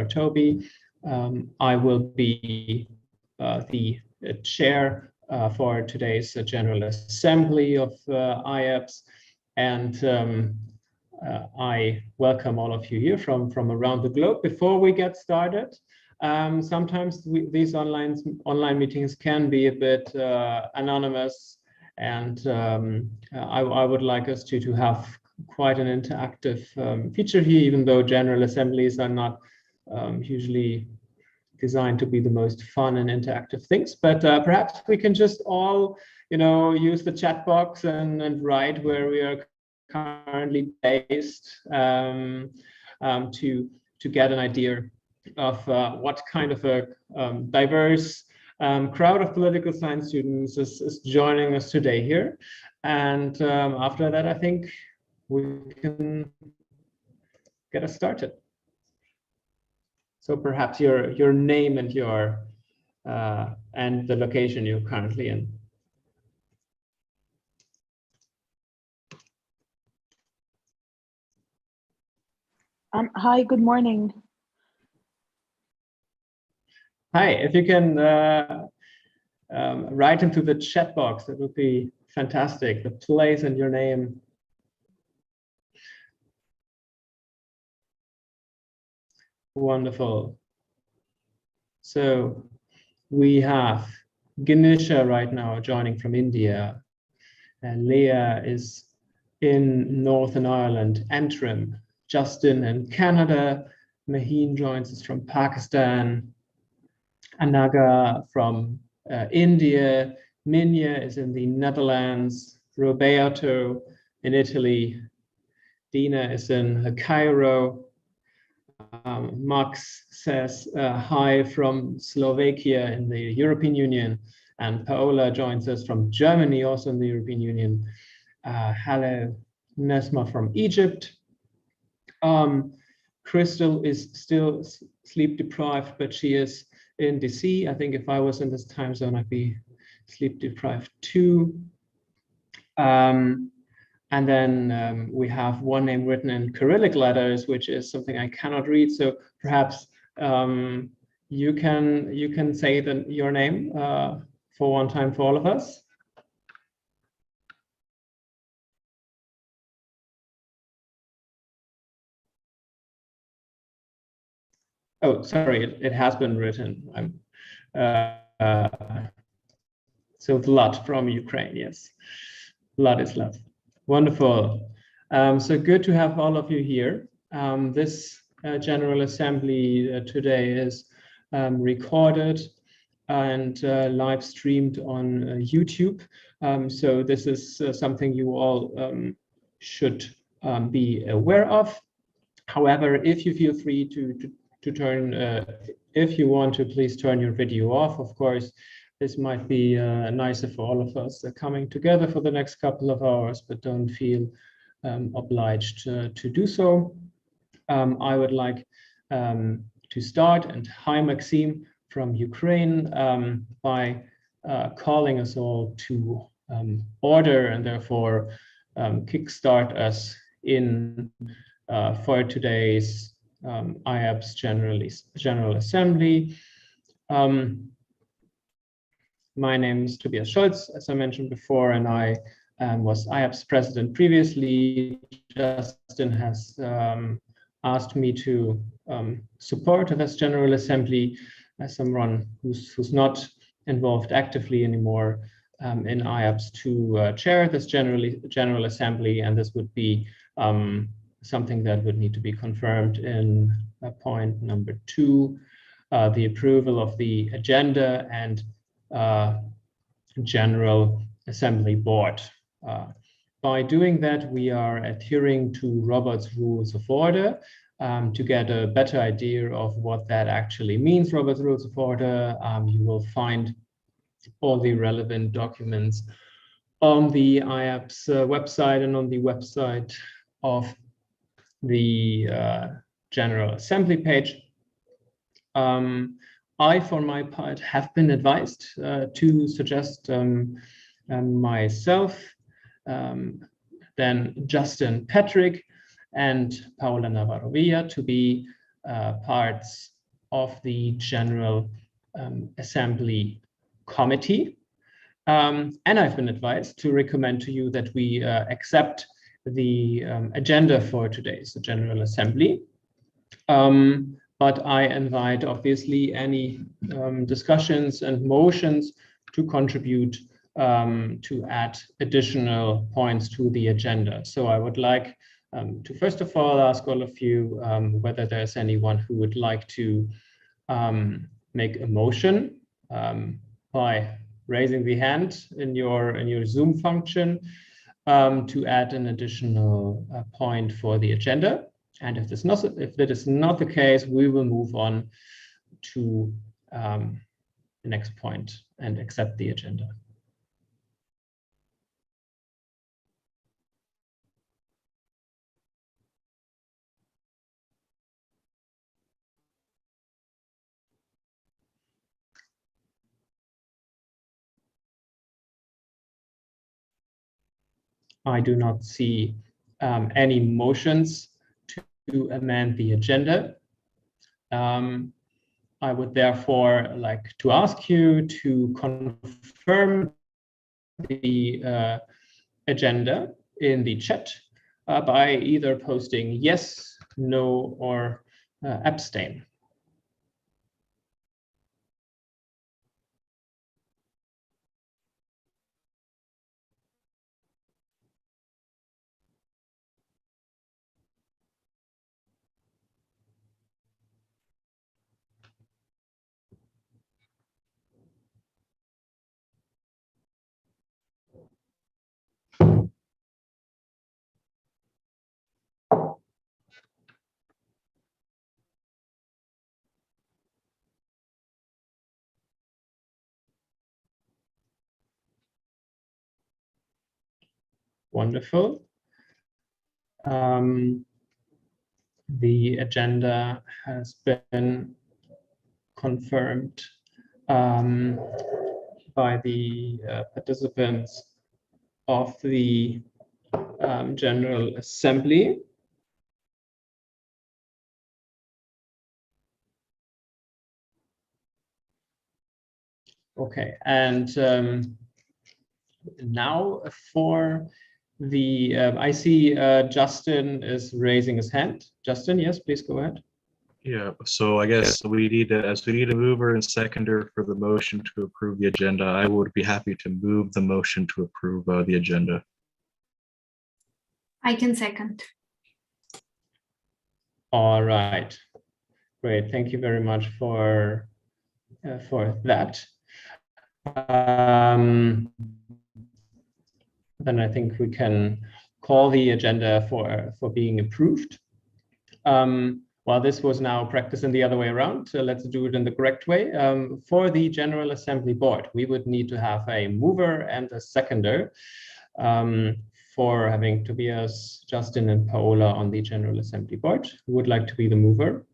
Toby. I will be the chair for today's General Assembly of Iaps, and I welcome all of you here from around the globe. Before we get started, sometimes these online meetings can be a bit anonymous, and I would like us to have quite an interactive feature here, even though General Assemblies are not usually designed to be the most fun and interactive things. But perhaps we can just all, use the chat box and write where we are currently based to get an idea of what kind of a diverse crowd of political science students is joining us today here. And after that, I think we can get us started. So perhaps your name and your and the location you're currently in. Hi, good morning. Hi, if you can write into the chat box, that would be fantastic. The place and your name. Wonderful. So we have Ganesha right now joining from India, and Leah is in Northern Ireland, Antrim. Justin in Canada, Maheen joins us from Pakistan, Anaga from India, Minya is in the Netherlands, Roberto in Italy, Dina is in Cairo, Max says hi from Slovakia in the European Union, and Paola joins us from Germany, also in the European Union. Hello, Nesma from Egypt. Crystal is still sleep deprived, but she is in DC. I think if I was in this time zone, I'd be sleep deprived too. And then we have one name written in Cyrillic letters, which is something I cannot read. So perhaps you can say your name for one time for all of us. Oh, sorry, it has been written. So Vlad from Ukraine, yes. Vlad is love. Wonderful. So good to have all of you here. This General Assembly today is recorded and live streamed on YouTube. So this is something you all should be aware of. However, if you feel free to turn, if you want to, please turn your video off. Of course, this might be nicer for all of us coming together for the next couple of hours, but don't feel obliged to do so. I would like to start, and hi Maxime from Ukraine, by calling us all to order, and therefore kickstart us in for today's IAPSS General Assembly. My name is Tobias Scholz, as I mentioned before, and I was IAPSS president previously. Justin has asked me to support this General Assembly as someone who's not involved actively anymore in IAPSS to chair this General Assembly, and this would be something that would need to be confirmed in point number 2, the approval of the agenda and General Assembly Board. By doing that, we are adhering to Robert's Rules of Order to get a better idea of what that actually means. Robert's Rules of Order, you will find all the relevant documents on the IAPSS website and on the website of the General Assembly page. I, for my part, have been advised to suggest myself, then Justin Patrick and Paola Navarro Villa to be parts of the General Assembly Committee. And I've been advised to recommend to you that we accept the agenda for today's General Assembly. But I invite, obviously, any discussions and motions to contribute to add additional points to the agenda. So I would like to first of all ask all of you whether there's anyone who would like to make a motion by raising the hand in your Zoom function to add an additional point for the agenda. And if that is not the case, we will move on to the next point and accept the agenda. I do not see any motions to amend the agenda. I would therefore like to ask you to confirm the agenda in the chat by either posting yes, no, or abstain. Wonderful. The agenda has been confirmed by the participants of the General Assembly. Okay, and now for the, I see Justin is raising his hand. Justin, yes, please go ahead. Yeah, so I guess we need a mover and seconder for the motion to approve the agenda. I would be happy to move the motion to approve the agenda. I can second. All right, great. Thank you very much for that. Then I think we can call the agenda for being approved. While this was now practiced in the other way around, so let's do it in the correct way. For the General Assembly Board, we would need to have a mover and a seconder for having Tobias, Justin, and Paola on the General Assembly Board. Who would like to be the mover?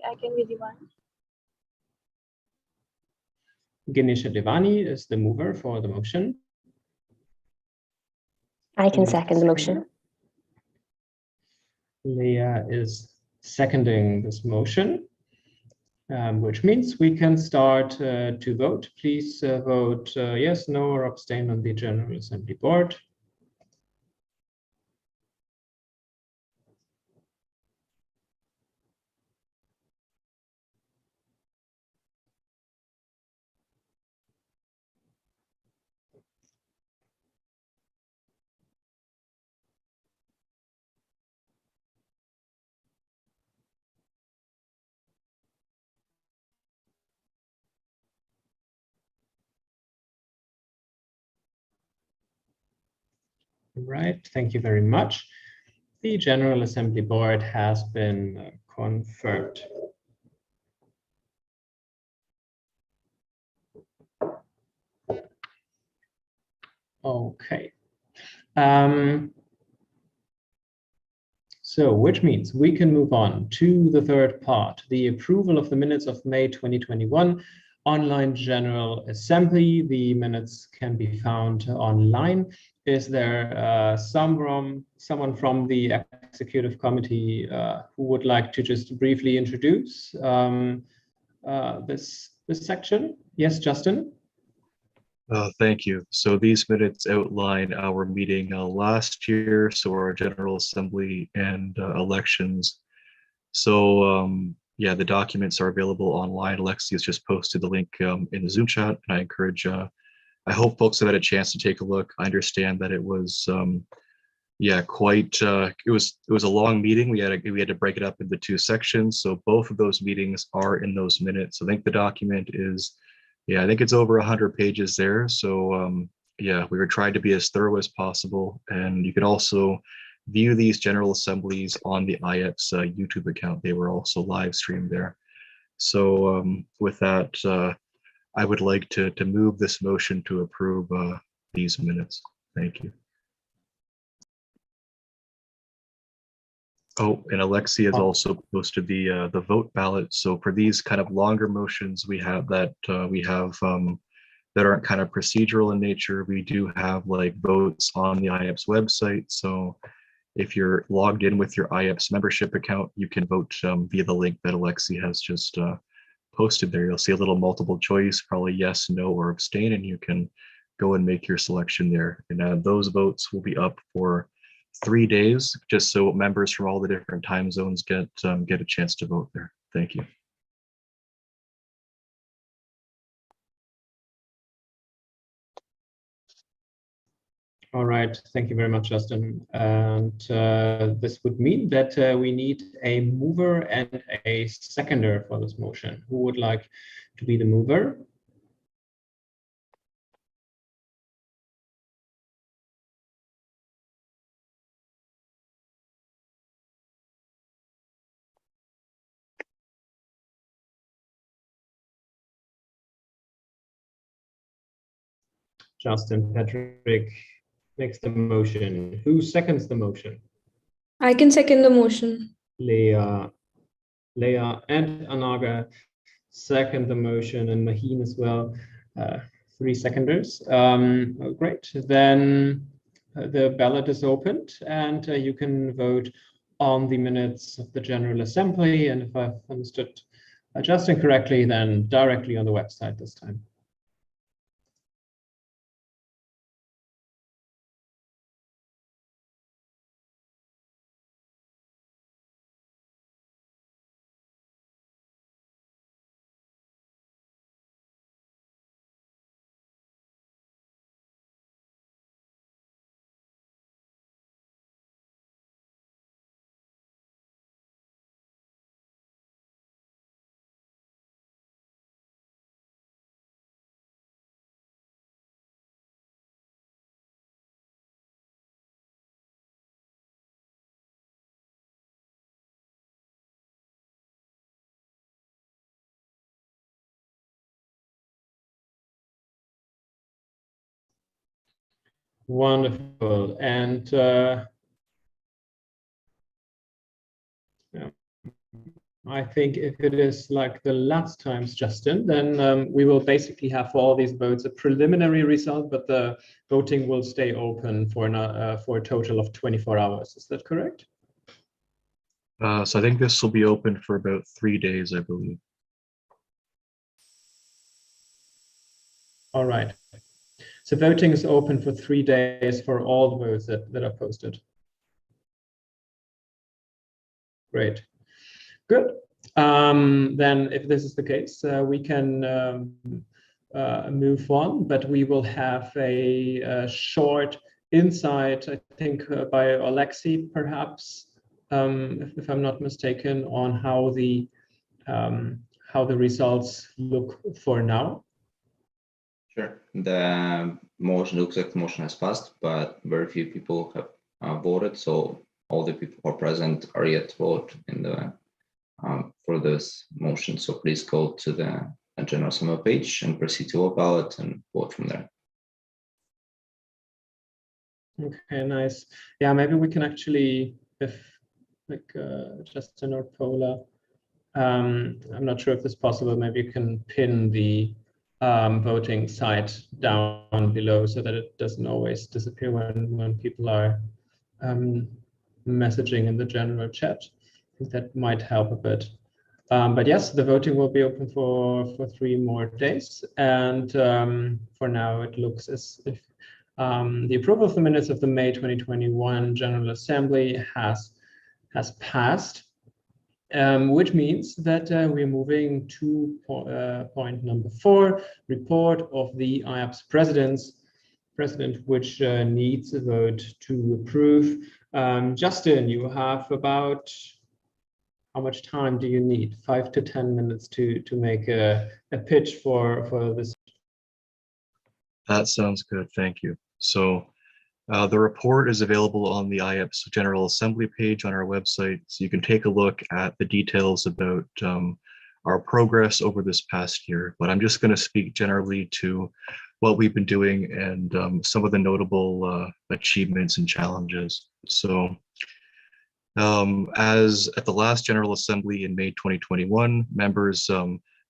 I can be the one. Ganesha Devani is the mover for the motion. I can second the motion. Leah is seconding this motion, which means we can start to vote. Please vote yes, no, or abstain on the General Assembly Board. Right, thank you very much. The General Assembly Board has been confirmed. Okay. So, which means we can move on to the third part, the approval of the minutes of May 2021. online General Assembly. The minutes can be found online. Is there someone from the Executive Committee who would like to just briefly introduce this section? Yes, Justin? Thank you. So these minutes outline our meeting last year, so our General Assembly and elections. So yeah, the documents are available online. Alexi has just posted the link in the Zoom chat, and I encourage, I hope folks have had a chance to take a look. I understand that it was, yeah, quite, it was a long meeting. We had to break it up into 2 sections. So both of those meetings are in those minutes. I think the document is, yeah, I think it's over 100 pages there. So yeah, we were trying to be as thorough as possible. And you can also view these General Assemblies on the Ieps YouTube account. They were also live streamed there. So with that, I would like to move this motion to approve these minutes. Thank you. Oh, and Alexi has also posted the vote ballot. So for these kind of longer motions we have that that aren't kind of procedural in nature, we do have like votes on the Iaps website. So if you're logged in with your Iaps membership account, you can vote via the link that Alexi has just posted there. You'll see a little multiple choice, probably yes, no, or abstain, and you can go and make your selection there. And those votes will be up for 3 days, just so members from all the different time zones get a chance to vote there. Thank you. All right, thank you very much, Justin. And this would mean that we need a mover and a seconder for this motion. Who would like to be the mover? Justin Patrick makes the motion. Who seconds the motion? I can second the motion. Leah and Anaga second the motion, and Maheen as well. 3 seconders. Great. Then the ballot is opened, and you can vote on the minutes of the General Assembly. And if I've understood Justin correctly, then directly on the website this time. Wonderful. And yeah, I think if it is like the last times, Justin, then we will basically have for all these votes a preliminary result, but the voting will stay open for a total of 24 hours. Is that correct? So I think this will be open for about 3 days, I believe. All right. So voting is open for 3 days for all the votes that are posted. Great. Good. Then if this is the case, we can move on, but we will have a short insight, I think, by Alexi, perhaps, if I'm not mistaken, on how the results look for now. Sure. The motion looks like the motion has passed, but very few people have voted. So all the people who are present are yet to vote in the for this motion. So please go to the General Assembly page and proceed to a ballot and vote from there. Okay, nice. Yeah, maybe we can actually, if like Justin or Paula I'm not sure if it's possible. Maybe you can pin the voting site down below so that it doesn't always disappear when people are messaging in the general chat. I think that might help a bit. But yes, the voting will be open for 3 more days. And for now, it looks as if the approval of the minutes of the May 2021 General Assembly has passed, which means that we're moving to point number 4, report of the Iaps president, which needs a vote to approve. Justin, you have about, how much time do you need? 5 to 10 minutes to make a pitch for this. That sounds good. Thank you. So the report is available on the IAPSS General Assembly page on our website, so you can take a look at the details about our progress over this past year. But I'm just going to speak generally to what we've been doing and some of the notable achievements and challenges. So as at the last General Assembly in May 2021, members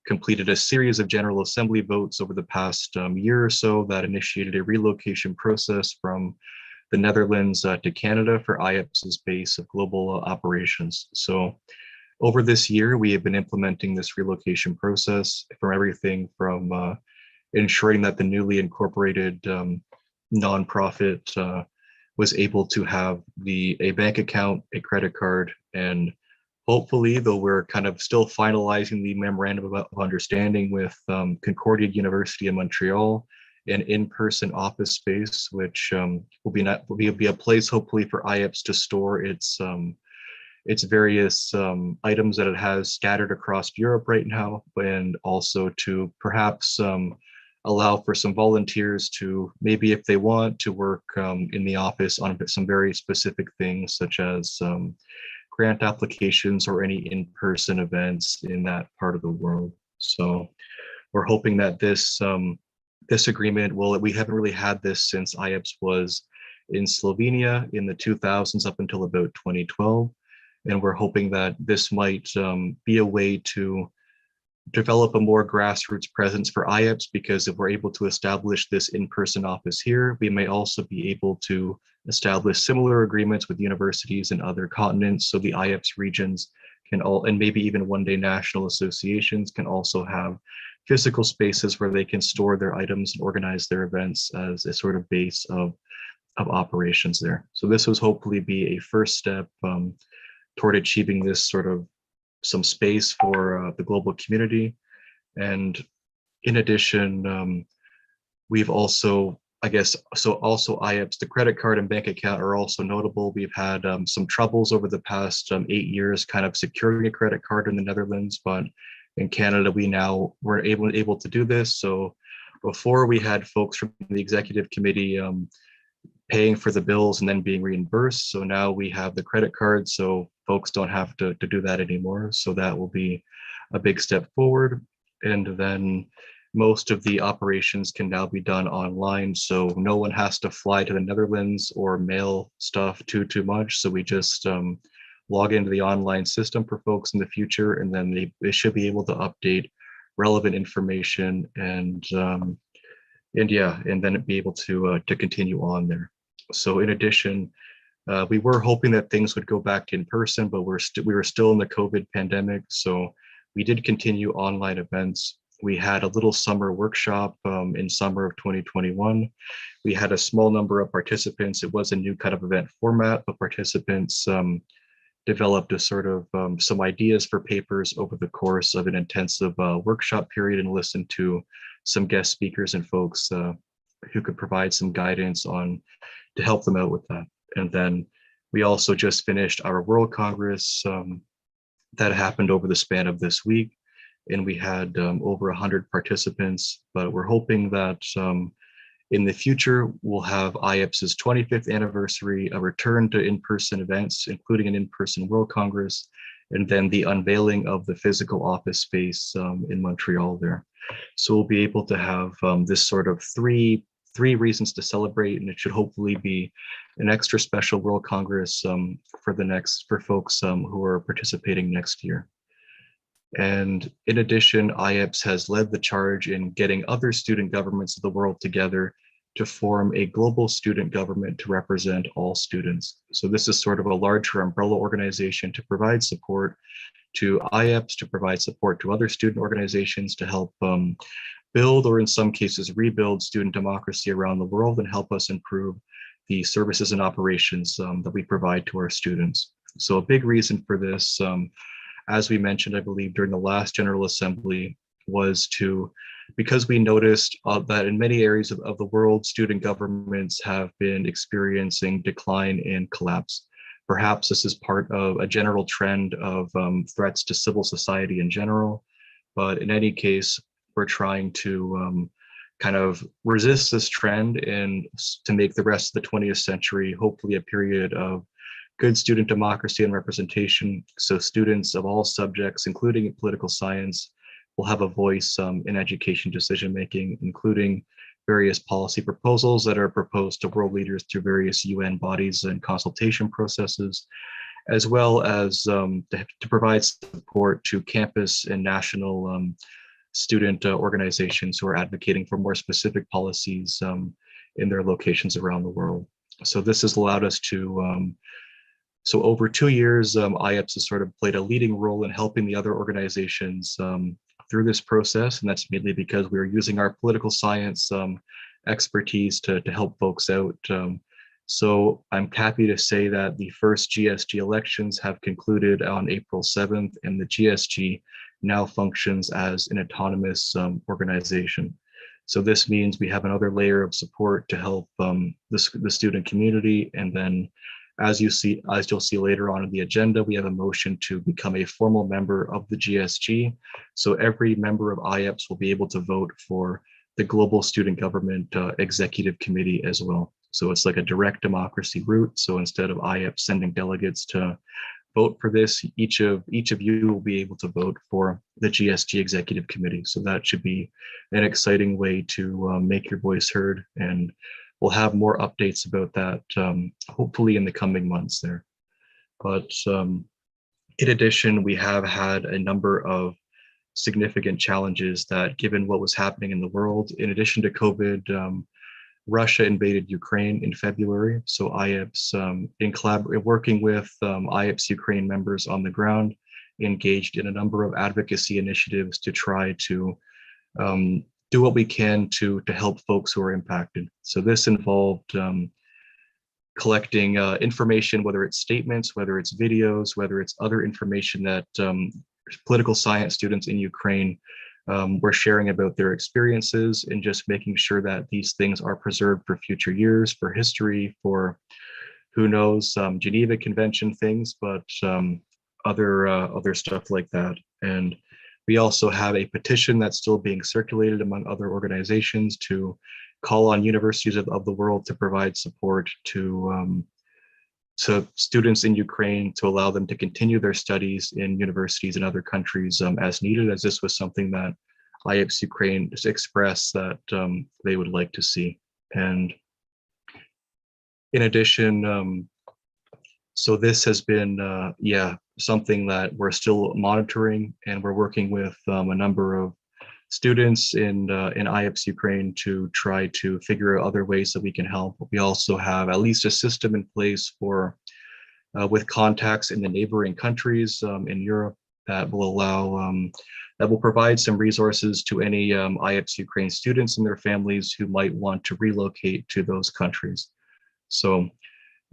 completed a series of General Assembly votes over the past year or so that initiated a relocation process from the Netherlands to Canada for IAPSS's base of global operations. So over this year, we have been implementing this relocation process from everything from ensuring that the newly incorporated nonprofit was able to have a bank account, a credit card, and hopefully, though we're kind of still finalizing the memorandum of understanding with Concordia University in Montreal, an in-person office space, which will be a place hopefully for IAPSS to store its various items that it has scattered across Europe right now, and also to perhaps allow for some volunteers to, maybe if they want, to work in the office on some very specific things such as grant applications or any in-person events in that part of the world. So we're hoping that this agreement we haven't really had this since IAPSS was in Slovenia in the 2000s up until about 2012. And we're hoping that this might be a way to develop a more grassroots presence for IAPSS, because if we're able to establish this in-person office here, we may also be able to establish similar agreements with universities in other continents, so the IAPSS regions can all, and maybe even one day national associations can also have physical spaces where they can store their items and organize their events as a sort of base of operations there. So this was hopefully be a first step toward achieving this sort of some space for the global community. And in addition, we've also, I guess, so also IAPSS, the credit card and bank account are also notable. We've had some troubles over the past 8 years kind of securing a credit card in the Netherlands, but in Canada, we're able to do this. So before we had folks from the executive committee paying for the bills and then being reimbursed. So now we have the credit card, so folks don't have to do that anymore. So that will be a big step forward. And then most of the operations can now be done online. So no one has to fly to the Netherlands or mail stuff too much. So we just log into the online system for folks in the future, and then they should be able to update relevant information and then be able to continue on there. So in addition, we were hoping that things would go back to in person, but we were still in the COVID pandemic. So we did continue online events. We had a little summer workshop in summer of 2021. We had a small number of participants. It was a new kind of event format, but participants developed a sort of some ideas for papers over the course of an intensive workshop period and listened to some guest speakers and folks who could provide some guidance to help them out with that. And then we also just finished our World Congress that happened over the span of this week. And we had over 100 participants, but we're hoping that in the future, we'll have IAPSS's 25th anniversary, a return to in-person events, including an in-person World Congress, and then the unveiling of the physical office space in Montreal there. So we'll be able to have this sort of three reasons to celebrate, and it should hopefully be an extra special World Congress for folks who are participating next year. And in addition, Ieps has led the charge in getting other student governments of the world together to form a global student government to represent all students. So this is sort of a larger umbrella organization to provide support to Ieps, to provide support to other student organizations to help build, or in some cases rebuild, student democracy around the world and help us improve the services and operations that we provide to our students. So a big reason for this, as we mentioned, I believe during the last General Assembly, was because we noticed that in many areas of the world, student governments have been experiencing decline and collapse. Perhaps this is part of a general trend of threats to civil society in general, but in any case, we're trying to kind of resist this trend and to make the rest of the 20th century hopefully a period of good student democracy and representation. So students of all subjects, including political science, will have a voice in education decision-making, including various policy proposals that are proposed to world leaders through various UN bodies and consultation processes, as well as to provide support to campus and national student organizations who are advocating for more specific policies in their locations around the world. So this has allowed us to, so over 2 years, IAPSS has sort of played a leading role in helping the other organizations through this process. And that's mainly because we are using our political science expertise to help folks out. So I'm happy to say that the first GSG elections have concluded on April 7th, and the GSG now functions as an autonomous organization. So this means we have another layer of support to help the student community. And then as you'll see later on in the agenda, we have a motion to become a formal member of the GSG. So every member of IAPSS will be able to vote for the Global Student Government Executive Committee as well. So it's like a direct democracy route. So instead of IAPSS sending delegates to vote for this, each of you will be able to vote for the GSG Executive Committee. So that should be an exciting way to make your voice heard, and we'll have more updates about that hopefully in the coming months there. But in addition, we have had a number of significant challenges that, given what was happening in the world, in addition to COVID, Russia invaded Ukraine in February. So IAPSS, working with IAPSS Ukraine members on the ground, engaged in a number of advocacy initiatives to try to do what we can to help folks who are impacted. So this involved collecting information, whether it's statements, whether it's videos, whether it's other information that political science students in Ukraine were sharing about their experiences, and just making sure that these things are preserved for future years, for history, for who knows, Geneva Convention things, but other stuff like that. And we also have a petition that's still being circulated among other organizations to call on universities of the world to provide support to students in Ukraine, to allow them to continue their studies in universities in other countries as needed, as this was something that IAPSS Ukraine expressed that they would like to see. And in addition, so this has been, something that we're still monitoring, and we're working with a number of students in IAPSS Ukraine to try to figure out other ways that we can help. We also have at least a system in place for with contacts in the neighboring countries in Europe that will allow that will provide some resources to any IAPSS Ukraine students and their families who might want to relocate to those countries. So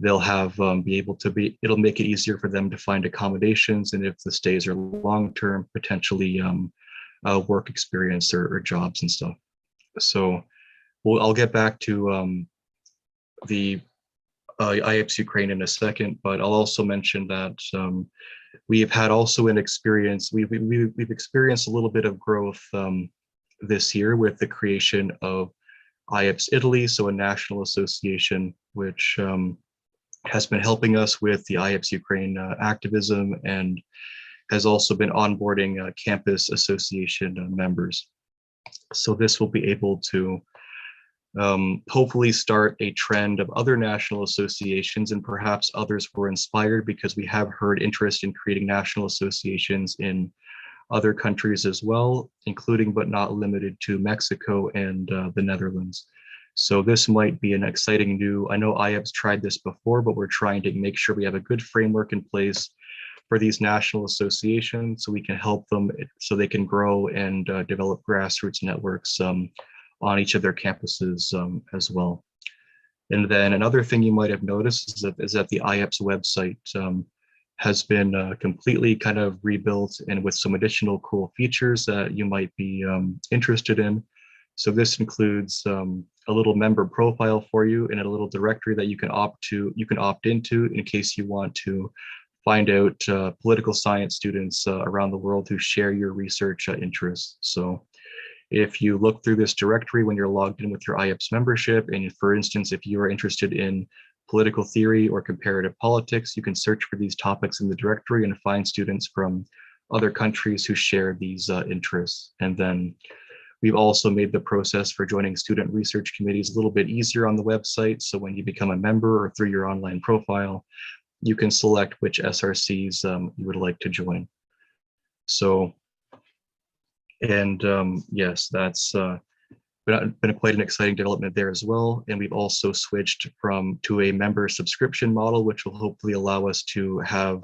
they'll have it'll make it easier for them to find accommodations, and if the stays are long-term, potentially work experience or jobs and stuff. So I'll get back to the IAPSS Ukraine in a second, but I'll also mention that we've had also an experience, we've experienced a little bit of growth this year with the creation of IAPSS Italy, so a national association which has been helping us with the IAPSS Ukraine activism, and has also been onboarding campus association members. So this will be able to hopefully start a trend of other national associations, and perhaps others were inspired because we have heard interest in creating national associations in other countries as well, including but not limited to Mexico and the Netherlands. So this might be an exciting new, I know Ieps tried this before, but we're trying to make sure we have a good framework in place for these national associations so we can help them so they can grow and develop grassroots networks on each of their campuses as well. And then another thing you might have noticed is that the Iaps website has been completely kind of rebuilt and with some additional cool features that you might be interested in. So this includes a little member profile for you and a little directory that you can opt into in case you want to find out political science students around the world who share your research interests. So if you look through this directory when you're logged in with your Ieps membership, and for instance, if you are interested in political theory or comparative politics, you can search for these topics in the directory and find students from other countries who share these interests. And then we've also made the process for joining student research committees a little bit easier on the website. So when you become a member or through your online profile, you can select which SRCs you would like to join. So, and yes, that's been quite an exciting development there as well. And we've also switched to a member subscription model, which will hopefully allow us to have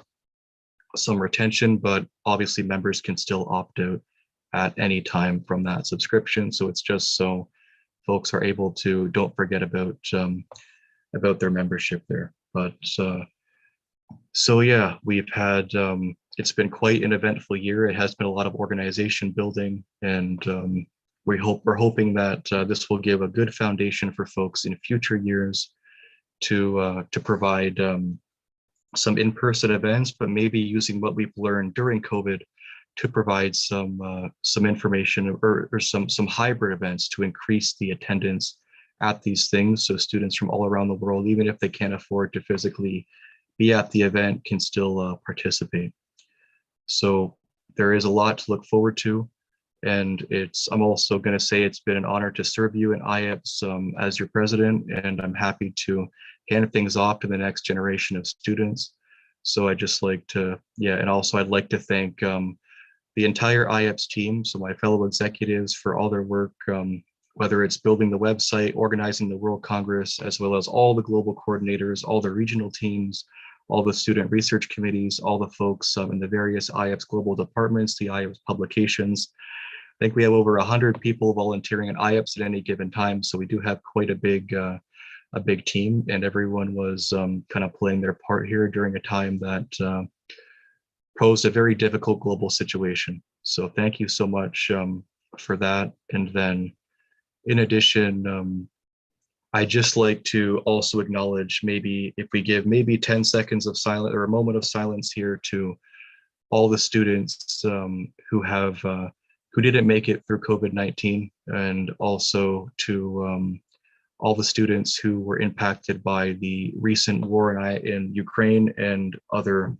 some retention, but obviously members can still opt out at any time from that subscription. So it's just so folks are able to, don't forget about their membership there. But so yeah, we've had, it's been quite an eventful year. It has been a lot of organization building, and we're hoping that this will give a good foundation for folks in future years to provide some in-person events, but maybe using what we've learned during COVID to provide some information or some hybrid events to increase the attendance at these things. So students from all around the world, even if they can't afford to physically be at the event, can still participate. So there is a lot to look forward to. And I'm also going to say it's been an honor to serve you in Iaps as your president, and I'm happy to hand things off to the next generation of students. So I'd just like to, and also I'd like to thank the entire Iaps team, so my fellow executives, for all their work, whether it's building the website, organizing the World Congress, as well as all the global coordinators, all the regional teams, all the student research committees, all the folks in the various Iaps global departments, the Iaps publications. I think we have over 100 people volunteering at Iaps at any given time, so we do have quite a big team, and everyone was kind of playing their part here during a time that posed a very difficult global situation. So thank you so much for that. And then in addition, I'd just like to also acknowledge, maybe if we give maybe 10 seconds of silence or a moment of silence here to all the students who didn't make it through COVID-19, and also to all the students who were impacted by the recent war in Ukraine and other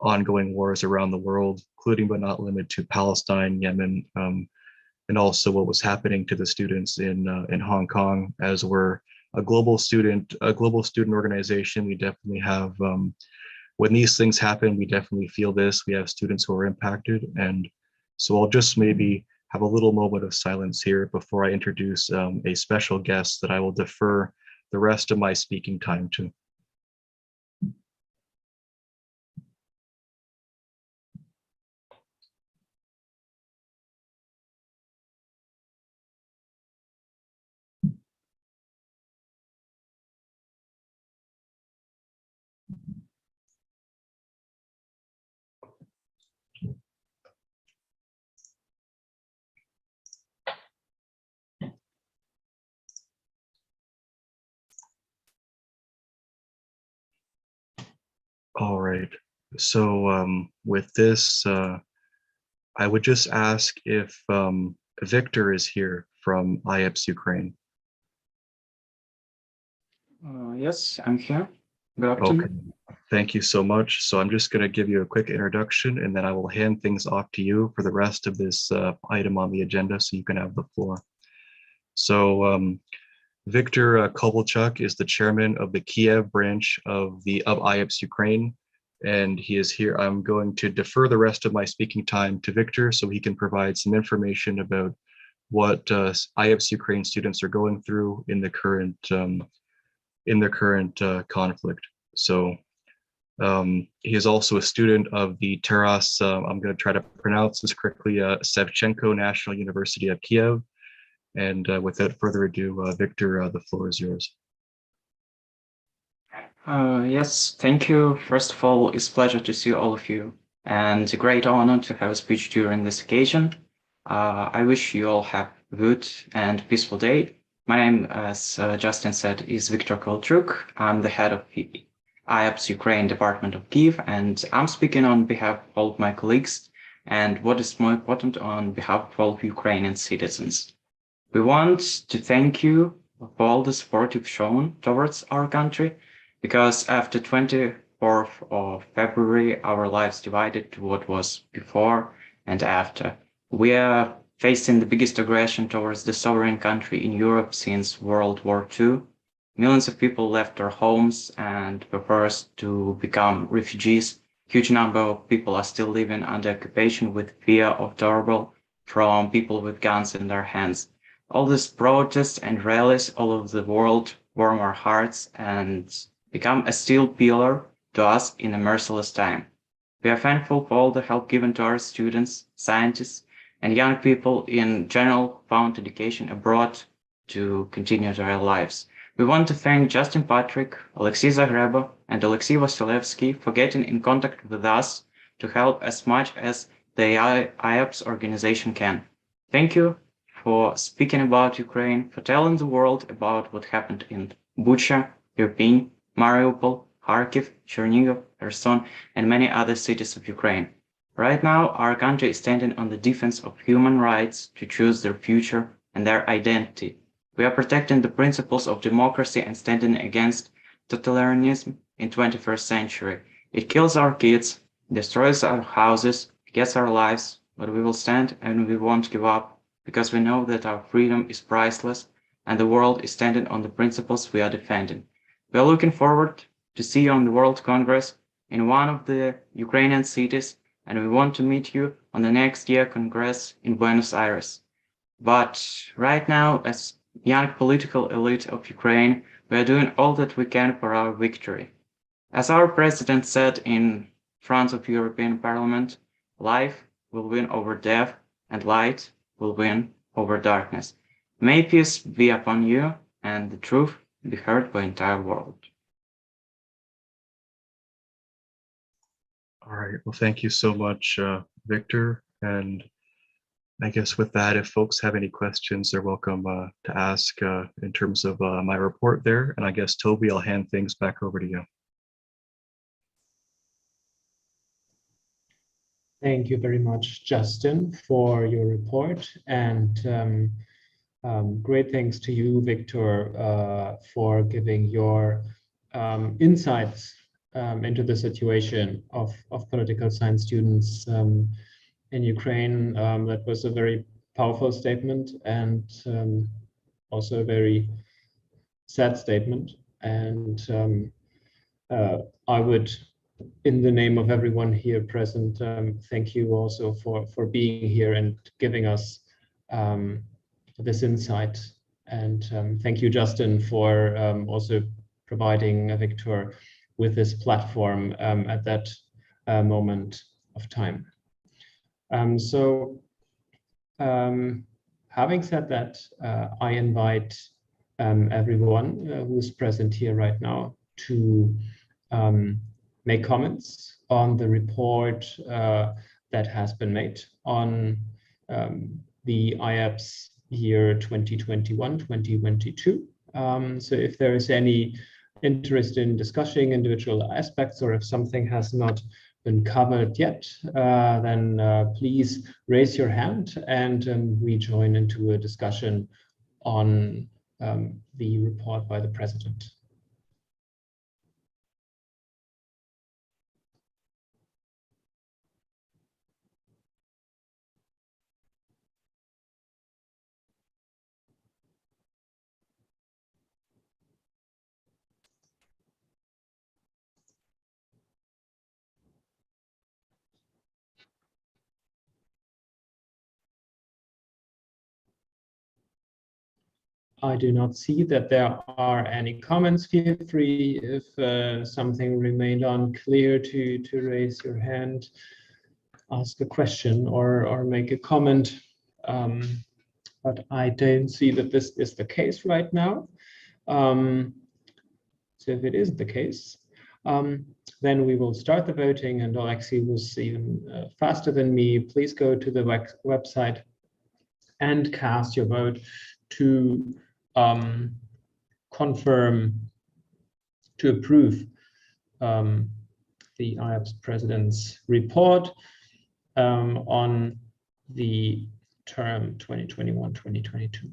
ongoing wars around the world, including but not limited to Palestine, Yemen, and also what was happening to the students in Hong Kong. As we're a global student organization, we definitely have, when these things happen, we definitely feel this. We have students who are impacted, and so I'll just maybe have a little moment of silence here before I introduce a special guest that I will defer the rest of my speaking time to. All right, so with this, I would just ask if Victor is here from Ieps Ukraine. Yes, I'm here. Good afternoon. Okay, thank you so much. So I'm just going to give you a quick introduction, and then I will hand things off to you for the rest of this item on the agenda, so you can have the floor. So Victor Kovalchuk is the chairman of the Kiev branch of Ieps Ukraine. and he is here. I'm going to defer the rest of my speaking time to Victor so he can provide some information about what IAPSS Ukraine students are going through in the current conflict. So he is also a student of the Taras, I'm going to try to pronounce this correctly, Sevchenko National University of Kiev. And without further ado, Victor, the floor is yours. Yes, thank you. First of all, it's a pleasure to see all of you, and it's a great honor to have a speech during this occasion. I wish you all have a good and peaceful day. My name, as Justin said, is Viktor Kolchuk. I'm the head of the IAPSS Ukraine Department of Kiev, and I'm speaking on behalf of all of my colleagues, and what is more important, on behalf of all of Ukrainian citizens. We want to thank you for all the support you've shown towards our country, because after 24th of February, our lives divided to what was before and after. We are facing the biggest aggression towards the sovereign country in Europe since World War II. Millions of people left their homes and were forced to become refugees. Huge number of people are still living under occupation with fear of terror from people with guns in their hands. All these protests and rallies all over the world warm our hearts and become a steel pillar to us in a merciless time. We are thankful for all the help given to our students, scientists, and young people in general found education abroad to continue their lives. We want to thank Justin Patrick, Alexei Zagreba, and Alexei Vasilevsky for getting in contact with us to help as much as the IAPSS organization can. Thank you for speaking about Ukraine, for telling the world about what happened in Bucha, Irpin, Mariupol, Kharkiv, Chernihiv, Kherson, and many other cities of Ukraine. Right now, our country is standing on the defense of human rights to choose their future and their identity. We are protecting the principles of democracy and standing against totalitarianism in 21st century. It kills our kids, destroys our houses, gets our lives, but we will stand and we won't give up, because we know that our freedom is priceless and the world is standing on the principles we are defending. We are looking forward to see you on the World Congress in one of the Ukrainian cities, and we want to meet you on the next year Congress in Buenos Aires. But right now, as young political elite of Ukraine, we are doing all that we can for our victory. As our president said in front of European Parliament, life will win over death and light will win over darkness. May peace be upon you and the truth be heard by the entire world. All right, well, thank you so much, Victor. And I guess with that, if folks have any questions, they're welcome to ask in terms of my report there. And I guess, Toby, I'll hand things back over to you. Thank you very much, Justin, for your report, and great thanks to you, Victor, for giving your insights into the situation of political science students in Ukraine. That was a very powerful statement and also a very sad statement. And I would, in the name of everyone here present, thank you also for being here and giving us this insight. And thank you, Justin, for also providing Victor with this platform at that moment of time. Having said that, I invite everyone who's present here right now to make comments on the report that has been made on the IAPSS year 2021-2022. So if there is any interest in discussing individual aspects, or if something has not been covered yet, then please raise your hand and we join into a discussion on the report by the president. I do not see that there are any comments. Feel free if something remained unclear to raise your hand, ask a question or make a comment. But I don't see that this is the case right now. So if it is the case, then we will start the voting, and Alexei was even faster than me. Please go to the website and cast your vote to confirm, to approve the IAPSS President's report on the term 2021-2022.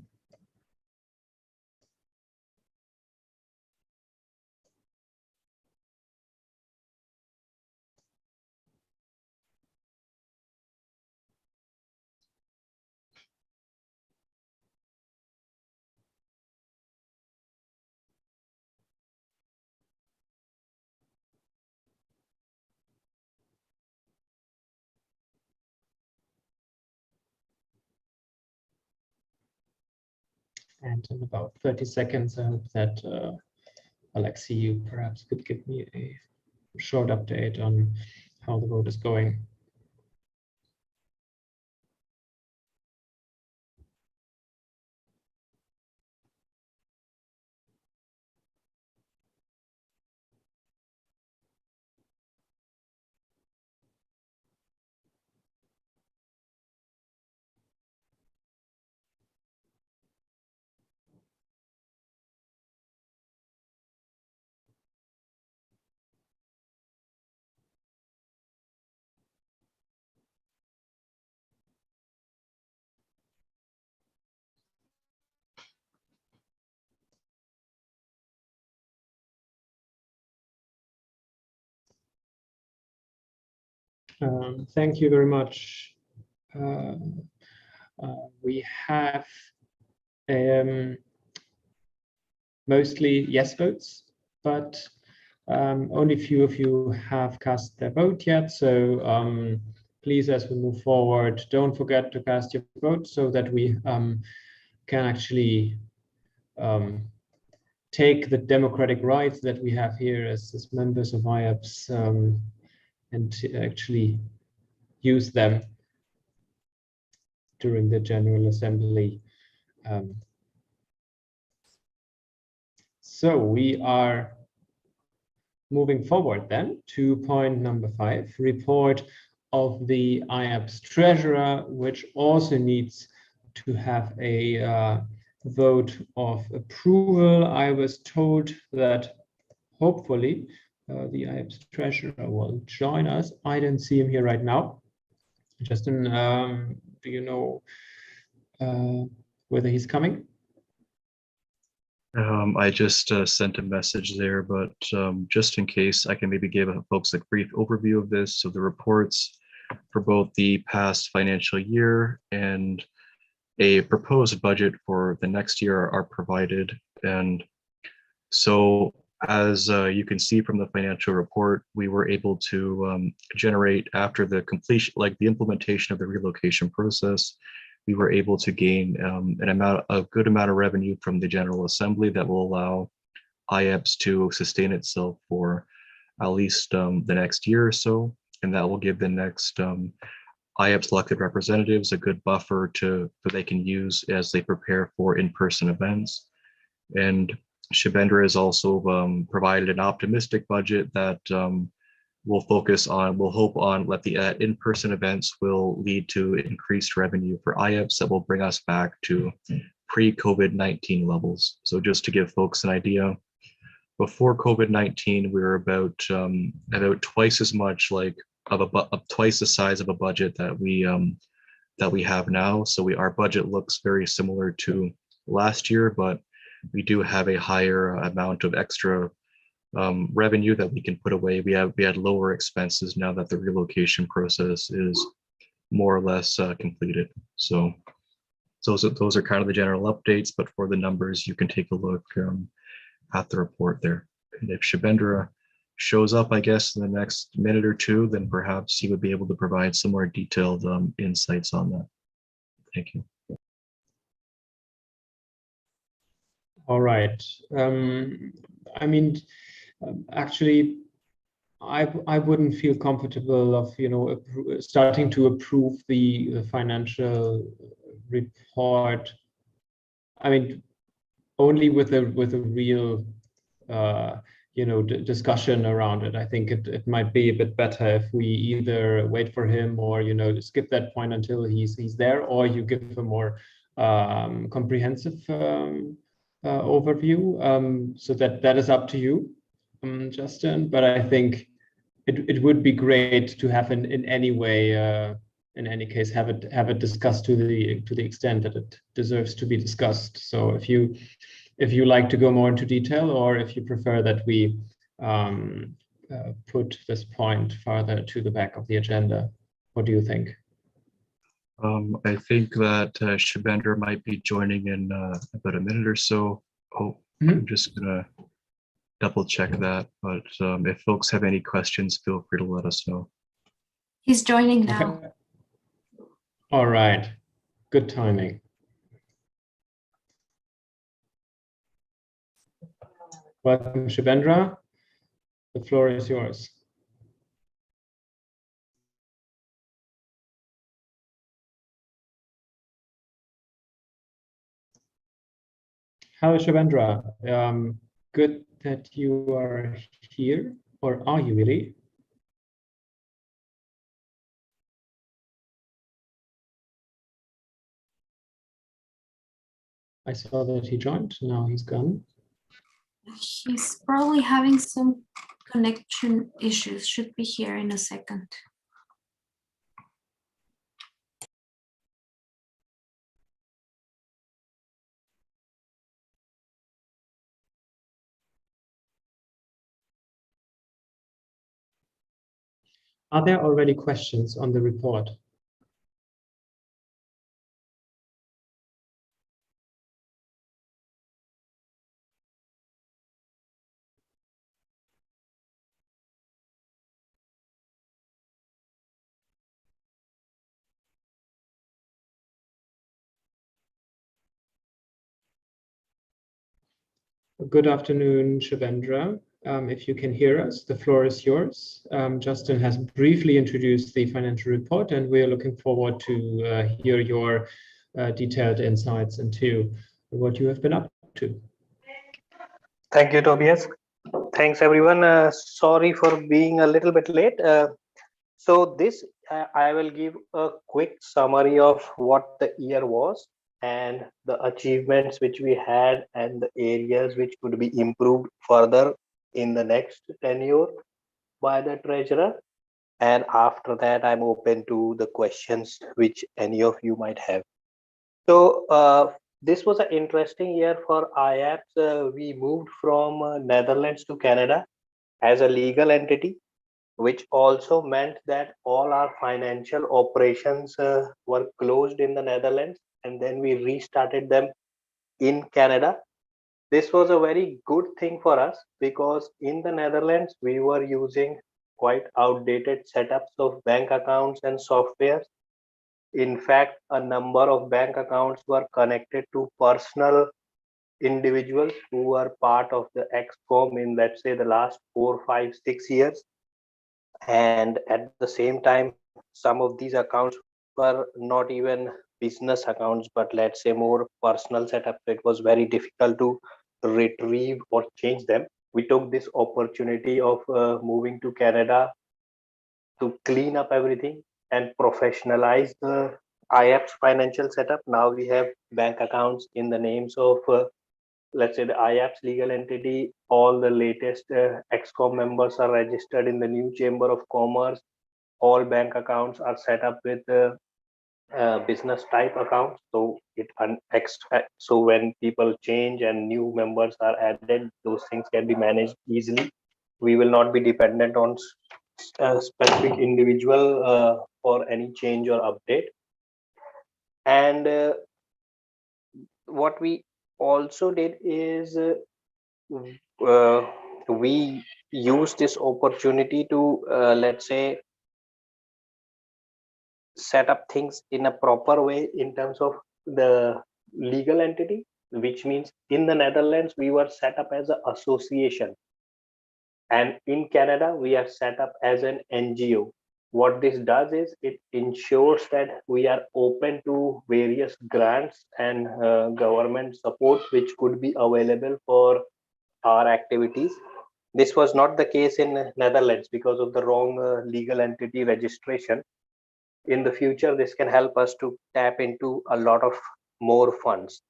And in about 30 seconds, I hope that Alexei, you perhaps could give me a short update on how the vote is going. Thank you very much. We have mostly yes votes, but only few of you have cast their vote yet. So please, as we move forward, don't forget to cast your vote so that we can actually take the democratic rights that we have here as members of IAPSS and actually use them during the General Assembly. So we are moving forward then to point number 5, report of the IAPSS treasurer, which also needs to have a vote of approval. I was told that hopefully the IAPSS treasurer will join us. I don't see him here right now. Justin, do you know whether he's coming? I just sent a message there, but just in case, I can maybe give folks a brief overview of this. So the reports for both the past financial year and a proposed budget for the next year are provided. And so as you can see from the financial report, we were able to generate, after the completion, like the implementation of the relocation process, we were able to gain a good amount of revenue from the General Assembly that will allow IAPSS to sustain itself for at least the next year or so. And that will give the next IAPSS elected representatives a good buffer that they can use as they prepare for in-person events. And Shubhendra has also provided an optimistic budget that we'll hope on that the in-person events will lead to increased revenue for IAPSS that will bring us back to pre-COVID-19 levels. So just to give folks an idea, before COVID-19, we were about twice as much twice the size of a budget that we have now. So our budget looks very similar to last year, but we do have a higher amount of extra revenue that we can put away. We had lower expenses now that the relocation process is more or less completed. So those are kind of the general updates, but for the numbers, you can take a look at the report there. And if Shubhendra shows up, I guess, in the next minute or two, then perhaps he would be able to provide some more detailed insights on that. Thank you. All right. I mean, actually, I wouldn't feel comfortable of, you know, starting to approve the financial report. I mean, only with a real you know, discussion around it. I think it might be a bit better if we either wait for him or, you know, skip that point until he's there, or you give a more comprehensive overview. So that is up to you, Justin. But I think it would be great to have in any way, in any case, have it discussed to the extent that it deserves to be discussed. So if you like to go more into detail, or if you prefer that we put this point farther to the back of the agenda, what do you think? I think that Shubendra might be joining in about a minute or so. Oh, I'm just gonna double check that, but if folks have any questions, feel free to let us know. He's joining now. Okay. All right, good timing. Welcome, Shubendra. The floor is yours. Hello, Shubendra. Good that you are here, or are you really? I saw that he joined, now he's gone. He's probably having some connection issues. Should be here in a second. Are there already questions on the report? Good afternoon, Shubendra. If you can hear us, the floor is yours. Justin has briefly introduced the financial report, and we are looking forward to hear your detailed insights into what you have been up to. Thank you, Tobias. Thanks, everyone. Sorry for being a little bit late. So this, I will give a quick summary of what the year was and the achievements which we had and the areas which could be improved further in the next tenure by the treasurer. And after that, I'm open to the questions which any of you might have. So this was an interesting year for Iaps. We moved from Netherlands to Canada as a legal entity, which also meant that all our financial operations were closed in the Netherlands, and then we restarted them in Canada. This was a very good thing for us because in the Netherlands, we were using quite outdated setups of bank accounts and software. In fact, a number of bank accounts were connected to personal individuals who were part of the ExCom in, let's say, the last 4, 5, 6 years. And at the same time, some of these accounts were not even business accounts, but let's say more personal setup. It was very difficult to retrieve or change them. We took this opportunity of moving to Canada to clean up everything and professionalize the IAPSS financial setup. Now we have bank accounts in the names of let's say the IAPSS legal entity. All the latest ExCom members are registered in the new Chamber of Commerce. All bank accounts are set up with business type accounts. So so when people change and new members are added, those things can be managed easily. We will not be dependent on a specific individual for any change or update. And what we also did is we used this opportunity to let's say set up things in a proper way in terms of the legal entity. which means in the Netherlands, we were set up as an association. And in Canada, we are set up as an NGO. What this does is it ensures that we are open to various grants and government support which could be available for our activities. This was not the case in Netherlands because of the wrong legal entity registration. In the future, this can help us to tap into a lot of more funds.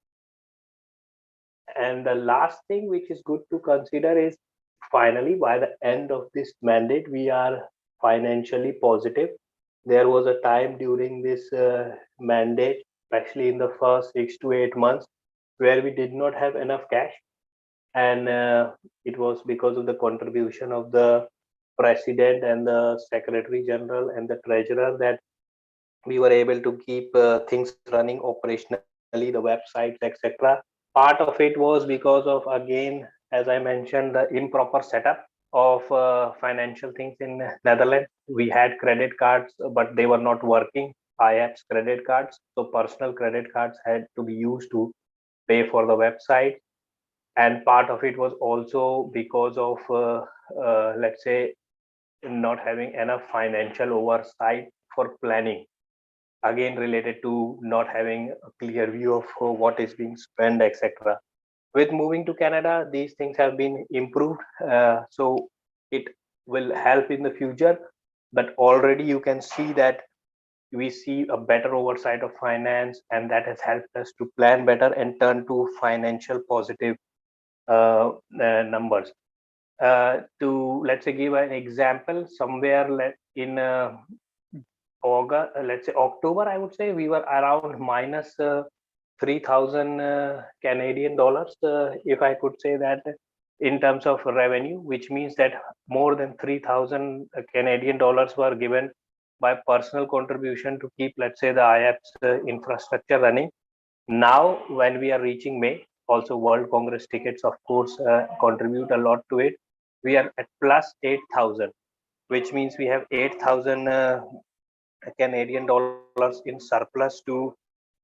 And the last thing which is good to consider is finally, by the end of this mandate, we are financially positive. There was a time during this mandate, especially in the first 6 to 8 months, where we did not have enough cash. And it was because of the contribution of the president and the secretary general and the treasurer that we were able to keep things running operationally, the websites, etc. Part of it was because of, again, as I mentioned, the improper setup of financial things in Netherlands. We had credit cards, but they were not working. Iaps credit cards, so personal credit cards had to be used to pay for the website. And part of it was also because of, let's say, not having enough financial oversight for planning, again related to not having a clear view of what is being spent, etc. With moving to Canada, these things have been improved, so it will help in the future. But already you can see that we see a better oversight of finance, and that has helped us to plan better and turn to financial positive numbers. To, let's say, give an example, somewhere in August, let's say October, I would say we were around minus 3,000 Canadian dollars, if I could say that, in terms of revenue, which means that more than 3,000 Canadian dollars were given by personal contribution to keep, let's say, the Iaps infrastructure running. Now, when we are reaching May, also World Congress tickets, of course, contribute a lot to it. We are at plus 8,000, which means we have 8,000 Canadian dollars in surplus to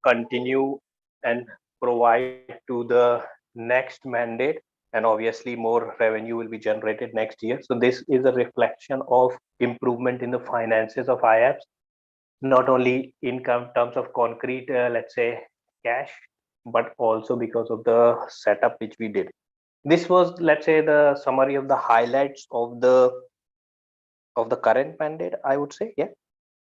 continue and provide to the next mandate. And obviously more revenue will be generated next year. So this is a reflection of improvement in the finances of Iaps, not only in terms of concrete, let's say, cash, but also because of the setup which we did. This was, let's say, the summary of the highlights of the current mandate, I would say. Yeah.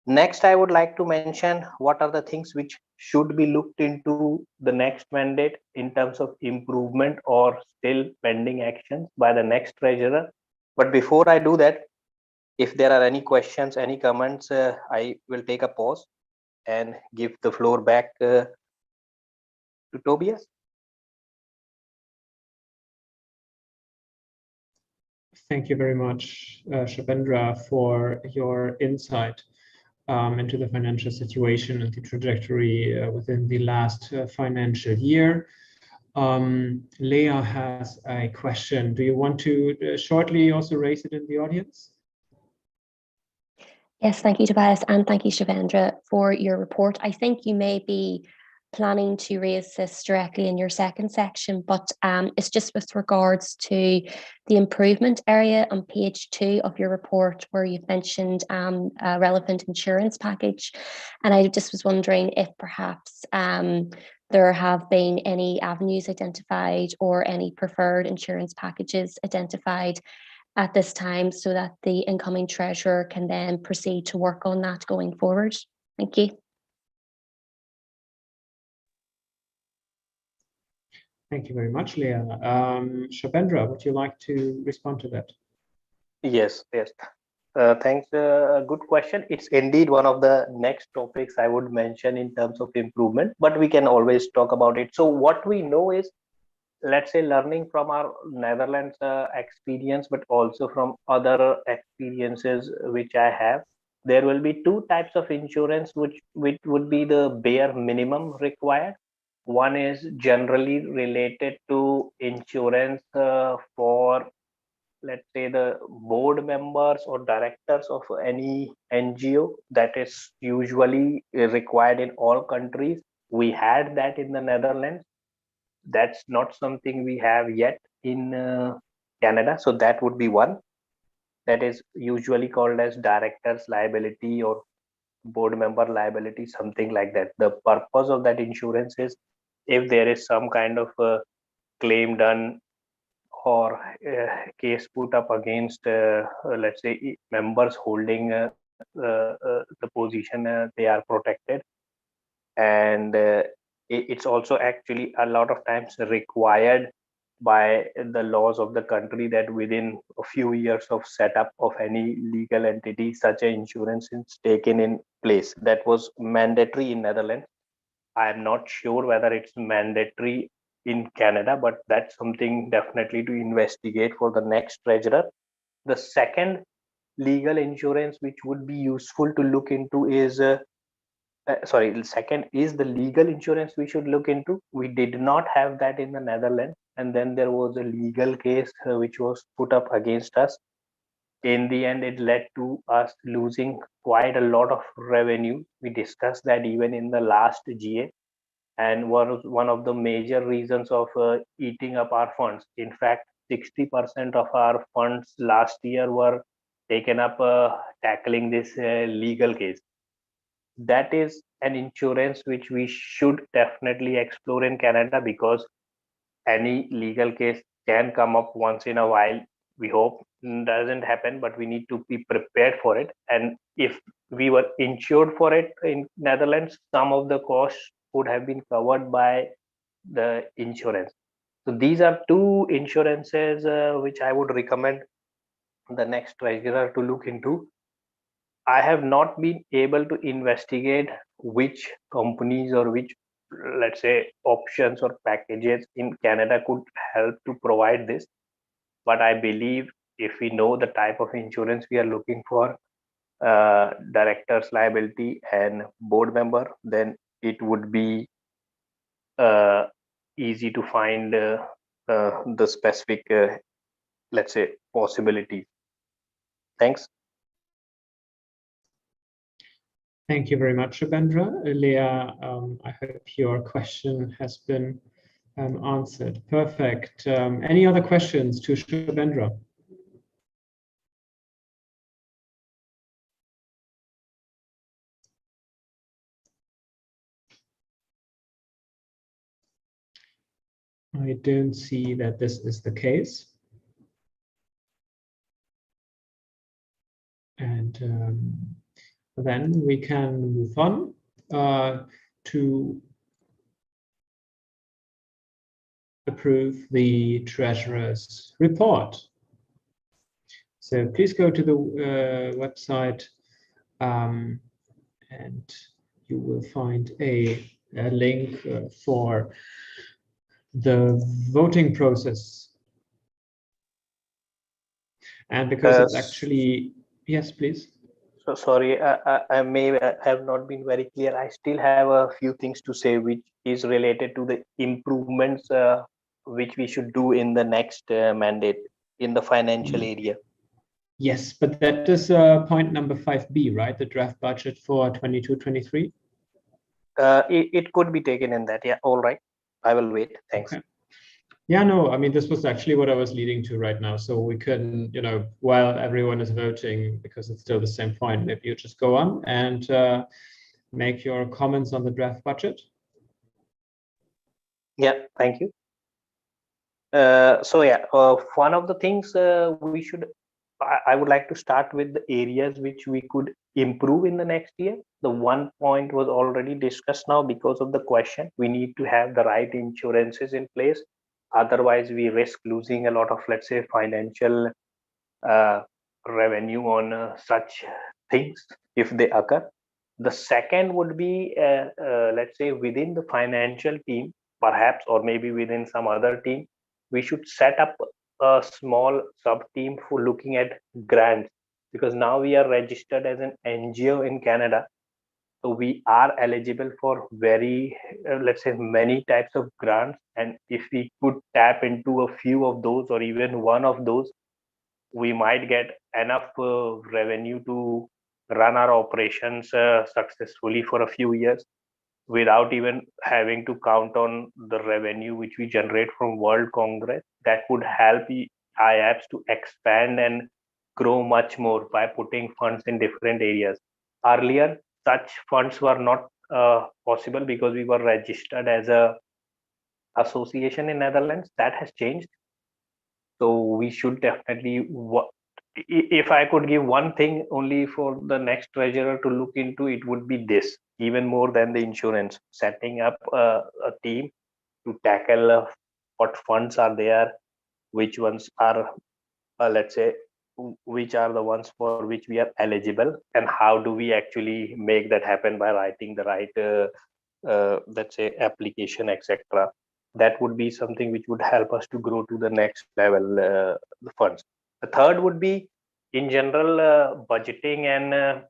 Next, I would like to mention what are the things which should be looked into the next mandate in terms of improvement or still pending actions by the next treasurer. But before I do that, if there are any questions, any comments, I will take a pause and give the floor back to Tobias. Thank you very much, Shubhendra, for your insight into the financial situation and the trajectory within the last financial year. Leah has a question. Do you want to shortly also raise it in the audience? Yes, thank you, Tobias, and thank you, Shubhendra, for your report. I think you may be planning to raise this directly in your second section, but it's just with regards to the improvement area on page 2 of your report, where you've mentioned a relevant insurance package. And I just was wondering if perhaps there have been any avenues identified or any preferred insurance packages identified at this time, so that the incoming treasurer can then proceed to work on that going forward. Thank you. Thank you very much, Leah. Shubhendra, would you like to respond to that? Yes. Thanks. Good question. It's indeed one of the next topics I would mention in terms of improvement, but we can always talk about it. So what we know is, let's say, learning from our Netherlands experience, but also from other experiences which I have, there will be 2 types of insurance which would be the bare minimum required. One is generally related to insurance for, let's say, the board members or directors of any NGO. That is usually required in all countries. We had that in the Netherlands. that's not something we have yet in Canada. So that would be one. That is usually called as director's liability or board member liability, something like that. The purpose of that insurance is if there is some kind of claim done or case put up against, let's say, members holding the position, they are protected. And it's also actually a lot of times required by the laws of the country that within a few years of setup of any legal entity, such an insurance is taken in place. That was mandatory in Netherlands. I am not sure whether it's mandatory in Canada, but that's something definitely to investigate for the next treasurer. The second legal insurance which would be useful to look into is the second is the legal insurance we should look into. We did not have that in the Netherlands, and then there was a legal case which was put up against us. In the end, it led to us losing quite a lot of revenue. We discussed that even in the last GA, and one of the major reasons of eating up our funds. In fact, 60% of our funds last year were taken up tackling this legal case. That is an insurance which we should definitely explore in Canada, because any legal case can come up once in a while. We hope doesn't happen, but we need to be prepared for it. And if we were insured for it in Netherlands, some of the costs would have been covered by the insurance. So these are two insurances which I would recommend the next treasurer to look into. I have not been able to investigate which companies or which, let's say, options or packages in Canada could help to provide this. But I believe if we know the type of insurance we are looking for, director's liability and board member, then it would be easy to find the specific, let's say, possibilities. Thanks. Thank you very much, Shubhendra. Leah, I hope your question has been answered. Perfect. Any other questions to Shubhendra? I don't see that this is the case. And then we can move on to approve the treasurer's report. So please go to the website and you will find a link for the voting process. And because it's actually, yes, please. So sorry, I may have not been very clear. I still have a few things to say, which is related to the improvements which we should do in the next mandate in the financial area. Yes, but that is point number 5B, right? The draft budget for 22-23. It could be taken in that. Yeah, all right. I will wait. Thanks. Okay. Yeah, no, I mean, this was actually what I was leading to right now. So we can, you know, while everyone is voting, because it's still the same point, maybe you just go on and make your comments on the draft budget. Yeah, thank you. So yeah, one of the things we should, I would like to start with the areas which we could improve in the next year. The one point was already discussed now because of the question. We need to have the right insurances in place. Otherwise, we risk losing a lot of, let's say, financial revenue on such things if they occur. The second would be, let's say, within the financial team, perhaps, or maybe within some other team, we should set up a small sub team for looking at grants, because now we are registered as an NGO in Canada. So we are eligible for very, let's say, many types of grants. And if we could tap into a few of those or even one of those, we might get enough revenue to run our operations successfully for a few years. without even having to count on the revenue which we generate from World Congress. That would help IAPSS to expand and grow much more by putting funds in different areas. Earlier, such funds were not possible because we were registered as a association in Netherlands. That has changed. So we should definitely, if I could give one thing only for the next treasurer to look into, it would be this, even more than the insurance, setting up a team to tackle what funds are there, which ones are, let's say, which are the ones for which we are eligible, and how do we actually make that happen by writing the right, let's say, application, etc. That would be something which would help us to grow to the next level, the funds. The third would be, in general, budgeting and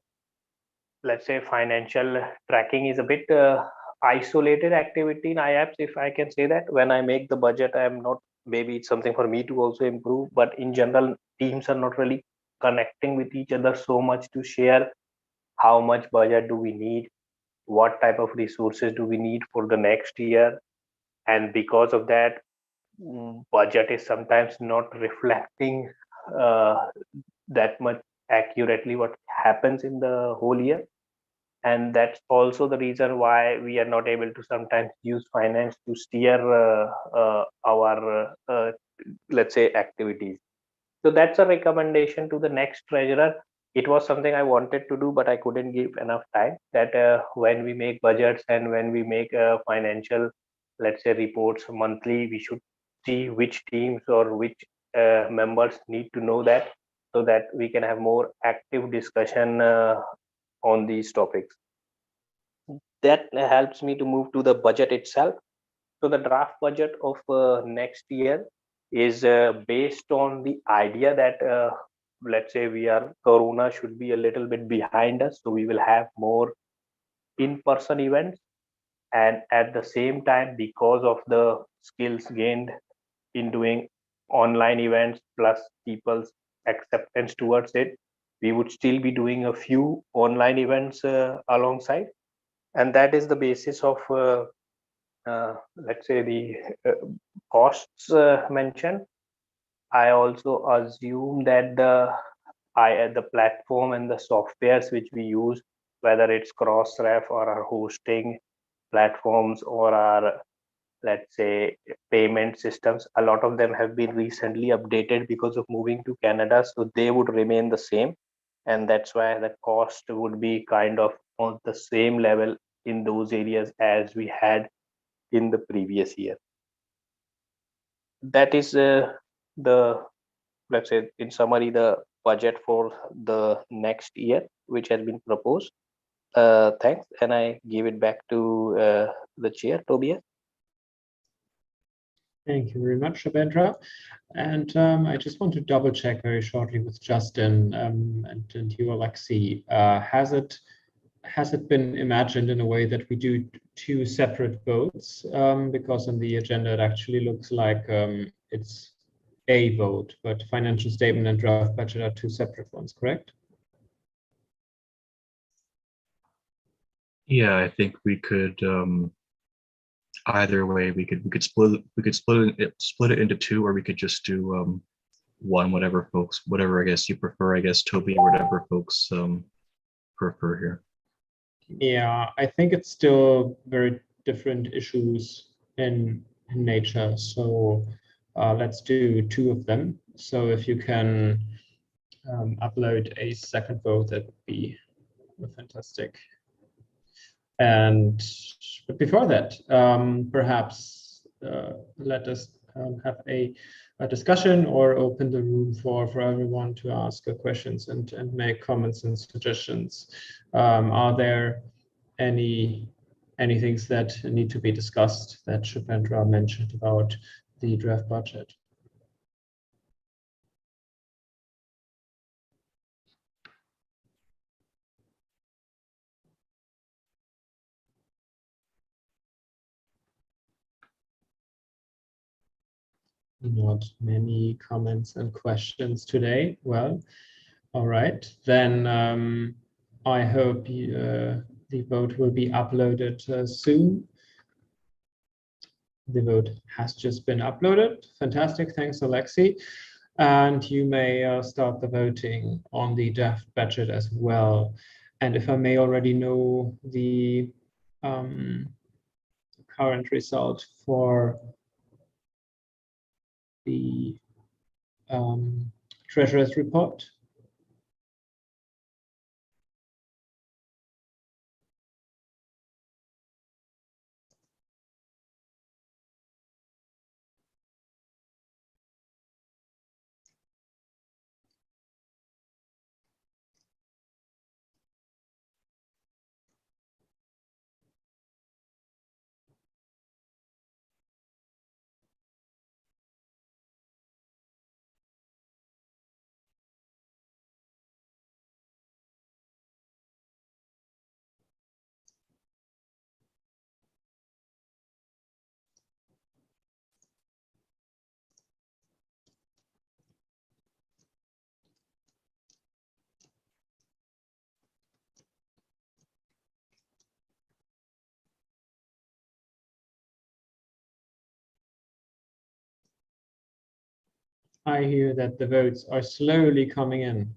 let's say financial tracking is a bit isolated activity in IAPSS, if I can say that. When I make the budget, I am not, maybe it's something for me to also improve, but in general, teams are not really connecting with each other so much to share how much budget do we need, what type of resources do we need for the next year. And because of that, budget is sometimes not reflecting that much accurately what happens in the whole year. And that's also the reason why we are not able to sometimes use finance to steer our let's say activities. So that's a recommendation to the next treasurer. It was something I wanted to do, but I couldn't give enough time. That when we make budgets and when we make financial, let's say, reports monthly, we should see which teams or which members need to know that, so that we can have more active discussion on these topics. That helps me to move to the budget itself. So the draft budget of next year is based on the idea that let's say Corona should be a little bit behind us, so we will have more in-person events. And at the same time, because of the skills gained in doing online events plus people's acceptance towards it, we would still be doing a few online events alongside. And that is the basis of let's say the costs mentioned. I also assume that the platform and the softwares which we use, whether it's Crossref or our hosting platforms or our, let's say, payment systems, a lot of them have been recently updated because of moving to Canada, so they would remain the same. And that's why the cost would be kind of on the same level in those areas as we had in the previous year. That is the, let's say, in summary, the budget for the next year which has been proposed. Thanks, and I give it back to the chair, Tobias. Thank you very much, Shabendra. And I just want to double check very shortly with Justin and you, Alexi. Has it been imagined in a way that we do two separate votes? Because on the agenda, it actually looks like it's a vote, but financial statement and draft budget are two separate ones, correct? Yeah, I think we could either way. We could split it into two, or we could just do one, whatever I guess you prefer. I guess Toby, whatever folks prefer here. Yeah, I think it's still very different issues in nature. So let's do two of them. So if you can upload a second vote, that would be fantastic. And but before that, perhaps let us have a discussion or open the room for everyone to ask questions and make comments and suggestions. Are there any things that need to be discussed that Shubhendra mentioned about the draft budget? Not many comments and questions today. Well, all right, then I hope The vote will be uploaded soon. The vote has just been uploaded. Fantastic, thanks Alexi. And you may start the voting on the draft budget as well. And if I may already know the current result for the Treasurer's report. I hear that the votes are slowly coming in.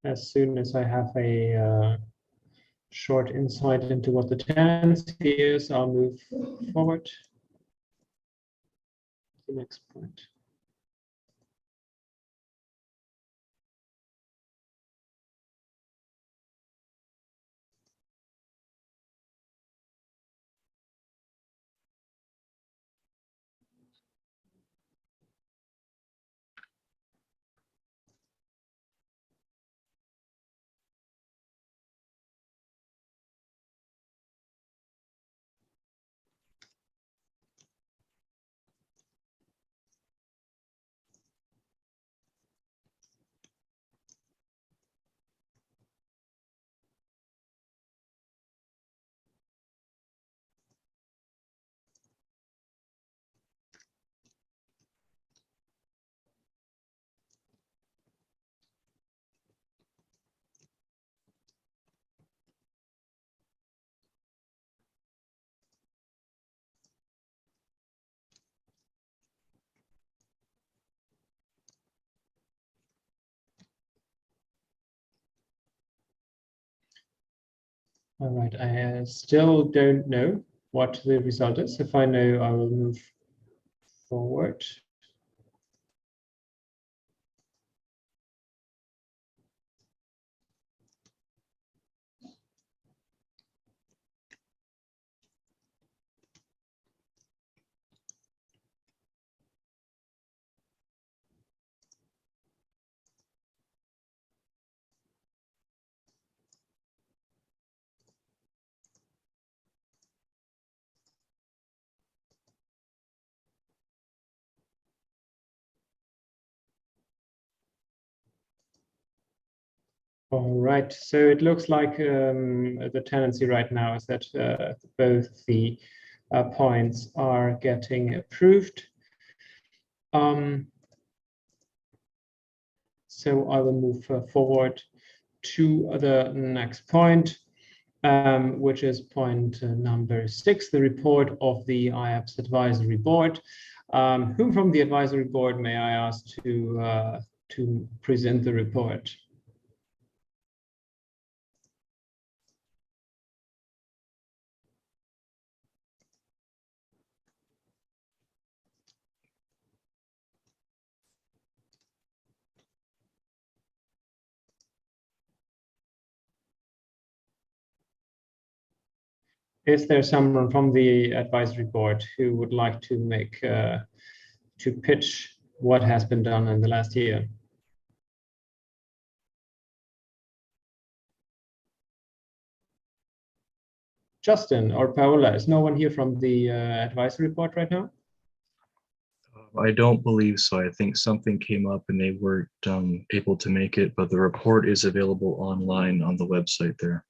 As soon as I have a short insight into what the tendency is, I'll move forward to the next point. All right, I still don't know what the result is. If I know, I will move forward. All right, so it looks like the tendency right now is that both the points are getting approved. So I will move forward to the next point, which is point number 6, the report of the Iaps Advisory Board. Whom from the Advisory Board may I ask to present the report? Is there someone from the advisory board who would like to make to pitch what has been done in the last year? Justin or Paola, is no one here from the advisory board right now? I don't believe so. I think something came up and they weren't able to make it, but the report is available online on the website there.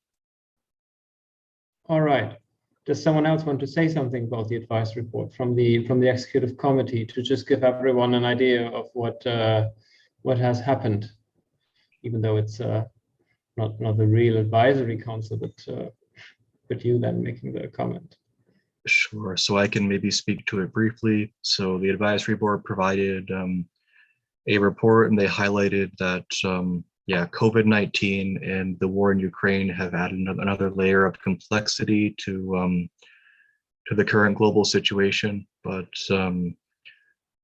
All right. Does someone else want to say something about the advisory board from the executive committee to just give everyone an idea of what has happened, even though it's not the real advisory council, but you then making the comment. Sure. So I can maybe speak to it briefly. So the advisory board provided a report, and they highlighted that COVID-19 and the war in Ukraine have added another layer of complexity to the current global situation, but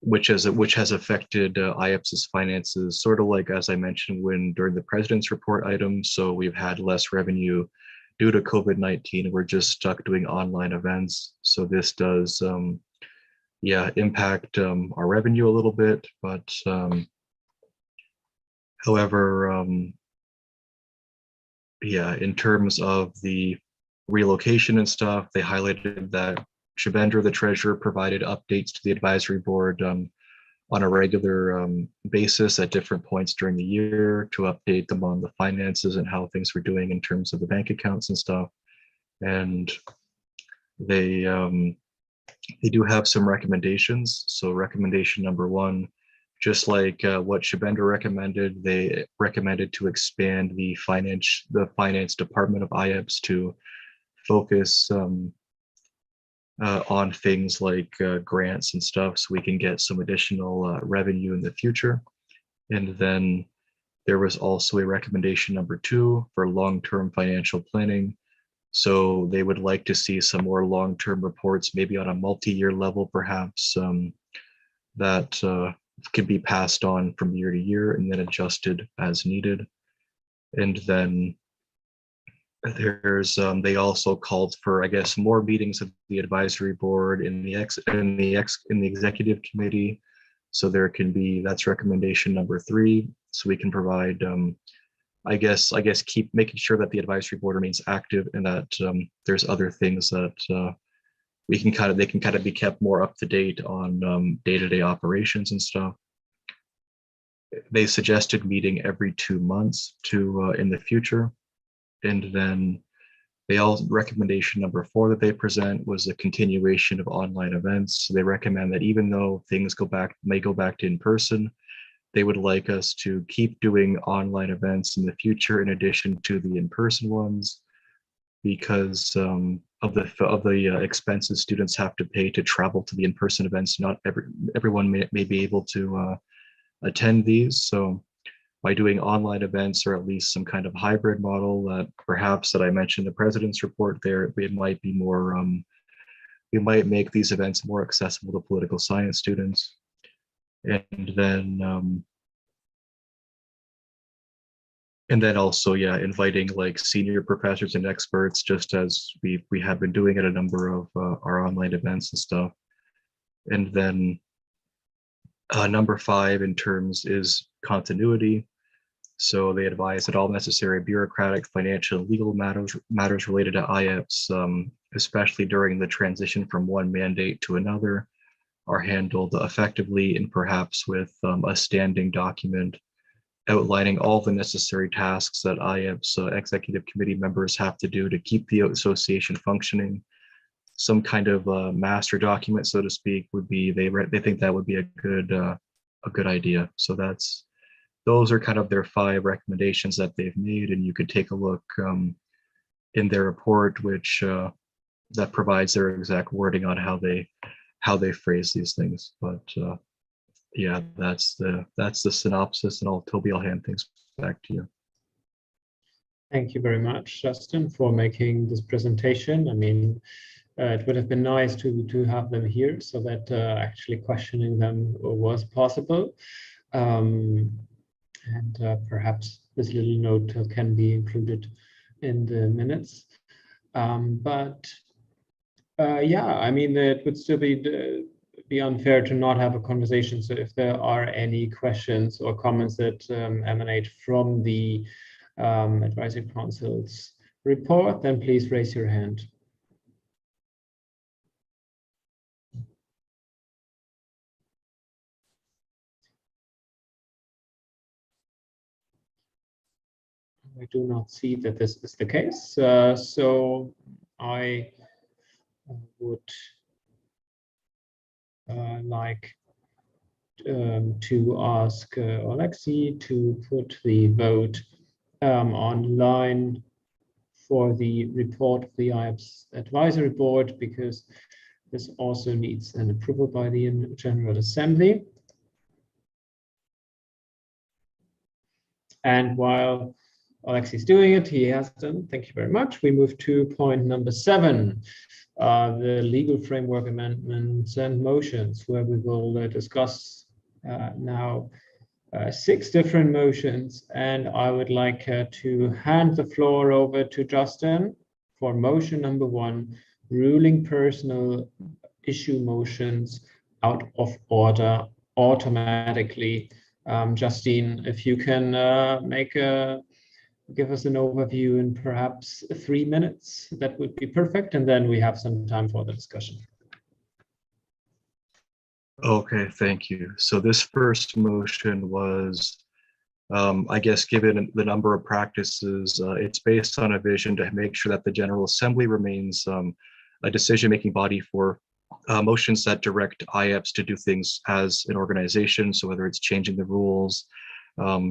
which has affected IAPSS finances, sort of like, as I mentioned during the president's report item. So we've had less revenue due to COVID-19. We're just stuck doing online events. So this does impact our revenue a little bit, but however, in terms of the relocation and stuff, they highlighted that Shubhendra, the treasurer, provided updates to the advisory board on a regular basis at different points during the year to update them on the finances and how things were doing in terms of the bank accounts and stuff. And they do have some recommendations. So recommendation number one, just like what Shubhendra recommended, they recommended to expand the finance department of Ieps to focus on things like grants and stuff, so we can get some additional revenue in the future. And then there was also a recommendation number two for long-term financial planning. So they would like to see some more long-term reports, maybe on a multi-year level, perhaps, that can be passed on from year to year and then adjusted as needed. And then there's they also called for, I guess, more meetings of the advisory board in the executive committee. So there can be, that's recommendation number three. So we can provide, I guess keep making sure that the advisory board remains active and that there's other things that they can kind of be kept more up to date on day-to-day operations and stuff. They suggested meeting every 2 months to in the future. And then recommendation number four that they present was a continuation of online events. So they recommend that even though things may go back to in person, they would like us to keep doing online events in the future in addition to the in-person ones, because of the expenses students have to pay to travel to the in-person events. Not everyone may be able to attend these. So by doing online events, or at least some kind of hybrid model that perhaps that I mentioned in the president's report there, it might be more, we might make these events more accessible to political science students. And then also, inviting like senior professors and experts, just as we have been doing at a number of our online events and stuff. And then number five in terms is continuity. So they advise that all necessary bureaucratic, financial, and legal matters related to Iaps, especially during the transition from one mandate to another, are handled effectively and perhaps with a standing document outlining all the necessary tasks that Iaps executive committee members have to do to keep the association functioning. Some kind of master document, so to speak, would be, they think that would be a good idea. So those are kind of their five recommendations that they've made, and you could take a look in their report, which that provides their exact wording on how they phrase these things. But that's the synopsis, and Toby, I'll hand things back to you. Thank you very much, Justin, for making this presentation. I mean, it would have been nice to have them here so that actually questioning them was possible. And perhaps this little note can be included in the minutes. But I mean, it would still be unfair to not have a conversation. So if there are any questions or comments that emanate from the advisory council's report, then please raise your hand. I do not see that this is the case. So I would like to ask Alexi to put the vote online for the report of the IAPSS Advisory Board, because this also needs an approval by the General Assembly. And while Alexi's doing it, he has done, thank you very much. We move to point number 7, the legal framework amendments and motions, where we will discuss now 6 different motions. And I would like to hand the floor over to Justin for motion number 1, ruling personal issue motions out of order automatically. Justine, if you can give us an overview in perhaps 3 minutes, that would be perfect. And then we have some time for the discussion. Okay, thank you. So this first motion was, I guess, given the number of practices, it's based on a vision to make sure that the General Assembly remains a decision-making body for motions that direct IAPSS to do things as an organization. So whether it's changing the rules,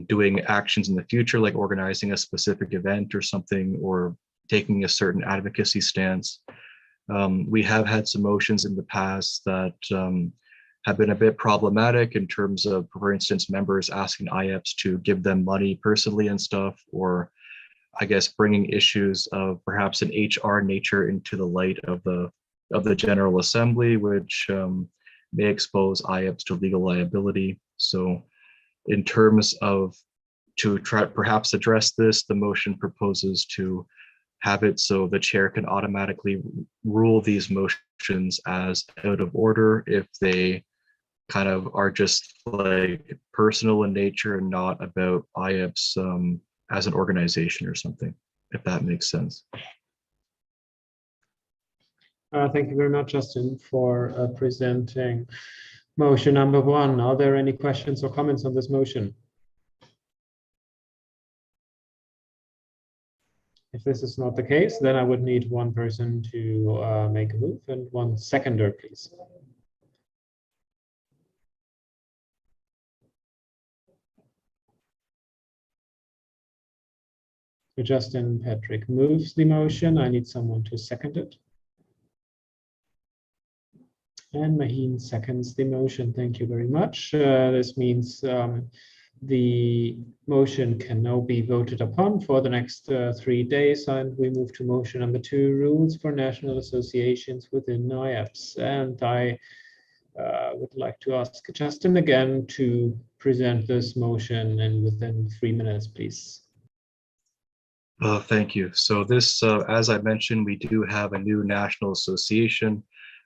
doing actions in the future, like organizing a specific event or something, or taking a certain advocacy stance. We have had some motions in the past that have been a bit problematic in terms of, for instance, members asking IAPSS to give them money personally and stuff, or I guess bringing issues of perhaps an HR nature into the light of the General Assembly, which may expose IAPSS to legal liability. So in terms of to try perhaps address this, the motion proposes to have it so the chair can automatically rule these motions as out of order if they kind of are just like personal in nature and not about IAPSS as an organization or something, if that makes sense. Thank you very much, Justin, for presenting motion number 1. Are there any questions or comments on this motion? If this is not the case, then I would need 1 person to make a move and 1 seconder, please. So Justin Patrick moves the motion. I need someone to second it. And Maheen seconds the motion. Thank you very much. This means the motion can now be voted upon for the next 3 days. And we move to motion number 2, rules for national associations within IAPSS. And I would like to ask Justin again to present this motion and within 3 minutes, please. Thank you. So this, as I mentioned, we do have a new national association,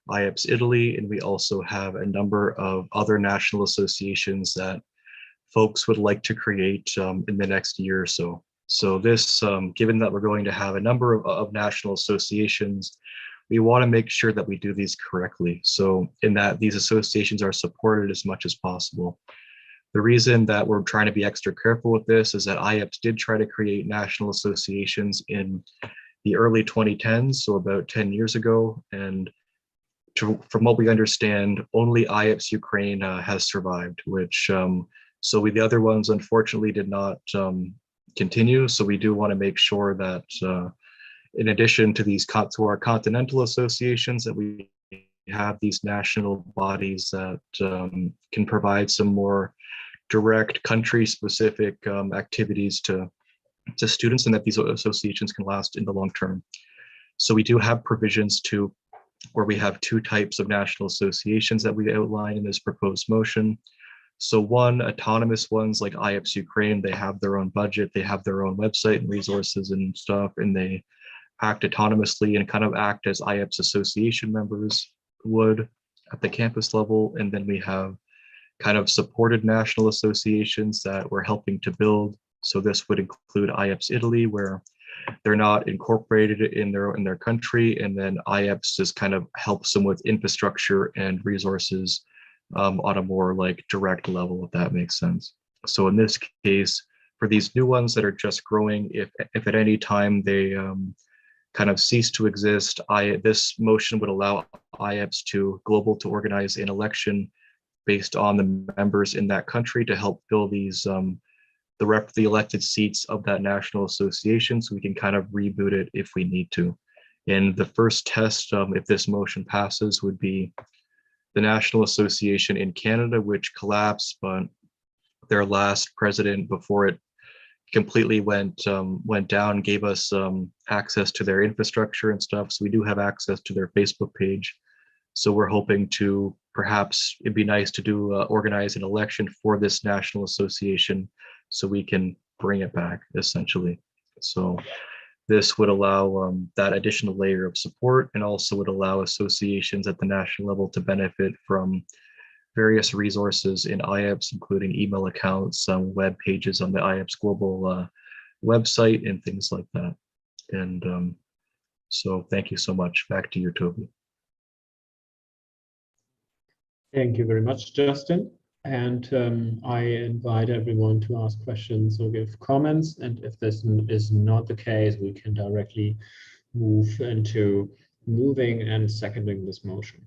IAPSS Italy, and we also have a number of other national associations that folks would like to create in the next year or so. So this, given that we're going to have a number of national associations, we want to make sure that we do these correctly. So in that these associations are supported as much as possible. The reason that we're trying to be extra careful with this is that IAPSS did try to create national associations in the early 2010s, so about 10 years ago. And from what we understand, only IAPSS Ukraine has survived, which the other ones unfortunately did not continue. So we do want to make sure that in addition to to our continental associations, that we have these national bodies that can provide some more direct country-specific activities to students, and that these associations can last in the long term. So we do have provisions where we have 2 types of national associations that we outline in this proposed motion. So 1, autonomous ones like IAPSS Ukraine, they have their own budget, they have their own website and resources and stuff, and they act autonomously and kind of act as IAPSS association members would at the campus level. And then we have kind of supported national associations that we're helping to build. So this would include IAPSS Italy, where they're not incorporated in their country, and then IAPSS just kind of helps them with infrastructure and resources on a more like direct level, if that makes sense. So in this case, for these new ones that are just growing, if at any time they kind of cease to exist, this motion would allow Ieps to organize an election based on the members in that country to help fill these the elected seats of that national association, so we can kind of reboot it if we need to. And the first test, if this motion passes, would be the National Association in Canada, which collapsed, but their last president, before it completely went down, gave us access to their infrastructure and stuff. So we do have access to their Facebook page. So we're hoping to, perhaps it'd be nice to do organize an election for this national association so we can bring it back, essentially. So this would allow that additional layer of support, and also would allow associations at the national level to benefit from various resources in IAPSS, including email accounts, web pages on the IAPSS global website, and things like that. And so thank you so much. Back to you, Toby. Thank you very much, Justin. And I invite everyone to ask questions or give comments. And if this is not the case, we can directly move into moving and seconding this motion.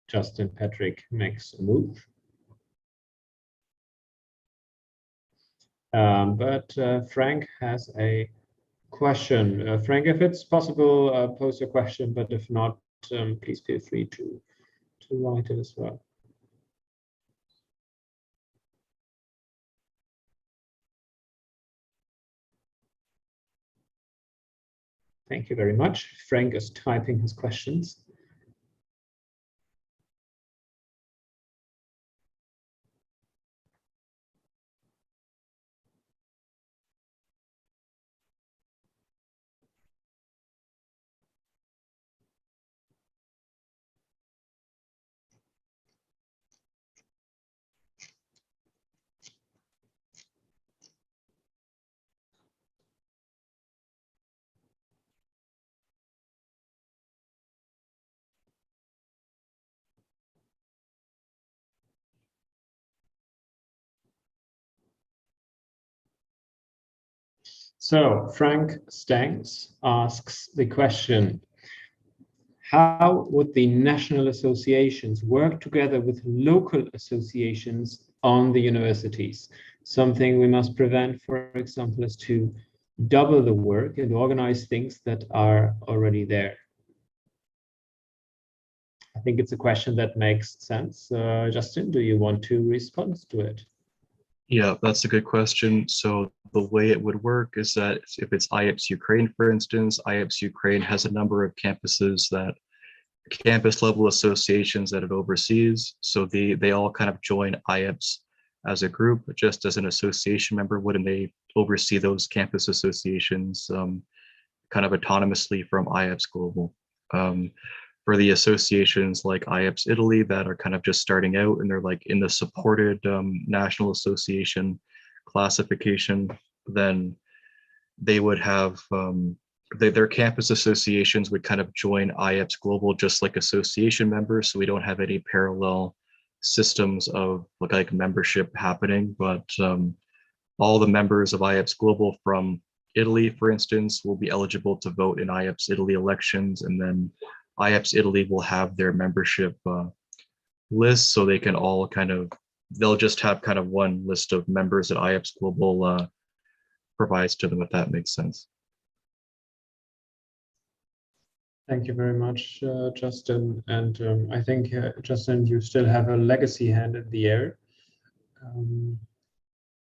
Justin Patrick makes a move. But Frank has a question. Frank, if it's possible, pose your question, but if not, please feel free to write it as well. Thank you very much. Frank is typing his questions. So Frank Stanks asks the question, how would the national associations work together with local associations on the universities? Something we must prevent, for example, is to double the work and organize things that are already there. I think it's a question that makes sense. Justin, do you want to respond to it? Yeah, that's a good question. So the way it would work is that if it's IAPSS Ukraine, for instance, IAPSS Ukraine has a number of campuses, that campus level associations that it oversees. So they all kind of join IAPSS as a group, just as an association member would, and they oversee those campus associations kind of autonomously from IAPSS Global. For the associations like IAPSS Italy that are kind of just starting out and they're like in the supported national association classification, then they would have their campus associations would kind of join IAPSS Global just like association members. So we don't have any parallel systems of like membership happening, but all the members of IAPSS Global from Italy, for instance, will be eligible to vote in IAPSS Italy elections, and then IAPSS Italy will have their membership list, so they can all they'll just have kind of one list of members that IAPSS Global provides to them, if that makes sense. Thank you very much, Justin. And I think, Justin, you still have a legacy hand in the air.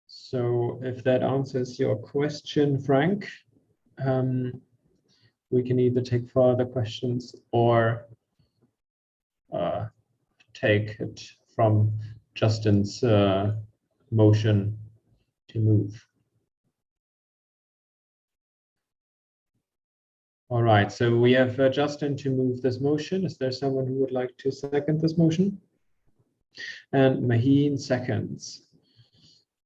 So if that answers your question, Frank, we can either take further questions or take it from Justin's motion to move. All right, so we have Justin to move this motion. Is there someone who would like to second this motion? And Maheen seconds.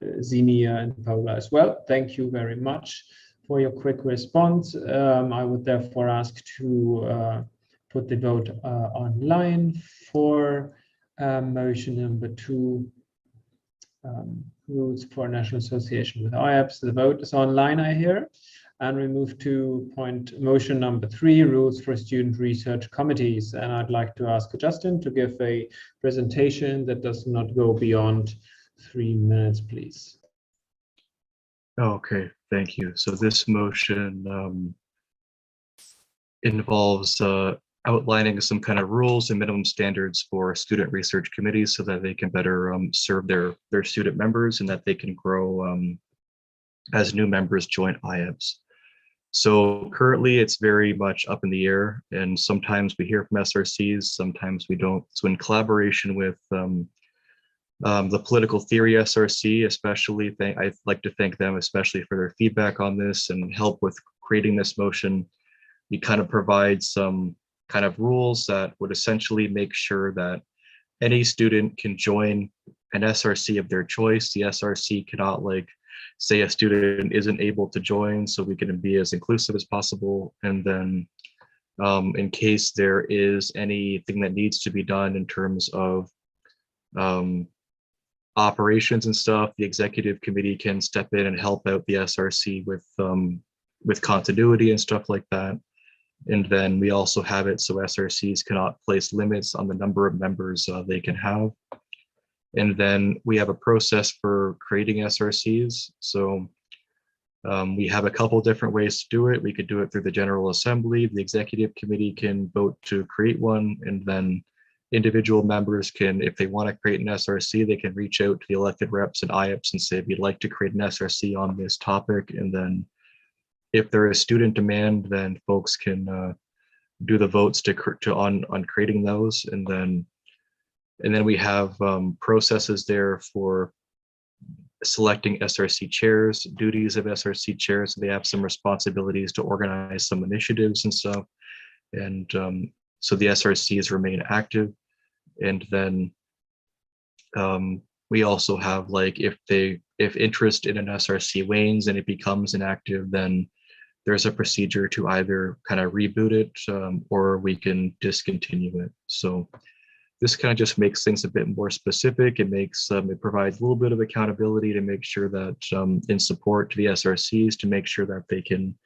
Zinia and Paula as well. Thank you very much for your quick response. I would therefore ask to put the vote online for motion number 2, rules for national association with Iaps. The vote is online, I hear. And we move to motion number 3, rules for student research committees. And I'd like to ask Justin to give a presentation that does not go beyond 3 minutes, please. Okay, thank you. So this motion involves outlining some kind of rules and minimum standards for student research committees so that they can better serve their student members and that they can grow as new members join Iaps. So currently it's very much up in the air, and sometimes we hear from SRCs, sometimes we don't. So in collaboration with the political theory SRC, especially, I'd like to thank them especially for their feedback on this and help with creating this motion. We kind of provide some kind of rules that would essentially make sure that any student can join an SRC of their choice. The SRC cannot say a student isn't able to join, so we can be as inclusive as possible. And then in case there is anything that needs to be done in terms of operations and stuff, the executive committee can step in and help out the SRC with continuity and stuff like that. And then we also have it so SRCs cannot place limits on the number of members they can have. And then we have a process for creating SRCs. So we have a couple different ways to do it. We could do it through the General Assembly. The executive committee can vote to create one, and then individual members can, if they want to create an SRC, they can reach out to the elected reps and Ieps and say, we'd like to create an SRC on this topic. And then if there is student demand, then folks can do the votes on creating those. And then we have processes there for selecting SRC chairs, duties of SRC chairs. So they have some responsibilities to organize some initiatives and stuff. And so the SRCs remain active. And then we also have if interest in an SRC wanes and it becomes inactive, then there's a procedure to either kind of reboot it or we can discontinue it. So this kind of just makes things a bit more specific. It makes it provides a little bit of accountability to make sure that in support to the SRCs to make sure that they can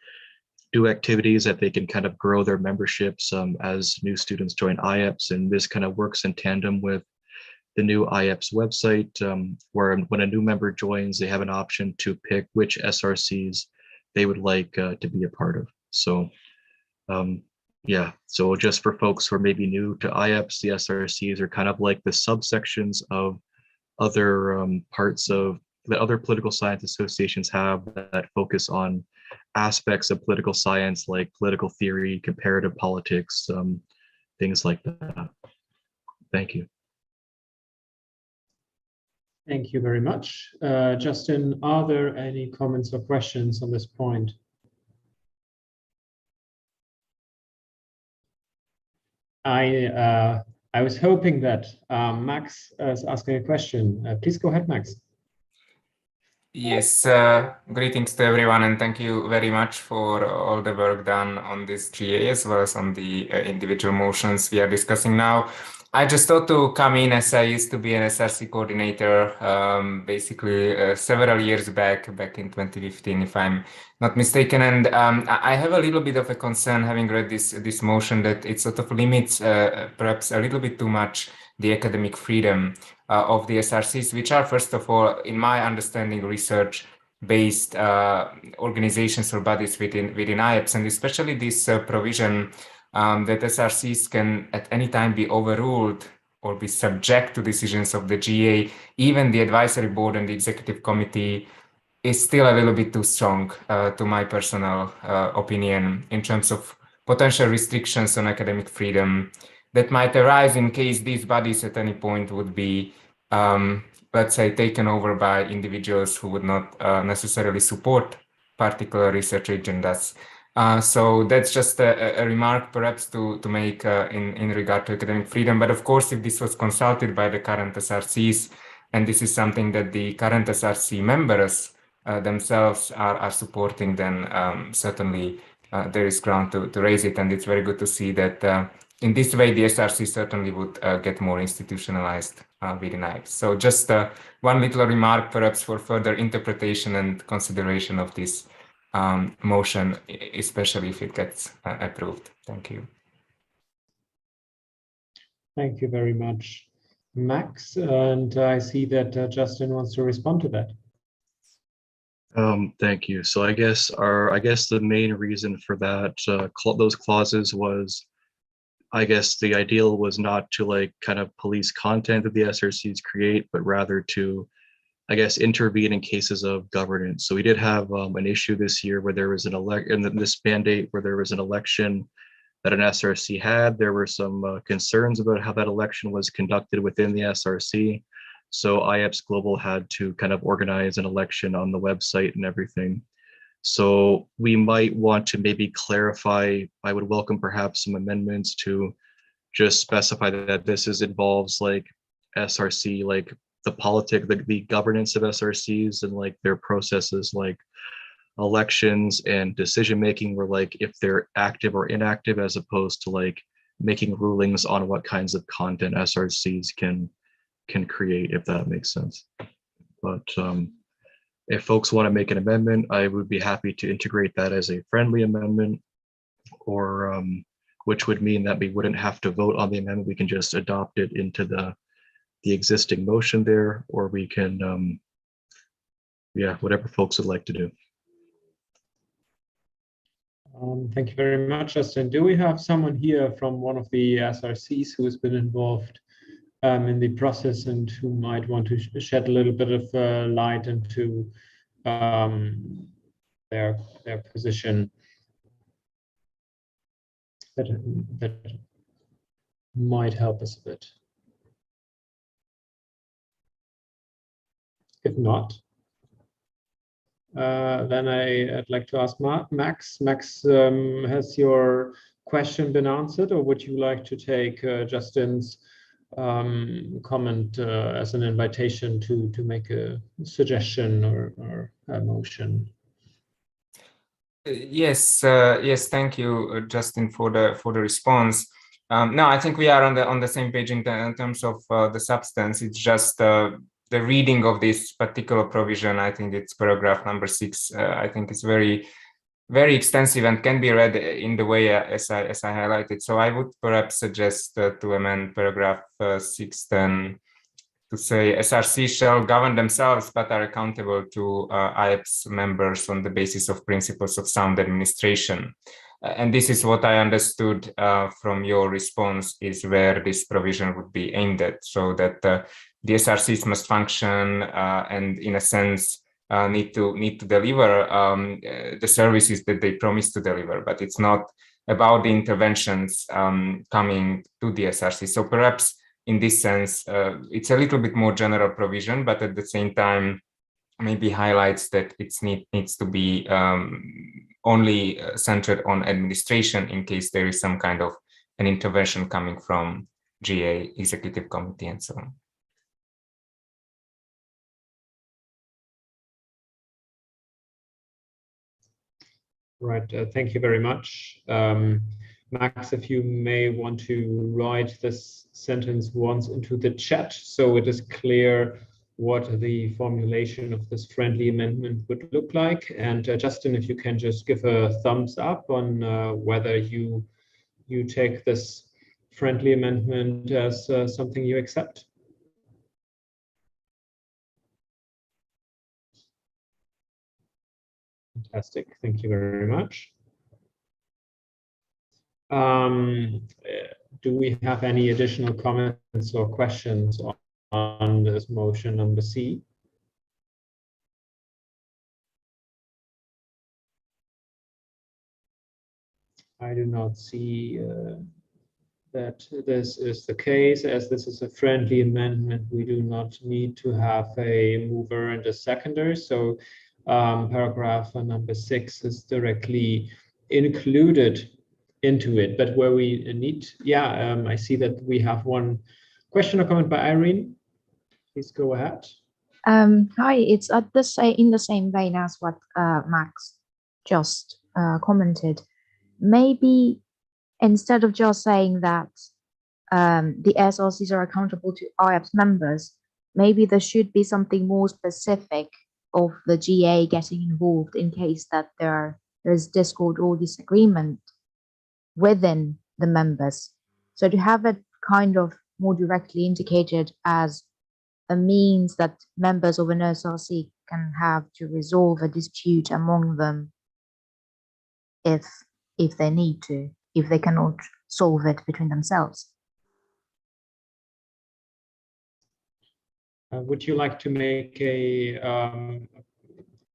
do activities, that they can kind of grow their memberships as new students join Iaps. And this kind of works in tandem with the new Iaps website, where when a new member joins, they have an option to pick which SRCs they would like to be a part of. So yeah, so just for folks who are maybe new to Iaps, the SRCs are kind of like the subsections of other parts of that other political science associations have that focus on aspects of political science like political theory, comparative politics, things like that. Thank you. Thank you very much. Justin, are there any comments or questions on this point? I was hoping that Max is asking a question. Please go ahead, Max. Yes, greetings to everyone, and thank you very much for all the work done on this GA as well as on the individual motions we are discussing now. I just thought to come in, as I used to be an SRC coordinator basically several years back in 2015, if I'm not mistaken. And I have a little bit of a concern having read this motion that it sort of limits perhaps a little bit too much the academic freedom of the SRCs, which are, first of all, in my understanding, research-based organizations or bodies within Ieps, and especially this provision that SRCs can at any time be overruled or be subject to decisions of the GA. Even the advisory board and the executive committee is still a little bit too strong, to my personal opinion, in terms of potential restrictions on academic freedom that might arise in case these bodies at any point would be, let's say, taken over by individuals who would not necessarily support particular research agendas. So that's just a remark perhaps to make in regard to academic freedom. But of course, if this was consulted by the current SRCs, and this is something that the current SRC members themselves are supporting, then certainly there is ground to raise it. And it's very good to see that in this way, the SRC certainly would get more institutionalized within Ieps. So just one little remark, perhaps for further interpretation and consideration of this motion, especially if it gets approved. Thank you. Thank you very much, Max. And I see that Justin wants to respond to that. Thank you. So I guess the main reason for that those clauses was, I guess the ideal was not to like kind of police content that the SRCs create, but rather to, I guess, intervene in cases of governance. So we did have an issue this year where there was an this mandate where there was an election that an SRC had. There were some concerns about how that election was conducted within the SRC. So Iaps Global had to kind of organize an election on the website and everything. So we might want to maybe clarify, I would welcome perhaps some amendments to just specify that this involves like SRC, like the governance of SRCs and like their processes, like elections and decision-making, were like if they're active or inactive, as opposed to like making rulings on what kinds of content SRCs can create, if that makes sense. But if folks want to make an amendment, I would be happy to integrate that as a friendly amendment, or which would mean that we wouldn't have to vote on the amendment. We can just adopt it into the existing motion there, or we can, yeah, whatever folks would like to do. Thank you very much, Justin. Do we have someone here from one of the SRCs who has been involved in the process and who might want to shed a little bit of light into their position that might help us a bit? If not, then I'd like to ask Max. Max, has your question been answered, or would you like to take Justin's comment as an invitation to make a suggestion or a motion? Yes, yes. Thank you, Justin, for the response. No, I think we are on the same page in terms of the substance. It's just the reading of this particular provision. I think it's paragraph number 6. I think it's very, very extensive and can be read in the way as I highlighted. So I would perhaps suggest to amend paragraph 6 then to say SRC shall govern themselves but are accountable to IAPSS members on the basis of principles of sound administration. And this is what I understood from your response is where this provision would be aimed at, so that the SRCs must function and in a sense need to deliver the services that they promise to deliver, but it's not about the interventions coming to the SRC. So perhaps in this sense, it's a little bit more general provision, but at the same time, maybe highlights that it needs to be only centered on administration in case there is some kind of an intervention coming from GA, executive committee, and so on. Right, thank you very much. Max, if you may want to write this sentence once into the chat so it is clear what the formulation of this friendly amendment would look like. And Justin, if you can just give a thumbs up on whether you take this friendly amendment as something you accept. Fantastic, thank you very much. Do we have any additional comments or questions on this motion number C? I do not see that this is the case. As this is a friendly amendment, we do not need to have a mover and a seconder. So paragraph number 6 is directly included into it. But where we need, I see that we have one question or comment by Irene. Please go ahead. Hi, it's in the same vein as what Max just commented. Maybe instead of just saying that the SRCs are accountable to Iaps members, maybe there should be something more specific of the GA getting involved in case that there's discord or disagreement within the members. So to have it kind of more directly indicated as a means that members of an SRC can have to resolve a dispute among them if they need to, if they cannot solve it between themselves. Would you like to make a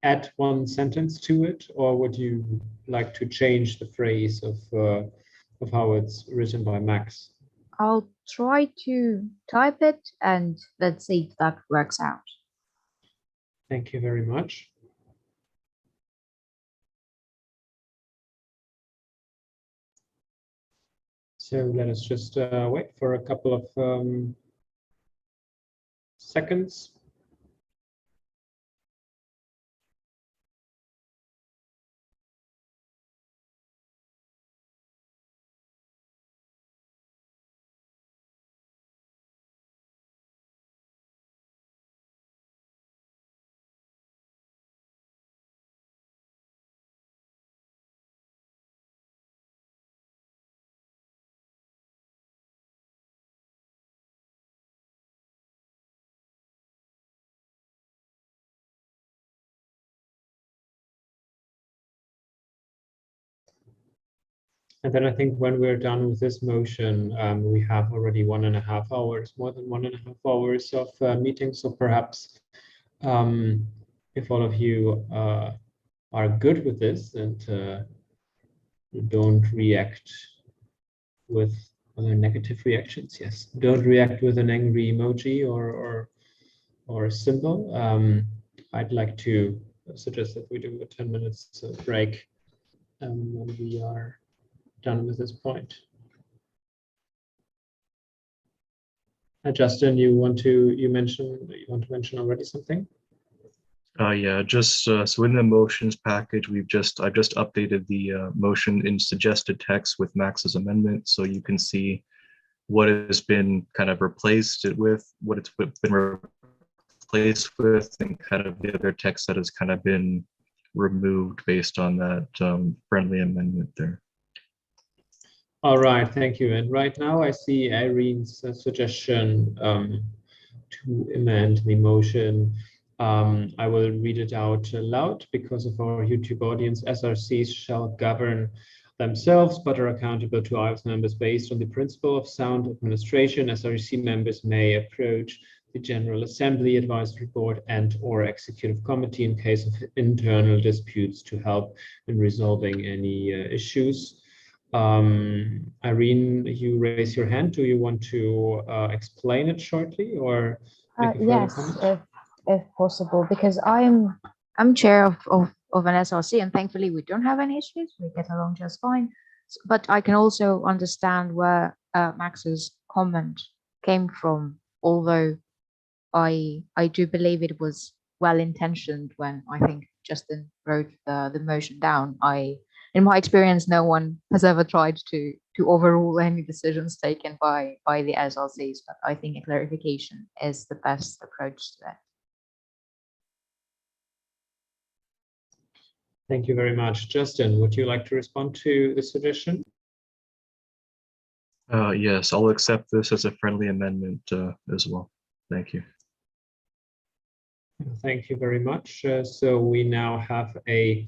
add one sentence to it, or would you like to change the phrase of how it's written by Max? I'll try to type it and let's see if that works out. Thank you very much. So let us just wait for a couple of seconds. And then I think when we're done with this motion, we have already 1.5 hours, more than 1.5 hours of meeting. So perhaps if all of you are good with this and don't react with other negative reactions, yes, don't react with an angry emoji or symbol. I'd like to suggest that we do a 10 minutes break when we are done with this point. Justin, you want to mention already something? Yeah, just so in the motions package, I've just updated the motion in suggested text with Max's amendment, so you can see what has been kind of replaced it with, what it's been replaced with, and kind of the other text that has kind of been removed based on that friendly amendment there. All right, thank you. And right now I see Irene's suggestion to amend the motion. I will read it out loud because of our YouTube audience. SRCs shall govern themselves but are accountable to Iaps members based on the principle of sound administration. SRC members may approach the General Assembly, Advisory Board, and/or Executive Committee in case of internal disputes to help in resolving any issues. Irene, you raise your hand. Do you want to explain it shortly or make a further Yes, comment? if possible, because I'm chair of an SRC, and thankfully we don't have any issues. We get along just fine. But I can also understand where Max's comment came from, although I do believe it was well intentioned when I think Justin wrote the motion down. In my experience, no one has ever tried to overrule any decisions taken by the SRCs, but I think a clarification is the best approach to that. Thank you very much. Justin, would you like to respond to the suggestion? Yes, I'll accept this as a friendly amendment as well. Thank you. Thank you very much. So we now have a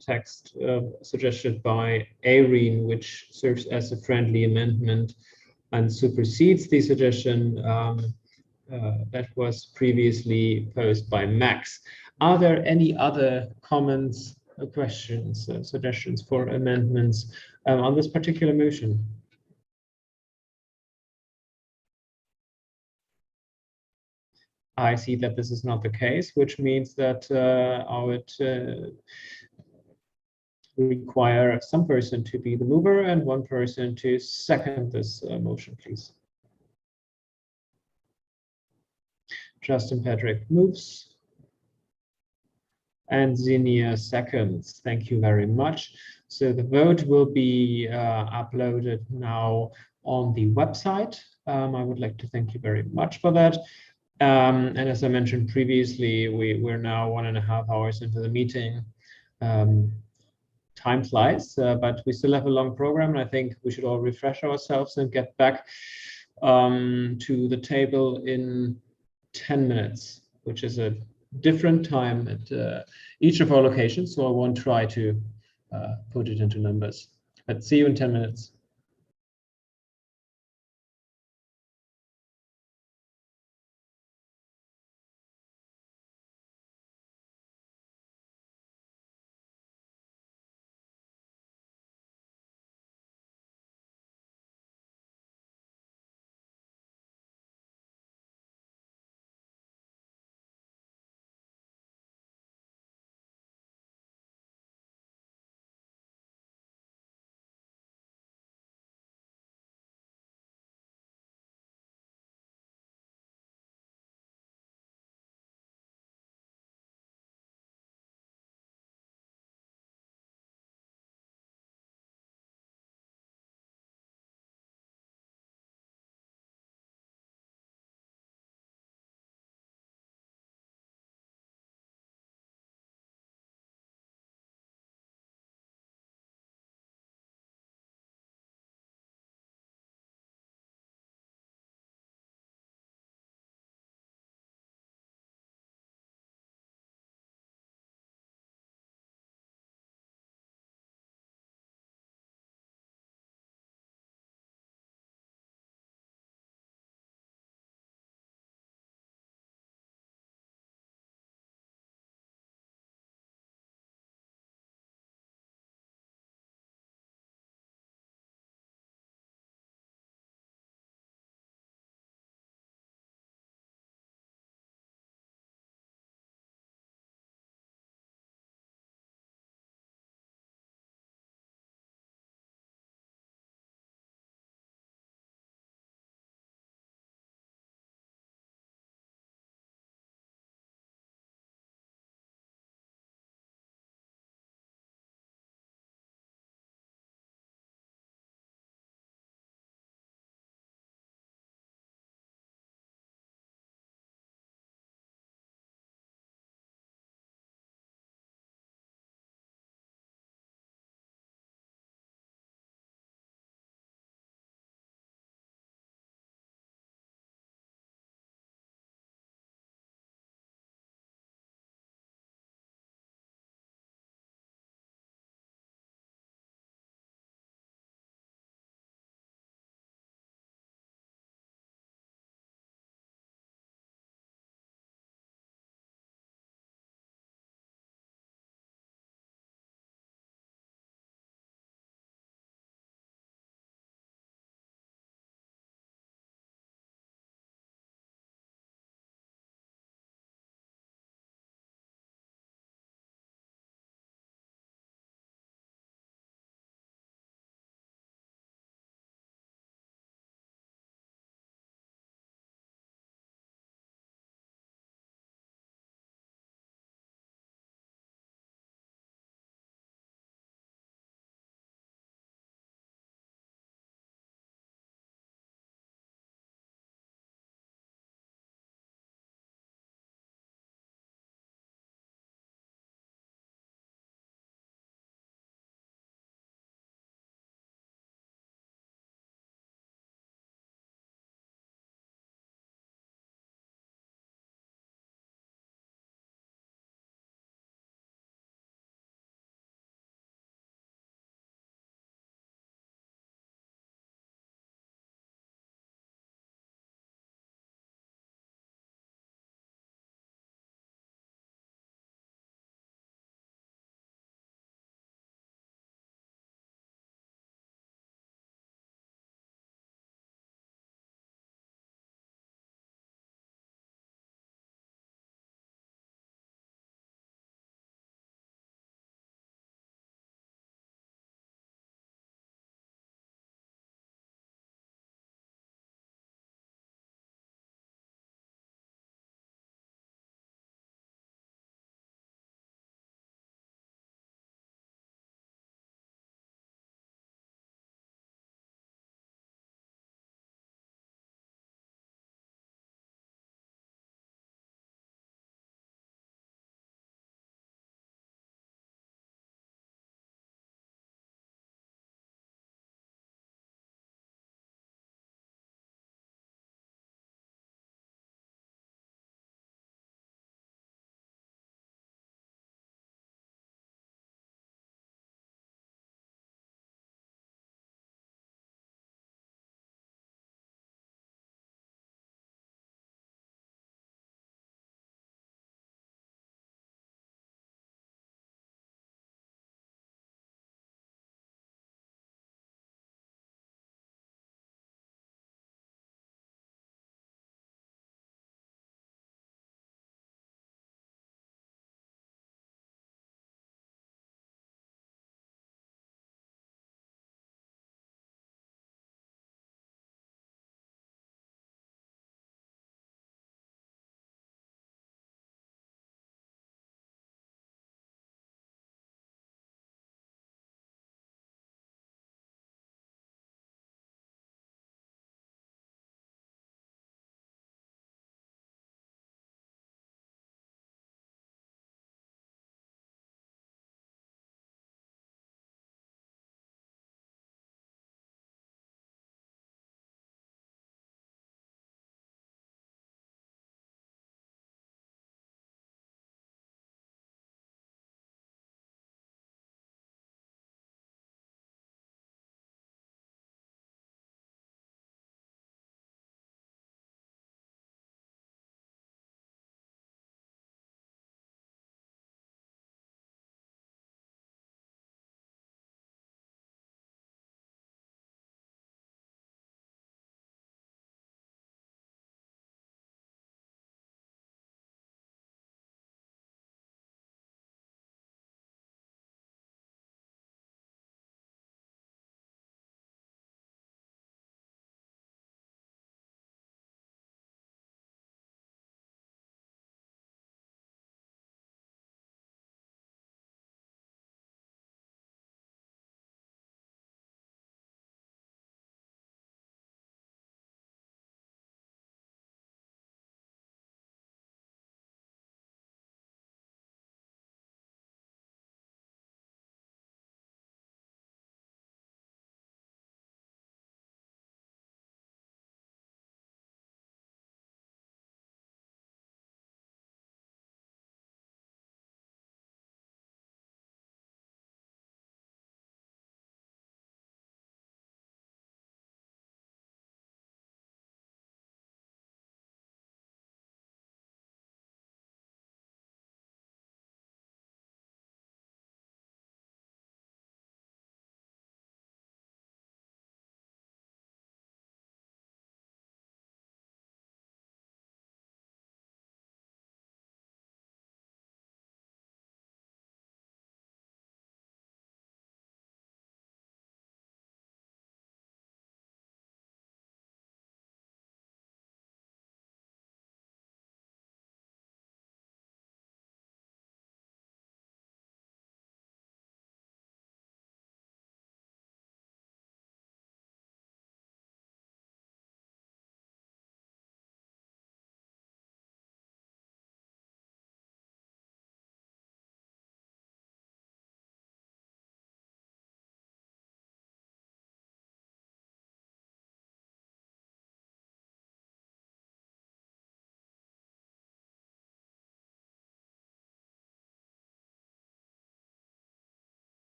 text suggested by Irene, which serves as a friendly amendment and supersedes the suggestion that was previously posed by Max. Are there any other comments, questions, suggestions for amendments on this particular motion? I see that this is not the case, which means that I would require some person to be the mover and one person to second this motion, please. Justin Patrick moves. and Zinnia seconds. Thank you very much. So the vote will be uploaded now on the website. I would like to thank you very much for that. And as I mentioned previously, we're now 1.5 hours into the meeting. Time flies, but we still have a long program, and I think we should all refresh ourselves and get back to the table in 10 minutes, which is a different time at each of our locations, so I won't try to put it into numbers. But see you in 10 minutes.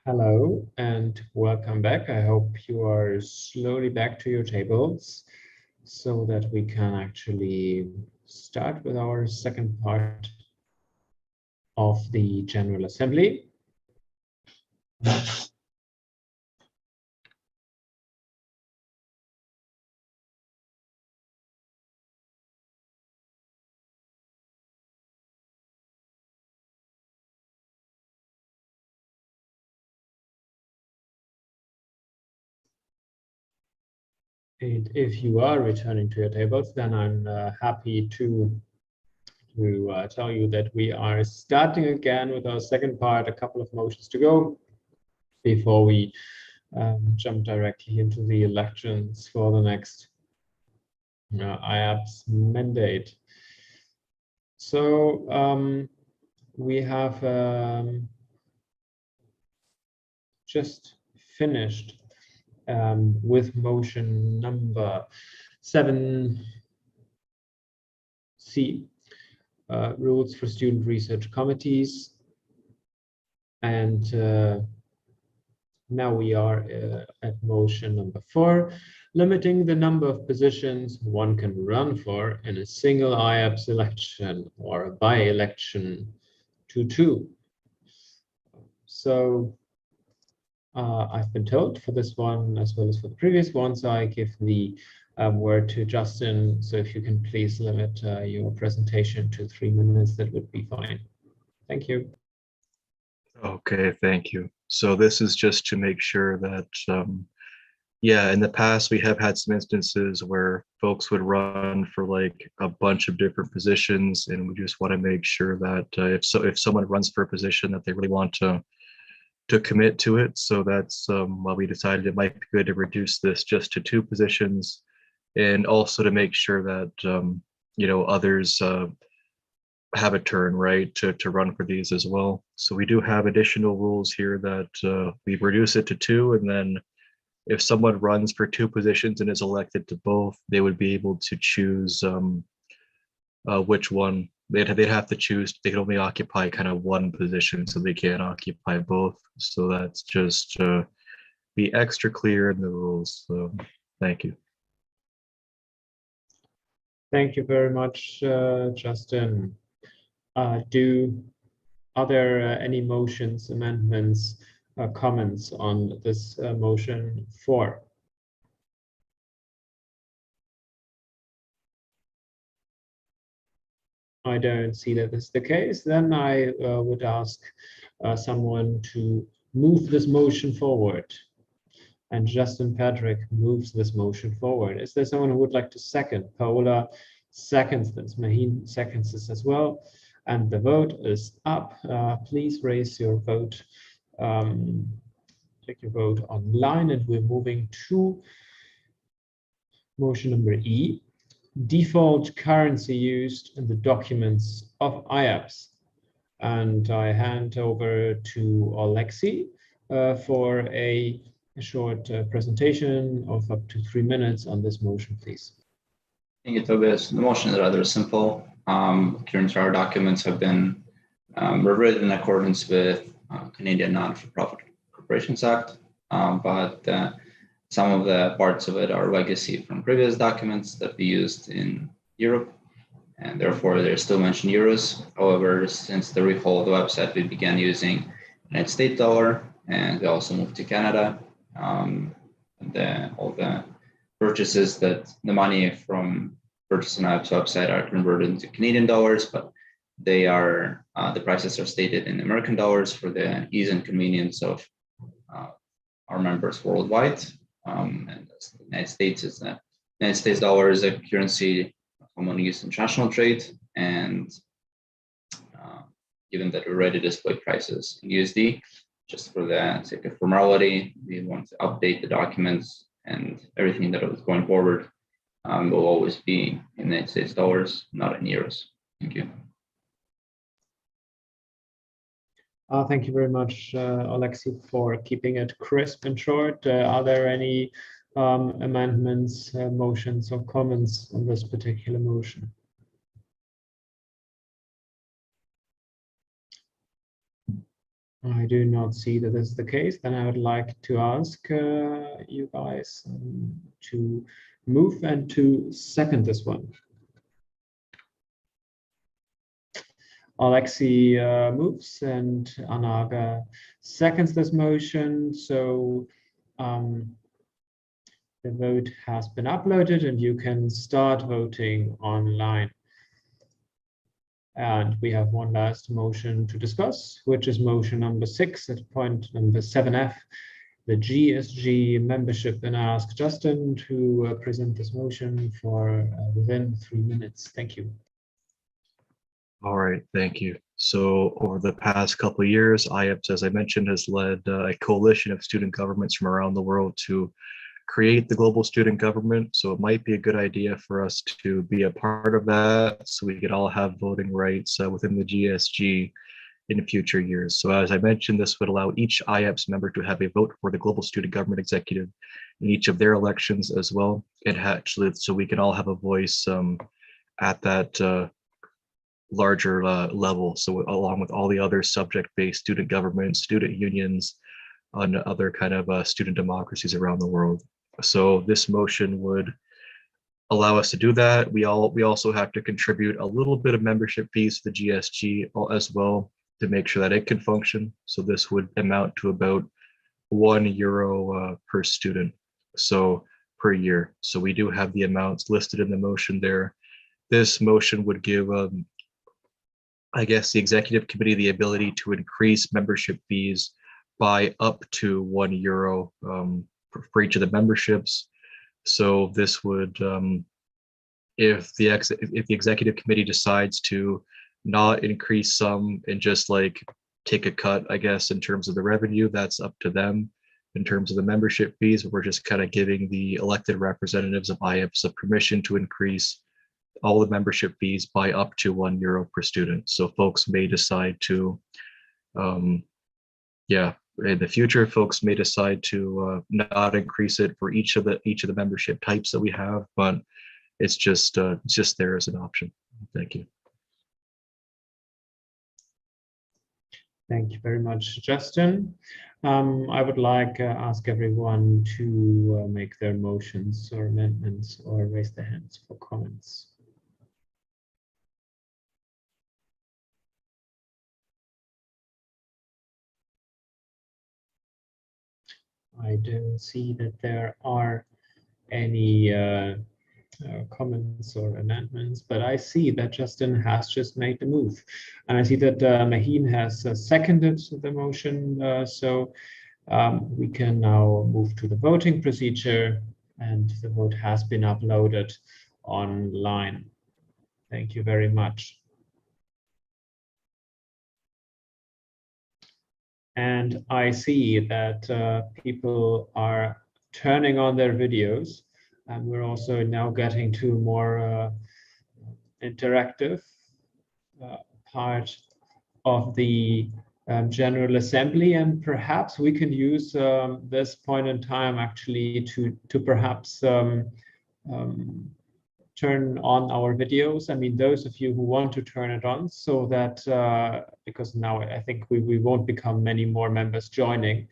Hello and welcome back. I hope you are slowly back to your tables so that we can actually start with our second part of the General Assembly. And if you are returning to your tables, then I'm happy to tell you that we are starting again with our second part, a couple of motions to go before we jump directly into the elections for the next IAPSS mandate. So we have just finished with motion number 7C, rules for student research committees. And now we are at motion number 4, limiting the number of positions one can run for in a single IAPSS election or a by-election to 2. So I've been told for this one as well as for the previous one, so I give the word to Justin. So if you can please limit your presentation to 3 minutes, that would be fine. Thank you. Okay, thank you. So this is just to make sure that, yeah, in the past we have had some instances where folks would run for like a bunch of different positions, and we just want to make sure that if someone runs for a position that they really want to commit to it. So that's why we decided it might be good to reduce this just to 2 positions, and also to make sure that you know, others have a turn, right, to run for these as well. So we do have additional rules here that we reduce it to 2, and then if someone runs for 2 positions and is elected to both, they would be able to choose which one. They'd have to choose. They can only occupy kind of 1 position, so they can't occupy both. So that's just be extra clear in the rules. So thank you. Thank you very much, Justin. Are there any motions, amendments, comments on this motion 4? I don't see that is the case. Then I would ask someone to move this motion forward. And Justin Patrick moves this motion forward. Is there someone who would like to second? Paola seconds this. Maheen seconds this as well. And the vote is up. Please raise your vote. Take your vote online, and we're moving to motion number E. Default currency used in the documents of IAPSS. And I hand over to Alexei for a short presentation of up to 3 minutes on this motion, please. Thank you, Tobias. The motion is rather simple. Currently, our documents have been rewritten in accordance with Canadian Non-for-Profit Corporations Act, but some of the parts of it are legacy from previous documents that we used in Europe, and therefore they're still mentioned euros. However, since the recall of the website, we began using United States dollar, and we also moved to Canada. All the purchases, that the money from purchase on Iaps website are converted into Canadian dollars, but they are the prices are stated in American dollars for the ease and convenience of our members worldwide. And the United States is the United States dollar is a currency commonly used in international trade, and given that we already display prices in USD, just for the sake of formality, we want to update the documents, and everything that is going forward will always be in United States dollars, not in euros. Thank you. Thank you very much, Alexei, for keeping it crisp and short. Are there any amendments, motions, or comments on this particular motion? I do not see that this is the case. Then I would like to ask you guys to move and to second this one. Alexei moves and Anaga seconds this motion. So the vote has been uploaded and you can start voting online. And we have one last motion to discuss, which is motion number 6 at point number 7F, the GSG membership. And I ask Justin to present this motion for within 3 minutes. Thank you. All right, thank you. So over the past couple of years, Ieps, as I mentioned, has led a coalition of student governments from around the world to create the global student government. So it might be a good idea for us to be a part of that so we could all have voting rights within the GSG in future years. So as I mentioned, this would allow each Iaps member to have a vote for the global student government executive in each of their elections as well. And actually, so we can all have a voice at that larger level. So along with all the other subject-based student governments, student unions, and other kind of student democracies around the world. So this motion would allow us to do that. We also have to contribute a little bit of membership fees to the GSG as well to make sure that it can function. So this would amount to about €1 per student, so per year. So we do have the amounts listed in the motion there. This motion would give I guess the executive committee the ability to increase membership fees by up to €1 for each of the memberships. So this would, if the executive committee decides to not increase some and just like take a cut, I guess, in terms of the revenue, that's up to them in terms of the membership fees. We're just kind of giving the elected representatives of Ieps a permission to increase all the membership fees by up to €1 per student. So folks may decide to, in the future, folks may decide to not increase it for each of the membership types that we have, but it's just there as an option. Thank you. Thank you very much, Justin. I would like ask everyone to make their motions or amendments or raise their hands for comments. I don't see that there are any comments or amendments, but I see that Justin has just made the move. And I see that Maheen has seconded the motion. So we can now move to the voting procedure, and the vote has been uploaded online. Thank you very much. And I see that people are turning on their videos, and we're also now getting to a more interactive part of the General Assembly, and perhaps we can use this point in time actually to perhaps turn on our videos. I mean, those of you who want to turn it on, so that because now I think we won't become many more members joining,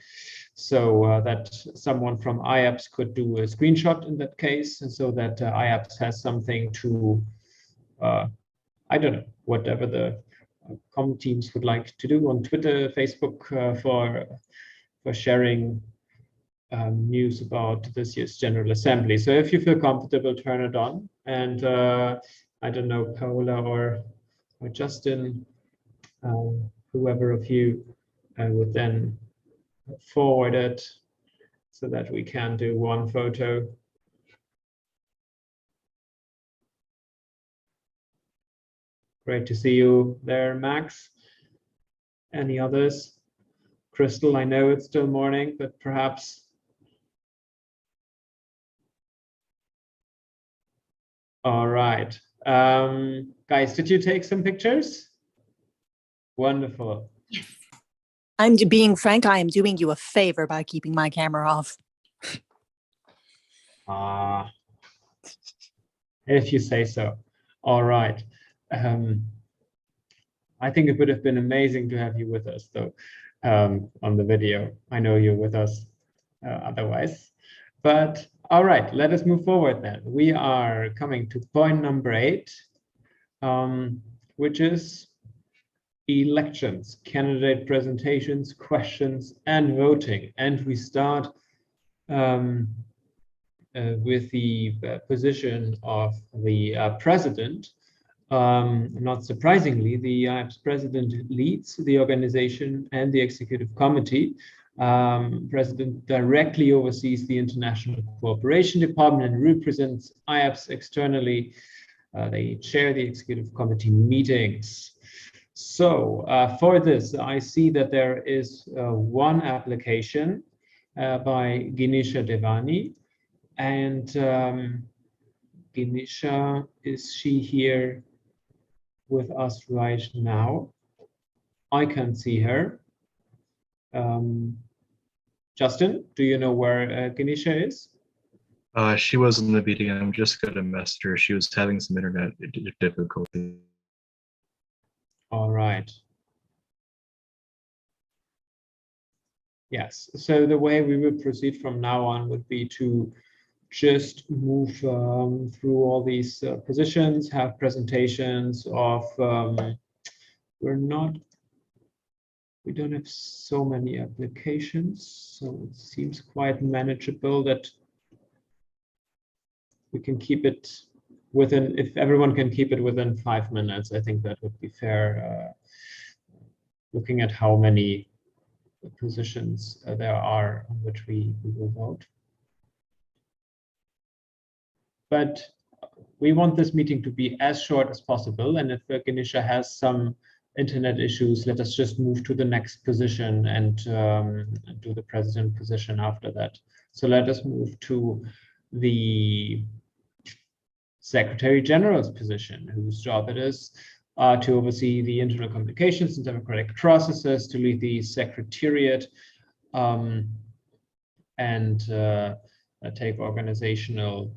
so that someone from Iaps could do a screenshot in that case, and so that Iaps has something to, I don't know, whatever the comm teams would like to do on Twitter, Facebook, for sharing news about this year's General Assembly. So if you feel comfortable, turn it on. And I don't know, Paola or Justin, whoever of you would then forward it so that we can do one photo. Great to see you there, Max. Any others? Crystal, I know it's still morning, but perhaps. All right. Guys, did you take some pictures? Wonderful. Yes. I'm being frank, I am doing you a favor by keeping my camera off. If you say so. All right. I think it would have been amazing to have you with us, though. on the video. I know you're with us otherwise. But all right, let us move forward then. We are coming to point number 8, which is elections, candidate presentations, questions, and voting. And we start with the position of the president. Not surprisingly, the Iaps president leads the organization and the executive committee. President directly oversees the International Cooperation Department and represents IAPSS externally. They chair the executive committee meetings. So for this, I see that there is one application by Ganesha Devani. And Ganesha, is she here with us right now? I can't see her. Justin, do you know where Ganesha is? She was in the meeting. I'm just going to message her. She was having some internet difficulty. All right. Yes, so the way we would proceed from now on would be to just move through all these positions, have presentations of, we don't have so many applications, so it seems quite manageable that we can keep it within, if everyone can keep it within 5 minutes, I think that would be fair, looking at how many positions there are on which we will vote. But we want this meeting to be as short as possible. And if Ganesha has some internet issues, let us just move to the next position and do the president position after that. So let us move to the Secretary General's position, whose job it is to oversee the internal communications and democratic processes, to lead the secretariat, and take organizational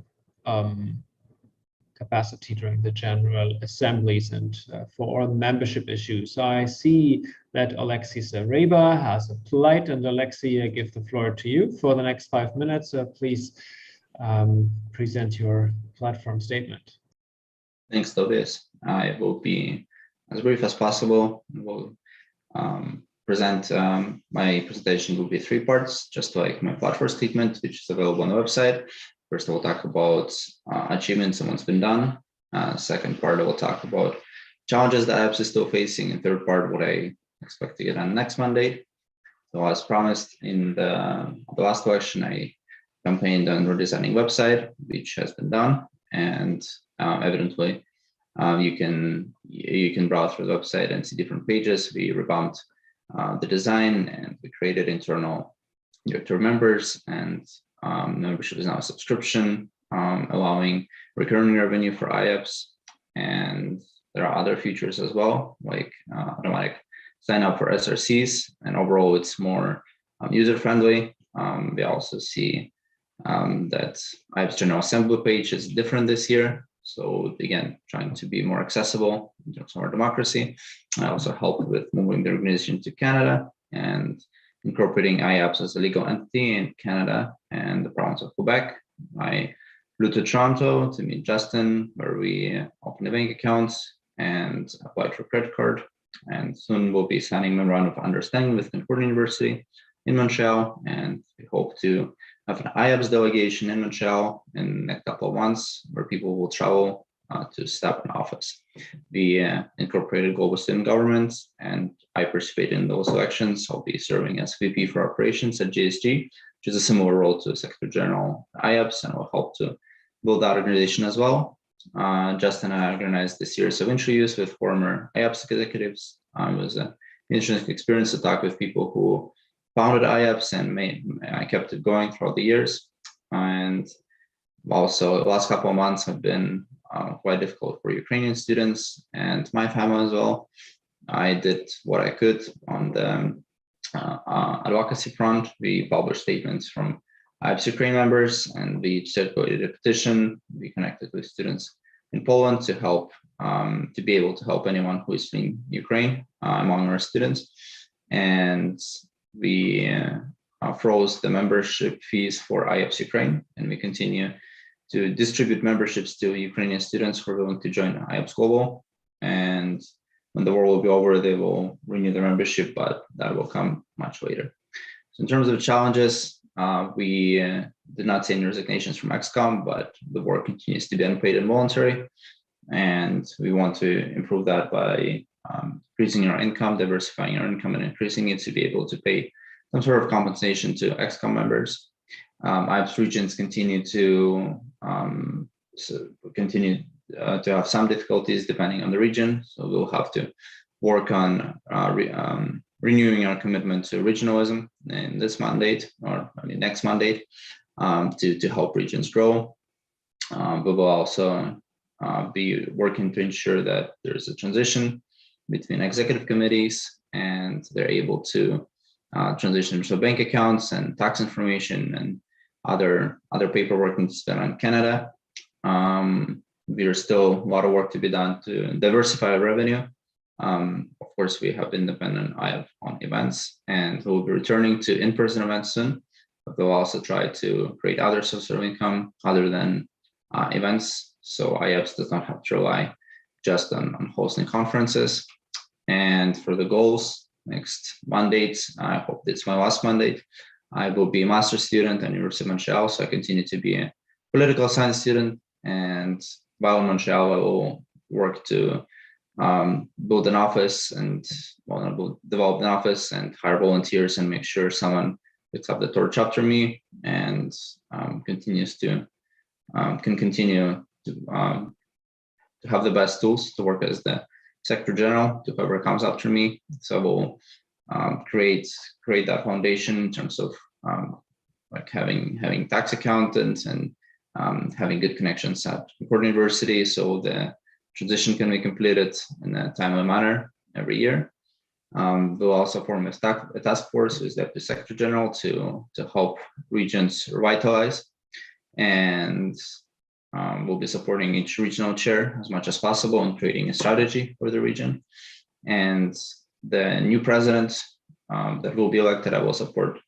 capacity during the general assemblies and for all membership issues. I see that Alexei Zareba has applied, and Alexei, I give the floor to you for the next 5 minutes. Please present your platform statement. Thanks, Tobias. I will be as brief as possible. We'll present my presentation will be 3 parts, just like my platform statement, which is available on the website. First, I will talk about achievements and what's been done. Second part, I will talk about challenges that Iaps is still facing. And third part, what I expect to get done next Monday. So as promised in the last question, I campaigned on redesigning website, which has been done. And evidently, you can browse through the website and see different pages. We revamped the design, and we created internal directory members, and membership is now a subscription, allowing recurring revenue for Iaps. And there are other features as well, like automatic sign up for Srcs. And overall, it's more user-friendly. We also see that Iaps General Assembly page is different this year. So again, trying to be more accessible in terms of our democracy. I also helped with moving the organization to Canada and incorporating IAPSS as a legal entity in Canada and the province of Quebec. I flew to Toronto to meet Justin, where we opened the bank accounts and applied for a credit card. And soon we'll be signing memorandum of understanding with Concordia University in Montreal. And we hope to have an IAPSS delegation in Montreal in a couple of months, where people will travel to step in office. We incorporated global student governments, and I participate in those elections. I'll be serving as VP for operations at GSG, which is a similar role to Secretary General IAPSS, and will help to build that organization as well. Justin and I organized this year's of interviews with former IAPSS executives. It was an interesting experience to talk with people who founded IAPSS, and I kept it going throughout the years. And also, the last couple of months have been quite difficult for Ukrainian students and my family as well. I did what I could on the advocacy front. We published statements from IAPSS Ukraine members, and we circulated a petition. We connected with students in Poland to help, to be able to help anyone who is fleeing Ukraine among our students. and we froze the membership fees for Iaps Ukraine, and we continue to distribute memberships to Ukrainian students who are willing to join Iaps Global. And when the war will be over, they will renew their membership, but that will come much later. So in terms of challenges, we did not see any resignations from XCOM, but the work continues to be unpaid and voluntary. And we want to improve that by increasing our income, diversifying our income, and increasing it to be able to pay some sort of compensation to XCOM members. Iaps regions continue to have some difficulties depending on the region. So we'll have to work on renewing our commitment to regionalism in this mandate, or next mandate, to help regions grow. We will also be working to ensure that there's a transition between executive committees and they're able to transition to bank accounts and tax information and other paperwork needs to be done in Canada. There's still a lot of work to be done to diversify our revenue. Of course, we have independent eye on events, and we'll be returning to in-person events soon, but we'll also try to create other sources of income other than events. So IAPSS does not have to rely just on hosting conferences. And for the goals, next mandate, I hope it's my last mandate, I will be a master's student at University of Montreal. So I continue to be a political science student, and while in Montreal, I will work to build an office and develop an office and hire volunteers and make sure someone picks up the torch after me and can continue to have the best tools to work as the Secretary General to whoever comes after me. So we'll create that foundation in terms of like having tax accountants and having good connections at important universities, so the transition can be completed in a timely manner every year. We'll also form a task force with the Secretary General to help regions revitalize, and we'll be supporting each regional chair as much as possible and creating a strategy for the region. And the new president that will be elected, I will support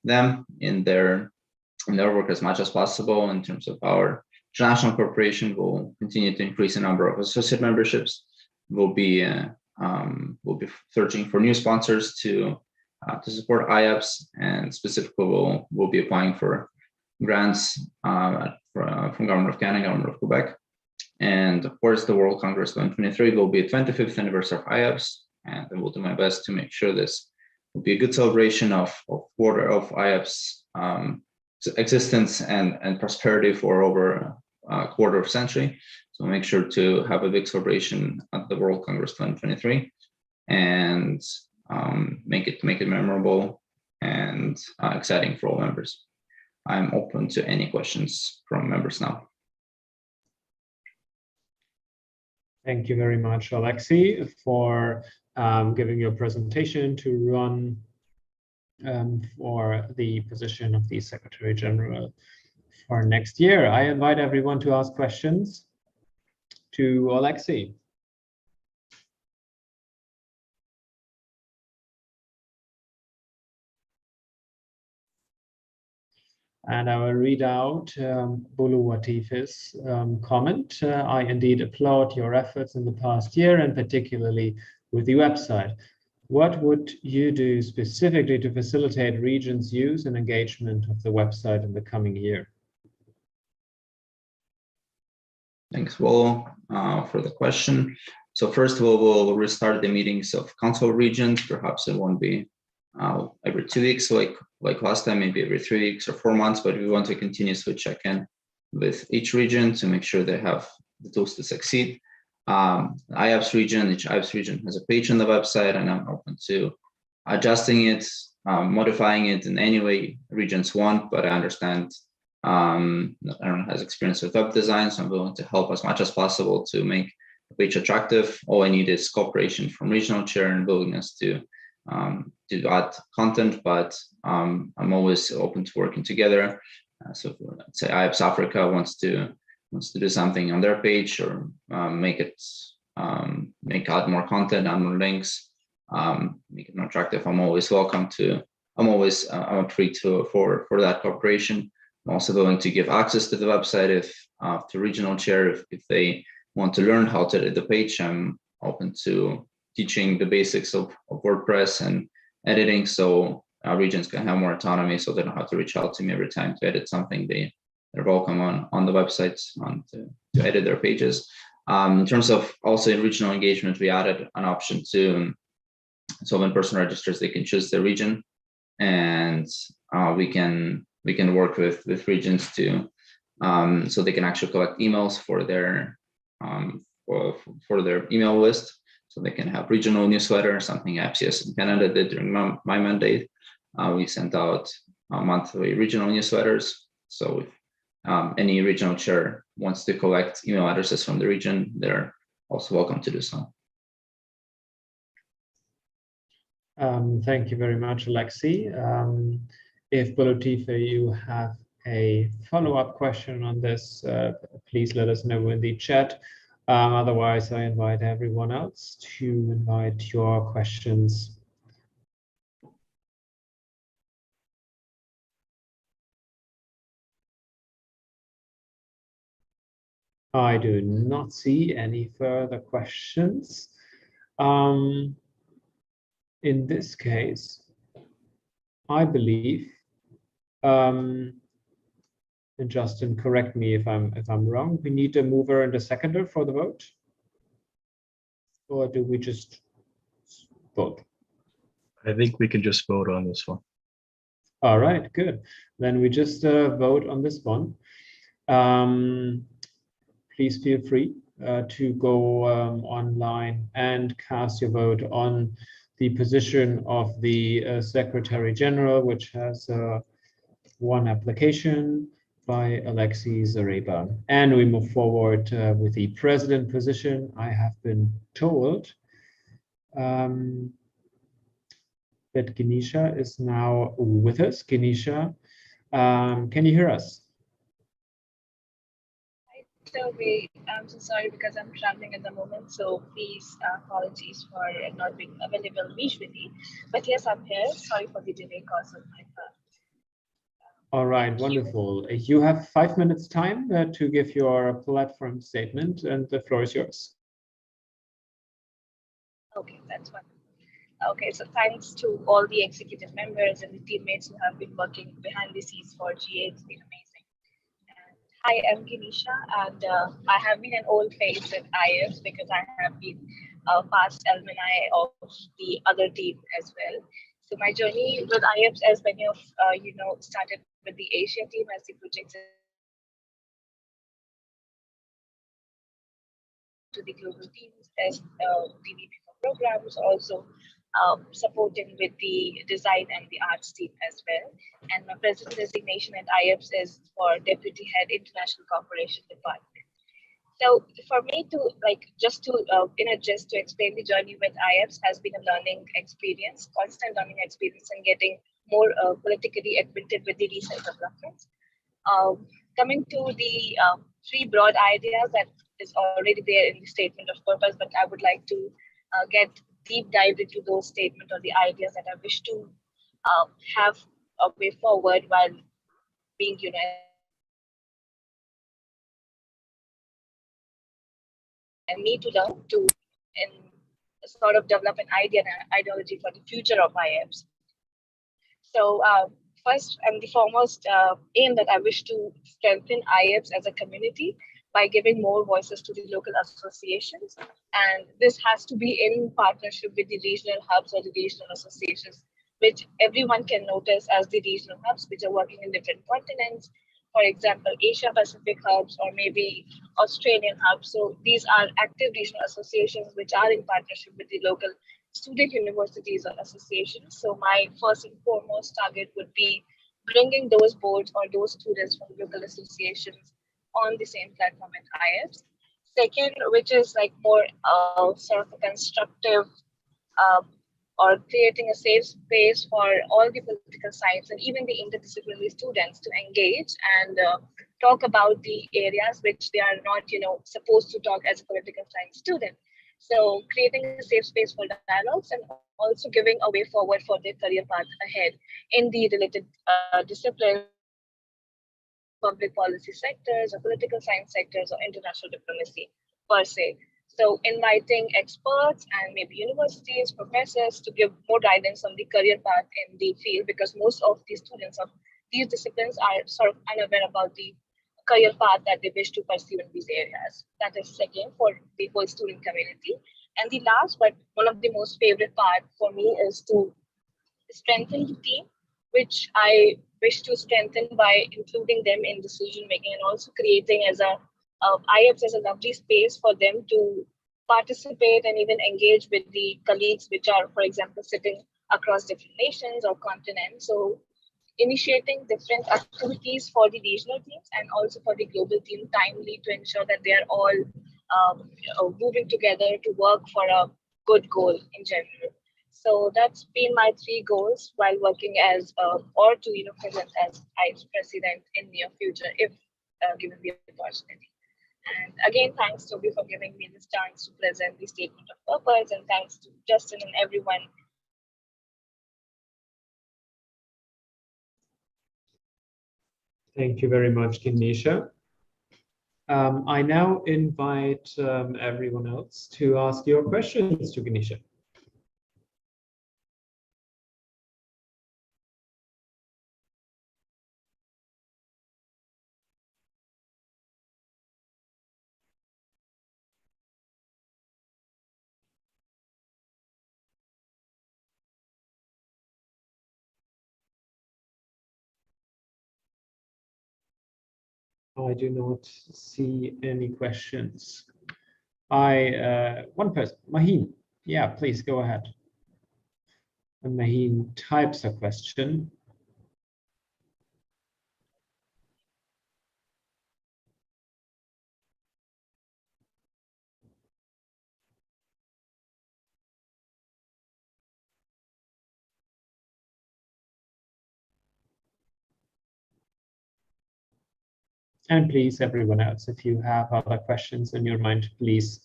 them in their work as much as possible. In terms of our international cooperation, we'll continue to increase the number of associate memberships. We'll be searching for new sponsors to support IAPSS, and specifically we'll be applying for grants from Government of Canada, Government of Quebec. And of course, the World Congress 2023 will be a 25th anniversary of IAPSS, and I will do my best to make sure this will be a good celebration of quarter of IAPSS existence and prosperity for over a quarter of a century. So make sure to have a big celebration at the World Congress 2023 and make it memorable and exciting for all members. I'm open to any questions from members now. Thank you very much, Alexei, for giving your presentation to run for the position of the Secretary General for next year. I invite everyone to ask questions to Alexei. And I will read out Bulu Watif's comment. I indeed applaud your efforts in the past year, and particularly with the website. What would you do specifically to facilitate regions' use and engagement of the website in the coming year? Thanks, Will, for the question. So first of all, we'll restart the meetings of council regions. Perhaps it won't be every 2 weeks like last time, maybe every 3 weeks or 4 months, but we want to continuously check in with each region to make sure they have the tools to succeed. IAPSS region, each IAPSS region has a page on the website, and I'm open to adjusting it, modifying it in any way regions want, but I understand everyone has experience with web design, so I'm willing to help as much as possible to make the page attractive. All I need is cooperation from regional chair and willingness to add content, but I'm always open to working together. So let's say IAPSS Africa wants to do something on their page, or make add more content, add more links. make it more attractive. I'm always free for that cooperation. I'm also going to give access to the website if to regional chair if they want to learn how to edit the page. I'm open to teaching the basics of WordPress and editing, so regions can have more autonomy, so they don't have to reach out to me every time to edit something. They're welcome on the websites to edit their pages. In terms of also in regional engagement, we added an option to so when person registers, they can choose the region, and we can work with regions to so they can actually collect emails for their email list, so they can have regional newsletter, something IAPSS in Canada did during my mandate. We sent out monthly regional newsletters, so if any regional chair wants to collect email addresses from the region, they're also welcome to do so. Thank you very much, Alexei. If Bolotifa, you have a follow-up question on this, please let us know in the chat. Otherwise, I invite everyone else to invite your questions. I do not see any further questions. In this case, I believe, and Justin, correct me if I'm wrong, we need a mover and a seconder for the vote, or do we just vote? I think we can just vote on this one. All right, good. Then we just vote on this one. Please feel free to go online and cast your vote on the position of the Secretary General, which has one application by Alexei Zareba. And we move forward with the President position. I have been told that Ganesha is now with us. Ganesha, can you hear us? Toby, I'm so sorry because I'm traveling at the moment, so please apologies for not being available visually. But yes, I'm here. Sorry for the delay caused on my part. All right, wonderful. You have 5 minutes time to give your platform statement, and the floor is yours. Okay, that's fine. Okay, so thanks to all the executive members and the teammates who have been working behind the scenes for GA. It's been amazing. Hi, I'm Ganesha, and I have been an old face at Ieps because I have been a past alumni of the other team as well. So my journey with Ieps, as many of you know, started with the Asia team as the project to the global teams as the VP for programs, also supporting with the design and the arts team as well. And my present designation at IAPSS is for Deputy Head International Cooperation Department. So for me to just to explain the journey with IAPSS has been a learning experience, constant learning experience, and getting more politically acquainted with the recent developments. Coming to the 3 broad ideas that is already there in the statement of purpose, but I would like to get deep dive into those statements or the ideas that I wish to have a way forward while being, you know, and need to learn to and sort of develop an idea and an ideology for the future of IAPSS. So first and the foremost aim that I wish to strengthen IAPSS as a community by giving more voices to the local associations. And this has to be in partnership with the regional hubs or the regional associations, which everyone can notice as the regional hubs, which are working in different continents. For example, Asia Pacific hubs or maybe Australian hubs. So these are active regional associations which are in partnership with the local student universities or associations. So my first and foremost target would be bringing those boards or those students from local associations on the same platform at IAPSS. Second, which is like more sort of a constructive or creating a safe space for all the political science and even the interdisciplinary students to engage and talk about the areas which they are not, you know, supposed to talk as a political science student. So creating a safe space for dialogues and also giving a way forward for their career path ahead in the related disciplines like public policy sectors or political science sectors or international diplomacy per se. So inviting experts and maybe universities, professors to give more guidance on the career path in the field, because most of the students of these disciplines are sort of unaware about the career path that they wish to pursue in these areas. That is second for the whole student community. And the last, but one of the most favorite part for me is to strengthen the team, which I wish to strengthen by including them in decision making and also creating as a IAPSS as a lovely space for them to participate and even engage with the colleagues, which are, for example, sitting across different nations or continents. So initiating different activities for the regional teams and also for the global team timely to ensure that they are all moving together to work for a good goal in general. So that's been my three goals while working as or to present as IAPSS president in near future if given the opportunity. And again, thanks Toby for giving me this chance to present the statement of purpose, and thanks to Justin and everyone. Thank you very much, Ganesha. I now invite everyone else to ask your questions to Ganesha. I do not see any questions. One person, Maheen. Yeah, please go ahead. And Maheen types a question. And please, everyone else, if you have other questions in your mind, please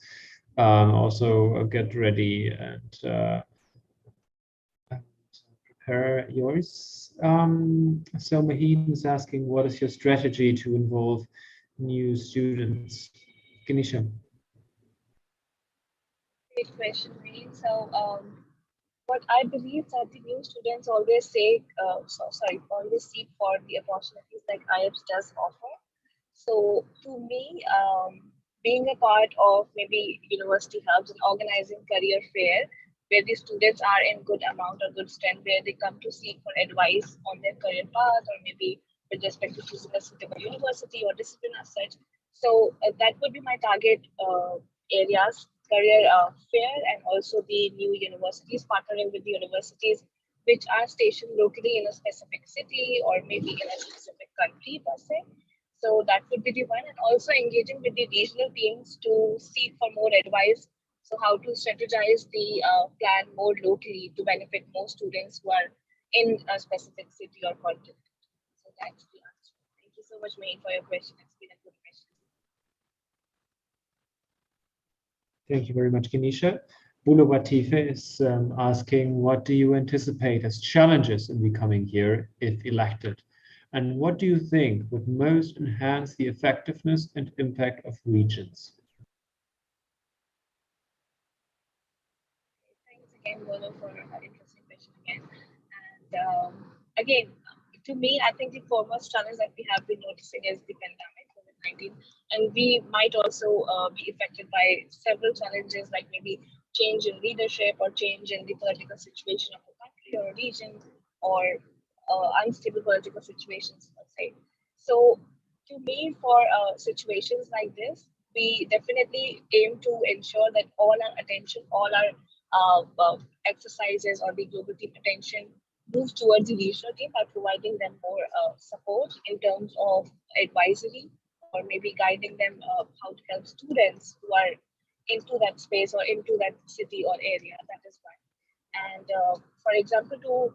also get ready and prepare yours. So Maheen is asking, what is your strategy to involve new students? Ganesha. Great question, Maheen. So what I believe that the new students always say, always seek for the opportunities like IAPSS does offer. So to me, being a part of maybe university hubs and organizing career fair, where the students are in good amount or good strength, where they come to seek for advice on their career path or maybe with respect to choosing a suitable university or discipline as such. So that would be my target areas, career fair, and also the new universities, partnering with the universities which are stationed locally in a specific city or maybe in a specific country per se. So that would be the one, and also engaging with the regional teams to seek for more advice. So how to strategize the plan more locally to benefit more students who are in a specific city or continent. So that's the answer. Thank you so much, May, for your question. It's been a good question. Thank you very much, Ganesha. Bulu Batife is asking, what do you anticipate as challenges in the coming year if elected? And what do you think would most enhance the effectiveness and impact of regions? Thanks again, Bolo, for an interesting question again. And again, to me, I think the foremost challenge that we have been noticing is the pandemic, COVID-19. And we might also be affected by several challenges like maybe change in leadership or change in the political situation of the country or region or unstable political situations, let's say. So to me, for situations like this, we definitely aim to ensure that all our attention, all our exercises or the global team attention moves towards the regional team by providing them more support in terms of advisory or maybe guiding them how to help students who are into that space or into that city or area. That is one. And for example, to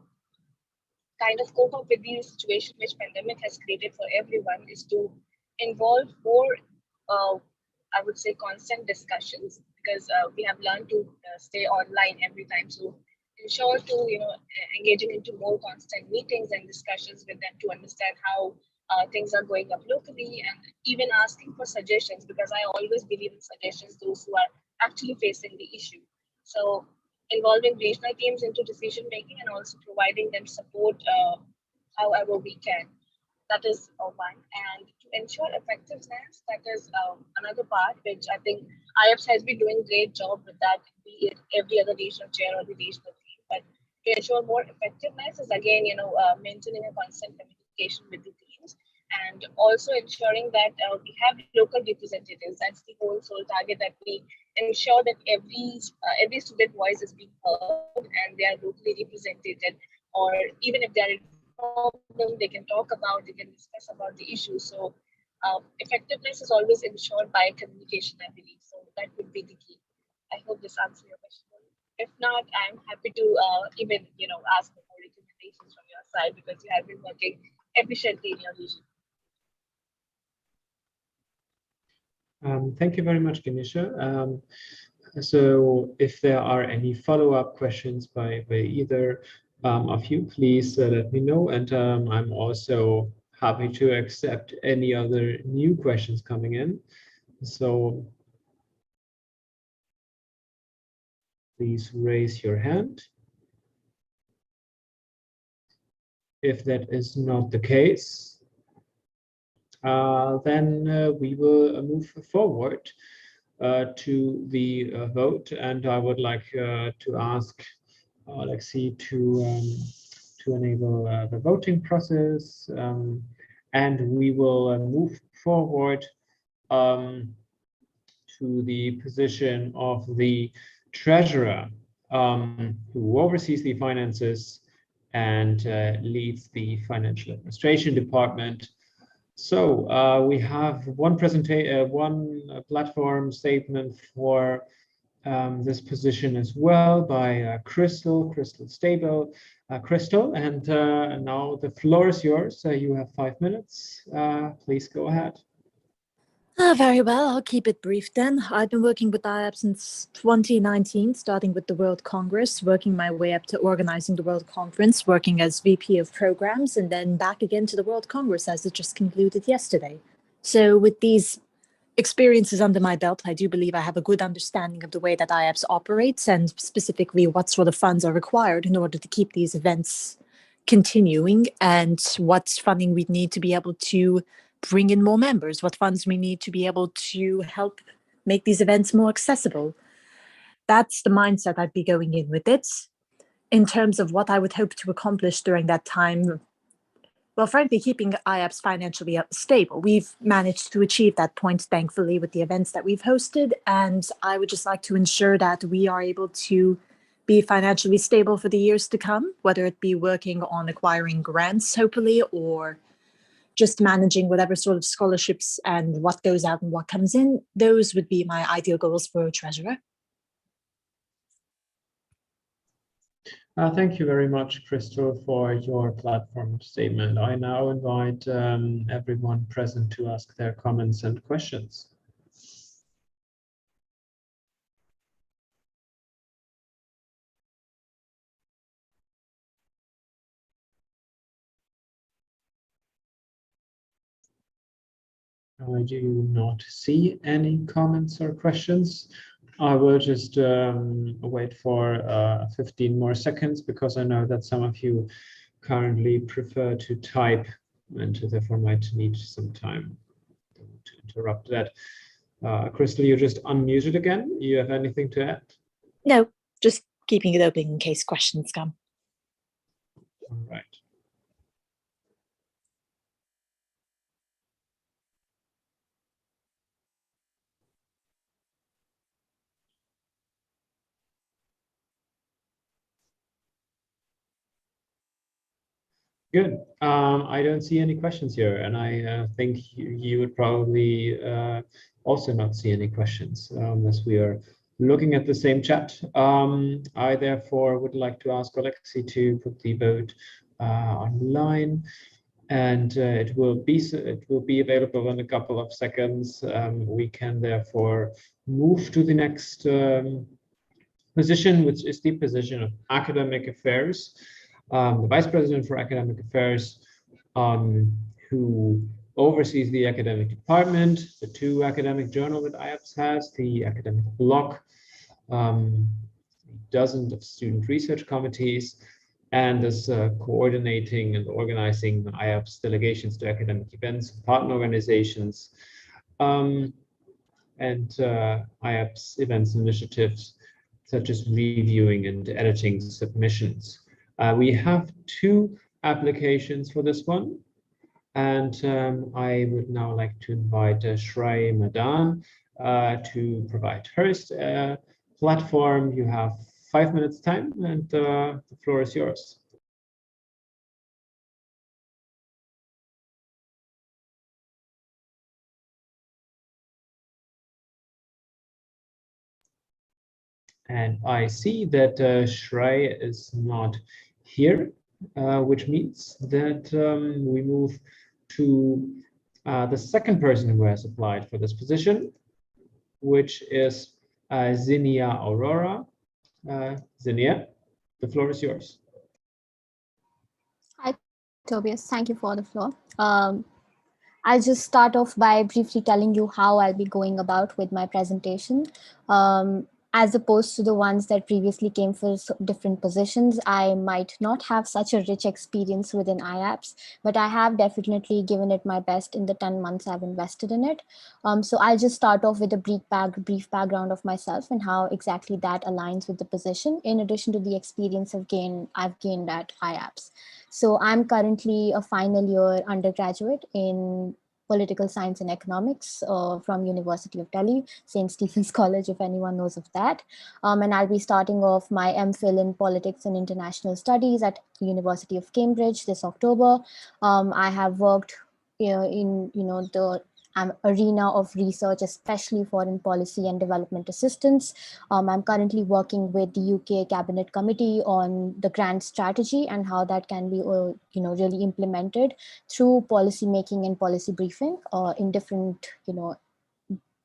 kind of cope up with the situation which pandemic has created for everyone is to involve more, I would say, constant discussions because we have learned to stay online every time. So ensure to engaging into more constant meetings and discussions with them to understand how things are going up locally, and even asking for suggestions, because I always believe in suggestions those who are actually facing the issue. So involving regional teams into decision making and also providing them support however we can. That is one. And to ensure effectiveness, that is another part which I think IAPSS has been doing a great job with that, be it every other regional chair or the regional team. But to ensure more effectiveness is again, maintaining a constant communication with the teams, and also ensuring that we have local representatives. That's the whole sole target, that we ensure that every student voice is being heard and they are locally represented, or even if they are in problem, they can talk about, they can discuss about the issue. So effectiveness is always ensured by communication, I believe. So that would be the key. I hope this answers your question. If not, I'm happy to even ask for more recommendations from your side, because you have been working efficiently in your region. Thank you very much, Ganesha. So if there are any follow-up questions by either of you, please let me know. And I'm also happy to accept any other new questions coming in. So please raise your hand. If that is not the case, then we will move forward to the vote, and I would like to ask Alexi to enable the voting process, and we will move forward to the position of the treasurer, who oversees the finances and leads the financial administration department. So we have one platform statement for this position as well by Crystal Stable. Crystal, and now the floor is yours. You have 5 minutes. Please go ahead. Very well, I'll keep it brief then. I've been working with Iaps since 2019, starting with the World Congress, working my way up to organizing the World Conference, working as VP of Programs, and then back again to the World Congress as it just concluded yesterday. So with these experiences under my belt, I do believe I have a good understanding of the way that IAPSS operates, and specifically what sort of funds are required in order to keep these events continuing, and what funding we need to be able to bring in more members, what funds we need to be able to help make these events more accessible. That's the mindset I'd be going in with it. In terms of what I would hope to accomplish during that time, well, frankly, keeping IAPSS financially stable. We've managed to achieve that point, thankfully, with the events that we've hosted, and I would just like to ensure that we are able to be financially stable for the years to come, whether it be working on acquiring grants, hopefully, or just managing whatever sort of scholarships and what goes out and what comes in. Those would be my ideal goals for a treasurer. Thank you very much, Crystal, for your platform statement. I now invite everyone present to ask their comments and questions. I do not see any comments or questions. I will just wait for 15 more seconds, because I know that some of you currently prefer to type and therefore might need some time to interrupt that. Crystal, you just unmuted again. You have anything to add? No, just keeping it open in case questions come. All right. Good. I don't see any questions here, and I think you would probably also not see any questions as we are looking at the same chat. I therefore would like to ask Alexi to put the vote online, and it will be available in a couple of seconds. We can therefore move to the next position, which is the position of academic affairs. The Vice President for Academic Affairs, who oversees the academic department, the two academic journals that IAPSS has, the academic block, dozens of student research committees, and is coordinating and organizing IAPSS delegations to academic events, partner organizations, and IAPSS events initiatives, such as reviewing and editing submissions. We have two applications for this one. And I would now like to invite Shrai Madan to provide her platform. You have 5 minutes time, and the floor is yours. And I see that Shrai is not here, which means that we move to the second person who has applied for this position, which is Zinnia Aurora. Zinnia, the floor is yours. Hi, Tobias. Thank you for the floor. I'll just start off by briefly telling you how I'll be going about with my presentation. As opposed to the ones that previously came for different positions, I might not have such a rich experience within IAPSS, but I have definitely given it my best in the 10 months I've invested in it. So I'll just start off with a brief background of myself and how exactly that aligns with the position, in addition to the experience I've gained at IAPSS. So I'm currently a final year undergraduate in political science and economics from University of Delhi, St. Stephen's College, if anyone knows of that. And I'll be starting off my MPhil in politics and international studies at the University of Cambridge this October. I have worked in the arena of research, especially foreign policy and development assistance. I'm currently working with the UK Cabinet Committee on the grant strategy and how that can be really implemented through policy making and policy briefing in different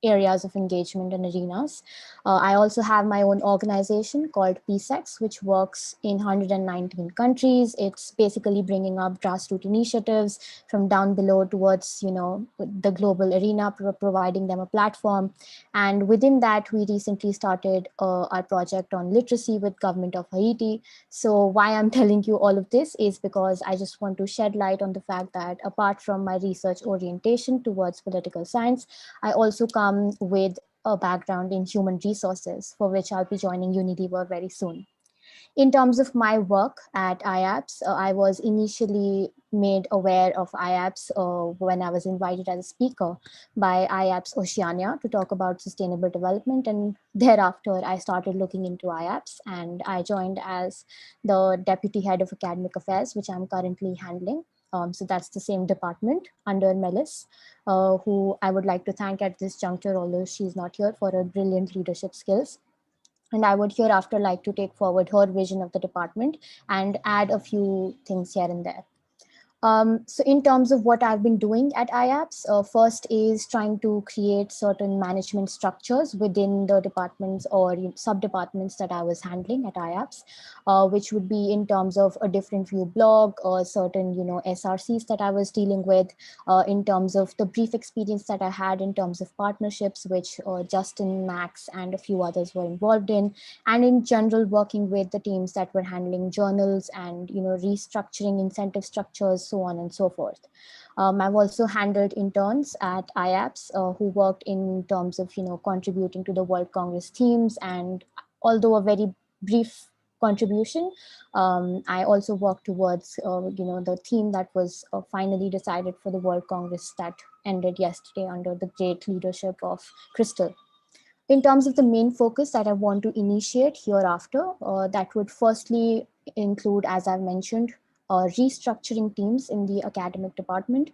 areas of engagement and arenas. I also have my own organization called IAPSS, which works in 119 countries. It's basically bringing up grassroots initiatives from down below towards, the global arena, providing them a platform. And within that, we recently started our project on literacy with Government of Haiti. So why I'm telling you all of this is because I just want to shed light on the fact that apart from my research orientation towards political science, I also come with a background in human resources, for which I'll be joining Unilever very soon. In terms of my work at IAPSS, I was initially made aware of IAPSS when I was invited as a speaker by IAPSS Oceania to talk about sustainable development. And thereafter, I started looking into IAPSS and I joined as the Deputy Head of Academic Affairs, which I'm currently handling. So that's the same department under Melis, who I would like to thank at this juncture, although she's not here, for her brilliant leadership skills. And I would hereafter like to take forward her vision of the department and add a few things here and there. So in terms of what I've been doing at IAPSS, first is trying to create certain management structures within the departments or sub-departments that I was handling at IAPSS, which would be in terms of a different view blog or certain, SRCs that I was dealing with, in terms of the brief experience that I had in terms of partnerships, which Justin, Max, and a few others were involved in, and in general working with the teams that were handling journals and, restructuring incentive structures, so on and so forth. I've also handled interns at IAPSS who worked in terms of, contributing to the World Congress themes, and although a very brief contribution, I also worked towards, the theme that was finally decided for the World Congress that ended yesterday under the great leadership of Crystal. In terms of the main focus that I want to initiate hereafter, that would firstly include, as I've mentioned, restructuring teams in the academic department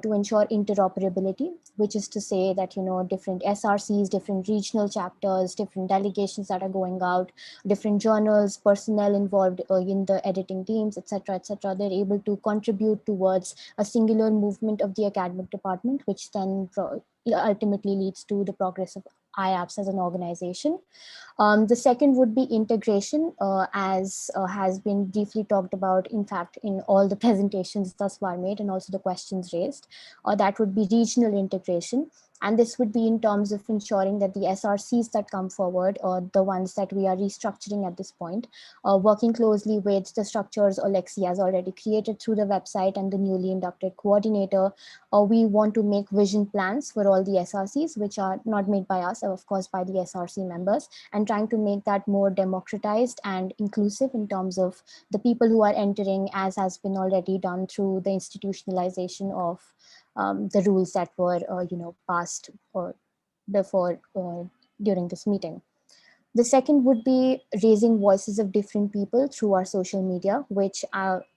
to ensure interoperability, which is to say that, different SRCs, different regional chapters, different delegations that are going out, different journals, personnel involved in the editing teams, etc., they're able to contribute towards a singular movement of the academic department, which then ultimately leads to the progress of IAPSS as an organization. The second would be integration, as has been briefly talked about, in fact, in all the presentations thus far made and also the questions raised. That would be regional integration. And this would be in terms of ensuring that the SRCs that come forward, or the ones that we are restructuring at this point, working closely with the structures Alexi has already created through the website and the newly inducted coordinator. We want to make vision plans for all the SRCs, which are not made by us, of course, by the SRC members, and trying to make that more democratized and inclusive in terms of the people who are entering, as has been already done through the institutionalization of the rules that were passed before during this meeting. The second would be raising voices of different people through our social media, which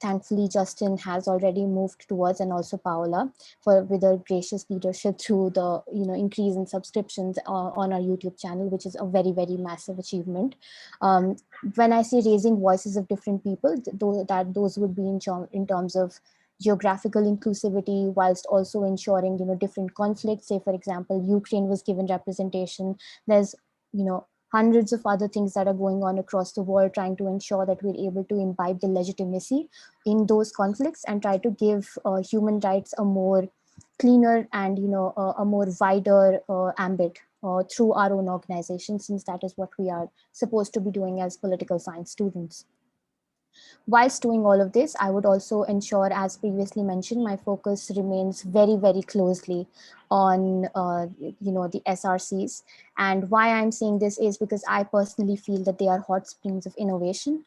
thankfully Justin has already moved towards, and also Paola, with her gracious leadership through the increase in subscriptions on our YouTube channel, which is a very, very massive achievement. When I say raising voices of different people, those would be in terms of geographical inclusivity, whilst also ensuring different conflicts. Say, for example, Ukraine was given representation. There's hundreds of other things that are going on across the world, trying to ensure that we're able to imbibe the legitimacy in those conflicts and try to give human rights a more cleaner and a more wider ambit through our own organization, since that is what we are supposed to be doing as political science students. Whilst doing all of this, I would also ensure, as previously mentioned, my focus remains very, very closely on the SRCs. And why I'm saying this is because I personally feel that they are hot springs of innovation.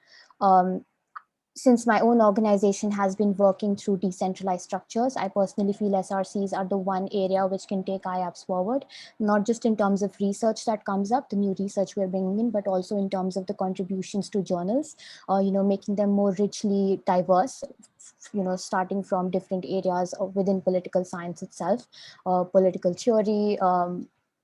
Since my own organization has been working through decentralized structures, I personally feel SRCs are the one area which can take IAPSS forward, not just in terms of research that comes up, the new research we're bringing in, but also in terms of the contributions to journals, making them more richly diverse, starting from different areas within political science itself, political theory,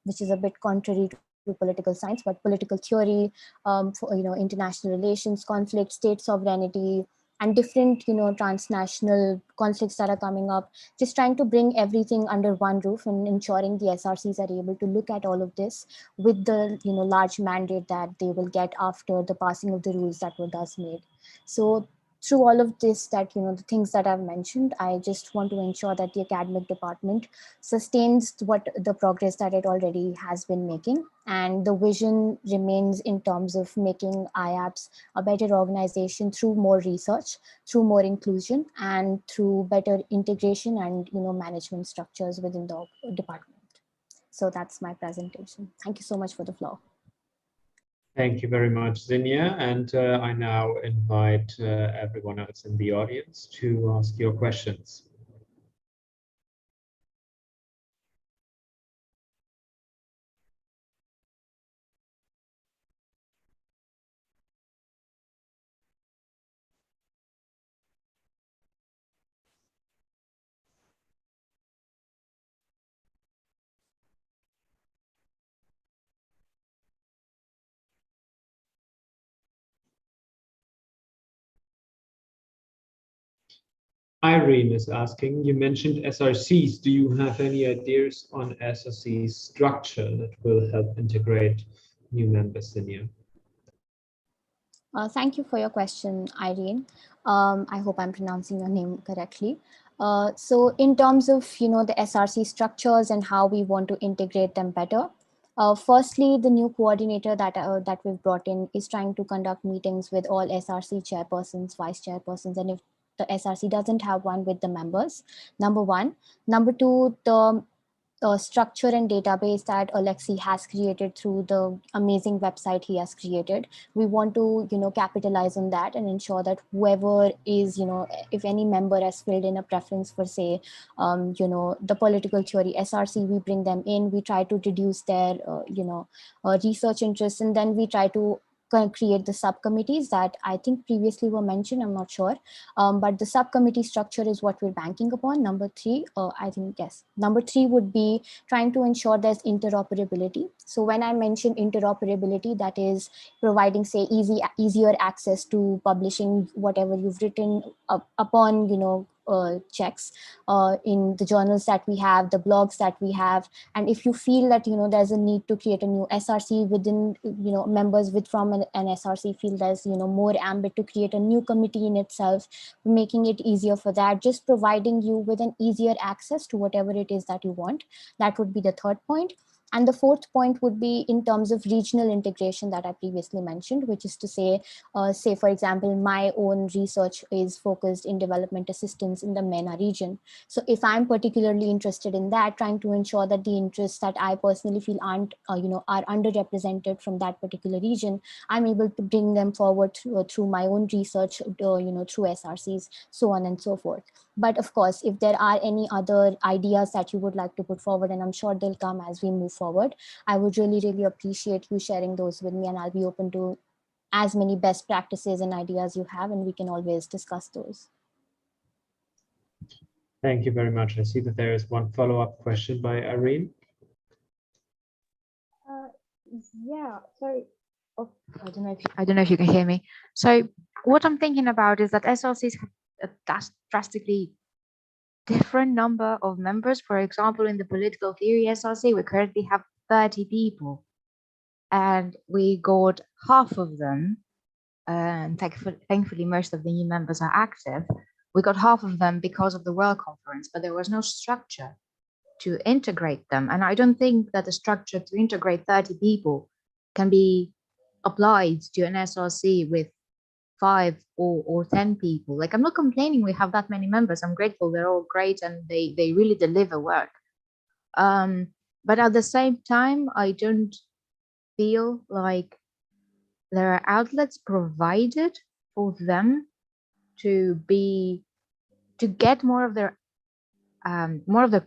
which is a bit contrary to political science, but political theory, for, international relations, conflict, state sovereignty, and different, transnational conflicts that are coming up, just trying to bring everything under one roof and ensuring the SRCs are able to look at all of this with the, large mandate that they will get after the passing of the rules that were thus made. So through all of this, that, the things that I've mentioned, I just want to ensure that the academic department sustains the progress that it already has been making. And the vision remains in terms of making IAPSS a better organization through more research, through more inclusion, and through better integration and, management structures within the department. So that's my presentation. Thank you so much for the floor. Thank you very much, Zinnia. And I now invite everyone else in the audience to ask your questions. Irene is asking, you mentioned SRCs. Do you have any ideas on SRC structure that will help integrate new members in you? Thank you for your question, Irene. I hope I'm pronouncing your name correctly. So in terms of, the SRC structures and how we want to integrate them better, firstly, the new coordinator that we've brought in is trying to conduct meetings with all SRC chairpersons, vice chairpersons, and if the SRC doesn't have one, with the members, number one. Number two, the structure and database that Alexi has created through the amazing website he has created. We want to, capitalize on that and ensure that whoever is, if any member has filled in a preference for, say, the political theory SRC, we bring them in, we try to reduce their, research interests, and then we try to create the subcommittees that I think previously were mentioned, I'm not sure. But the subcommittee structure is what we're banking upon. Number 3, I think, yes. Number 3 would be trying to ensure there's interoperability. So when I mention interoperability, that is providing, say, easier access to publishing whatever you've written upon, checks in the journals that we have, the blogs that we have. And if you feel that, there's a need to create a new SRC within, members from an SRC feel there's, more ambit to create a new committee in itself, making it easier for that, just providing you with an easier access to whatever it is that you want. That would be the third point. And the fourth point would be in terms of regional integration that I previously mentioned, which is to say, for example, my own research is focused in development assistance in the MENA region. So if I'm particularly interested in that, trying to ensure that the interests that I personally feel aren't, are underrepresented from that particular region, I'm able to bring them forward through my own research, through SRCs, so on and so forth. But of course, if there are any other ideas that you would like to put forward, and I'm sure they'll come as we move forward, I would really, really appreciate you sharing those with me, and I'll be open to as many best practices and ideas you have, and we can always discuss those. Thank you very much. I see that there is one follow-up question by Irene. Yeah, so I don't know if you can hear me. So what I'm thinking about is that SRCs have a drastically different number of members. For example, in the political theory SRC, we currently have 30 people, and we got half of them, and thankfully most of the new members are active. We got half of them because of the World Conference, but there was no structure to integrate them. And I don't think that the structure to integrate 30 people can be applied to an SRC with 5 or 10 people. Like, I'm not complaining we have that many members. I'm grateful, they're all great and they really deliver work. But at the same time, I don't feel like there are outlets provided for them to get more of their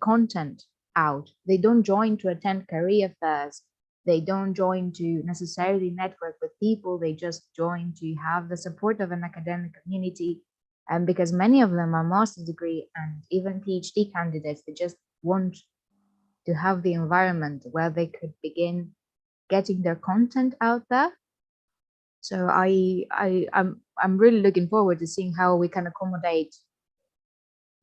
content out. They don't join to attend career fairs. They don't join to necessarily network with people. They just join to have the support of an academic community. And because many of them are master's degree and even PhD candidates, they just want to have the environment where they could begin getting their content out there. So I'm really looking forward to seeing how we can accommodate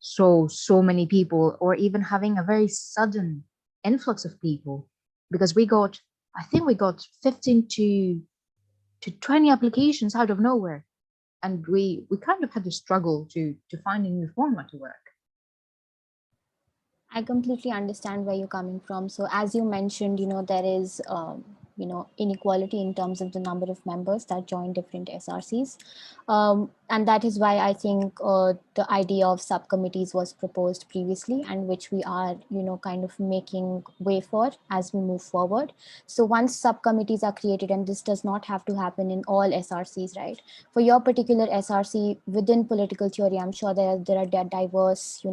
so many people, or even having a very sudden influx of people, because I think we got 15 to 20 applications out of nowhere, and we kind of had to struggle to find a new format to work. I completely understand where you're coming from. So as you mentioned, there is inequality in terms of the number of members that join different SRCs. And that is why I think the idea of subcommittees was proposed previously, and which we are, kind of making way for as we move forward. So once subcommittees are created, and this does not have to happen in all SRCs, right? For your particular SRC within political theory, I'm sure there are diverse,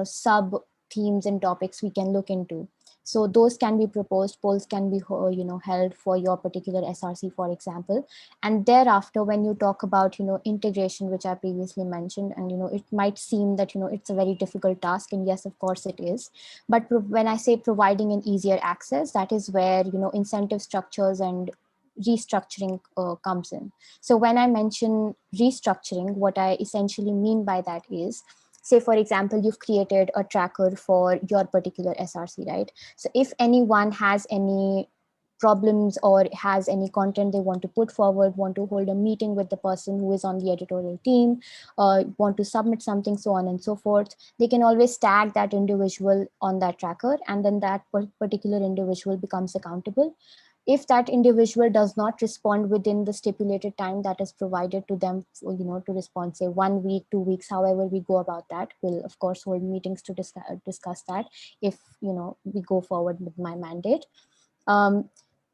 sub themes and topics we can look into. So those can be proposed, polls can be, held for your particular SRC, for example. And thereafter, when you talk about, integration, which I previously mentioned, and, it might seem that, it's a very difficult task, and yes, of course it is. But when I say providing an easier access, that is where, incentive structures and restructuring comes in. So when I mention restructuring, what I essentially mean by that is, say, for example, you've created a tracker for your particular SRC, right? So if anyone has any problems or has any content they want to put forward, want to hold a meeting with the person who is on the editorial team, want to submit something, so on and so forth, they can always tag that individual on that tracker, and then that particular individual becomes accountable. If that individual does not respond within the stipulated time that is provided to them, to respond, say 1 week, 2 weeks, however we go about that, we'll of course hold meetings to discuss that if, we go forward with my mandate.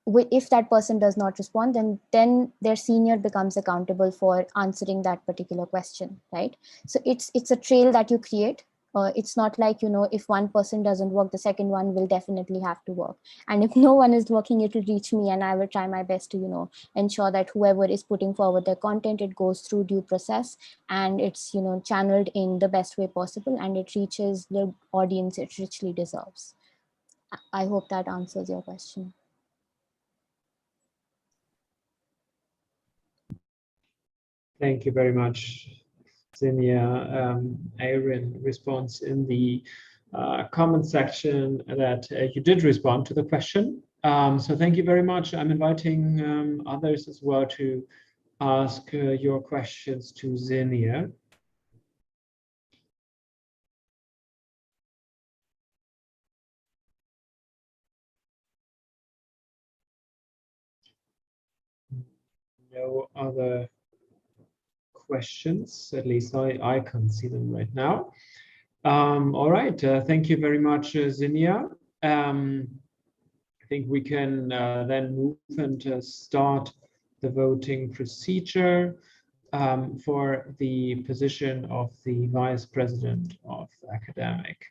If that person does not respond, then their senior becomes accountable for answering that particular question, right? So it's a trail that you create. It's not like, if one person doesn't work, the second one will definitely have to work. And if no one is working, it will reach me, and I will try my best to, ensure that whoever is putting forward their content, it goes through due process, and it's, channeled in the best way possible, and it reaches the audience it richly deserves. I hope that answers your question. Thank you very much, Zinnia. Aaron responds in the comment section that you did respond to the question. So thank you very much. I'm inviting others as well to ask your questions to Zinnia. No other questions, at least I can't see them right now. All right, thank you very much, Zinnia. I think we can then move and start the voting procedure for the position of the Vice President of Academic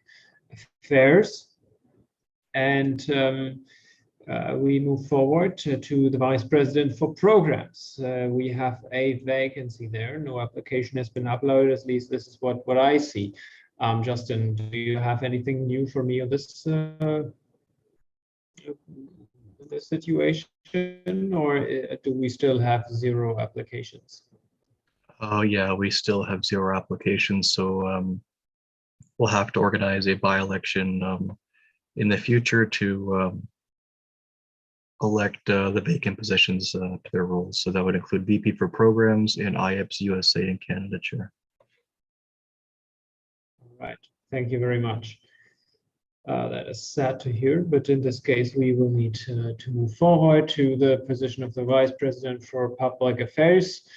Affairs. And we move forward to the Vice President for Programs. We have a vacancy there. No application has been uploaded. At least this is what I see. Justin, do you have anything new for me on this situation, or do we still have 0 applications? Yeah, we still have 0 applications, so we'll have to organize a by-election in the future to elect the vacant positions to their roles. So that would include VP for Programs and IAPSS USA and Canada Chair. All right, thank you very much. That is sad to hear, but in this case, we will need to move forward to the position of the Vice President for Public Affairs.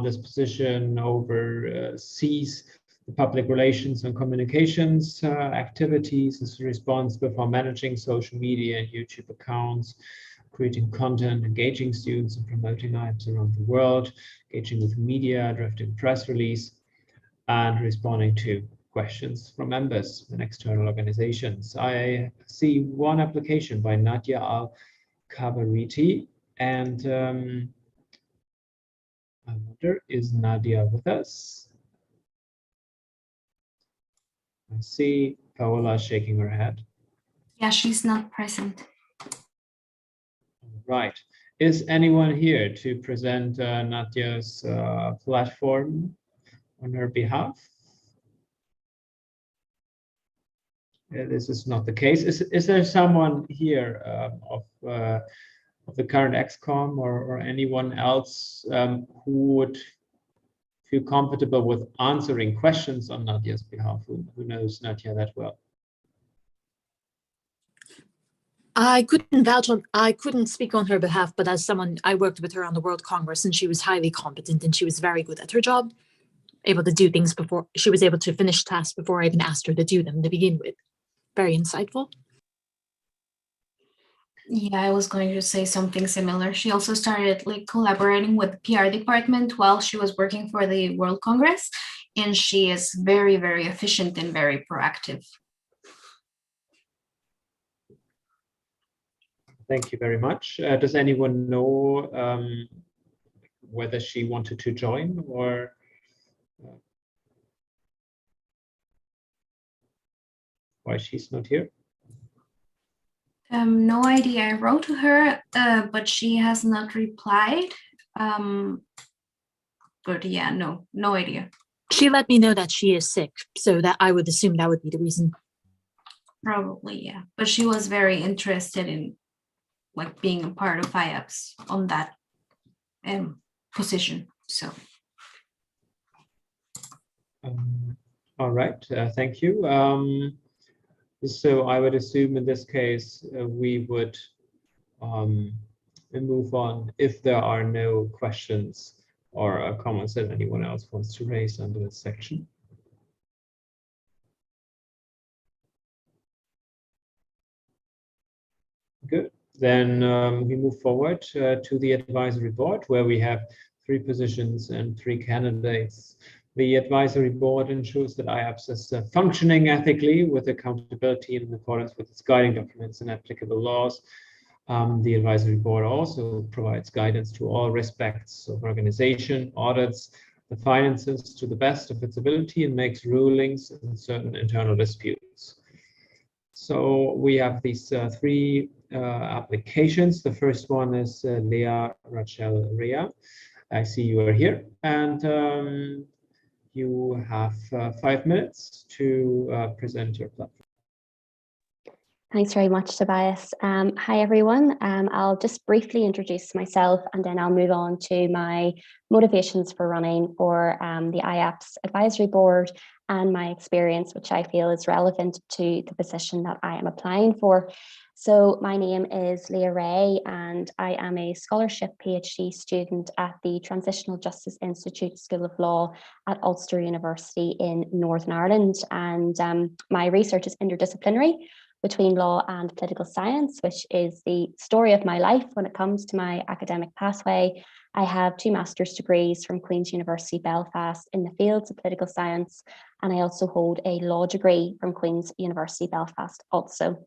This position oversees the public relations and communications activities, is responsible for managing social media and YouTube accounts, creating content, engaging students and promoting Ieps around the world, engaging with media, drafting press release, and responding to questions from members and external organizations. I see 1 application by Nadia Al-Kabariti, and I wonder, is Nadia with us? I see Paola shaking her head. Yeah, she's not present. Right. Is anyone here to present Nadia's platform on her behalf? This is not the case. Is there someone here of the current XCOM or anyone else who would feel comfortable with answering questions on Nadia's behalf, who knows Nadia that well? I couldn't speak on her behalf, but as someone, I worked with her on the World Congress, and she was highly competent, and she was very good at her job, able to do things before she was able to finish tasks before I even asked her to do them to begin with. Very insightful. Yeah, I was going to say something similar. She also started collaborating with the PR department while she was working for the World Congress, and she is very, very efficient and very proactive. Thank you very much. Does anyone know whether she wanted to join or why she's not here? No idea. I wrote to her, but she has not replied. But yeah, no idea. She let me know that she is sick, so that I would assume that would be the reason. Probably, yeah. But she was very interested in being a part of IAPSS on that position. So. All right, thank you. So I would assume in this case we would move on if there are no questions or comments that anyone else wants to raise under this section. Good. Then we move forward to the advisory board, where we have 3 positions and 3 candidates The advisory board ensures that IAPSS is functioning ethically with accountability in accordance with its guiding documents and applicable laws. The advisory board also provides guidance to all respects of organization, audits the finances to the best of its ability, and makes rulings in certain internal disputes. So we have these three applications. The first one is Leah Rachel Rea. I see you are here, and you have 5 minutes to present your platform. Thanks very much, Tobias. Hi, everyone. I'll just briefly introduce myself, and then I'll move on to my motivations for running for the IAPSS Advisory Board and my experience, which I feel is relevant to the position that I am applying for. So my name is Leah Ray, and I am a scholarship PhD student at the Transitional Justice Institute School of Law at Ulster University in Northern Ireland. And my research is interdisciplinary between law and political science, which is the story of my life when it comes to my academic pathway. I have 2 master's degrees from Queen's University Belfast in the fields of political science, and I also hold a law degree from Queen's University Belfast also.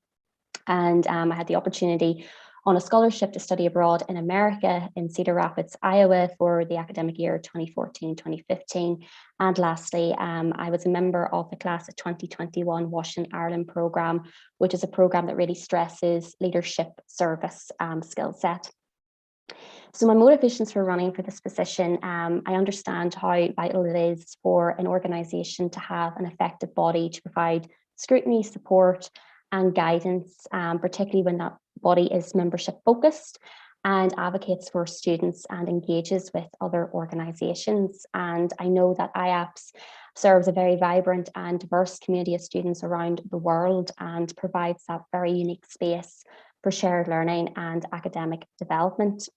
And I had the opportunity on a scholarship to study abroad in America in Cedar Rapids, Iowa for the academic year 2014-2015. And lastly, I was a member of the class of 2021 Washington Ireland program, which is a program that really stresses leadership service skill set. So my motivations for running for this position, I understand how vital it is for an organisation to have an effective body to provide scrutiny, support, and guidance, particularly when that body is membership focused and advocates for students and engages with other organisations. And I know that IAPSS serves a very vibrant and diverse community of students around the world and provides that very unique space for shared learning and academic development.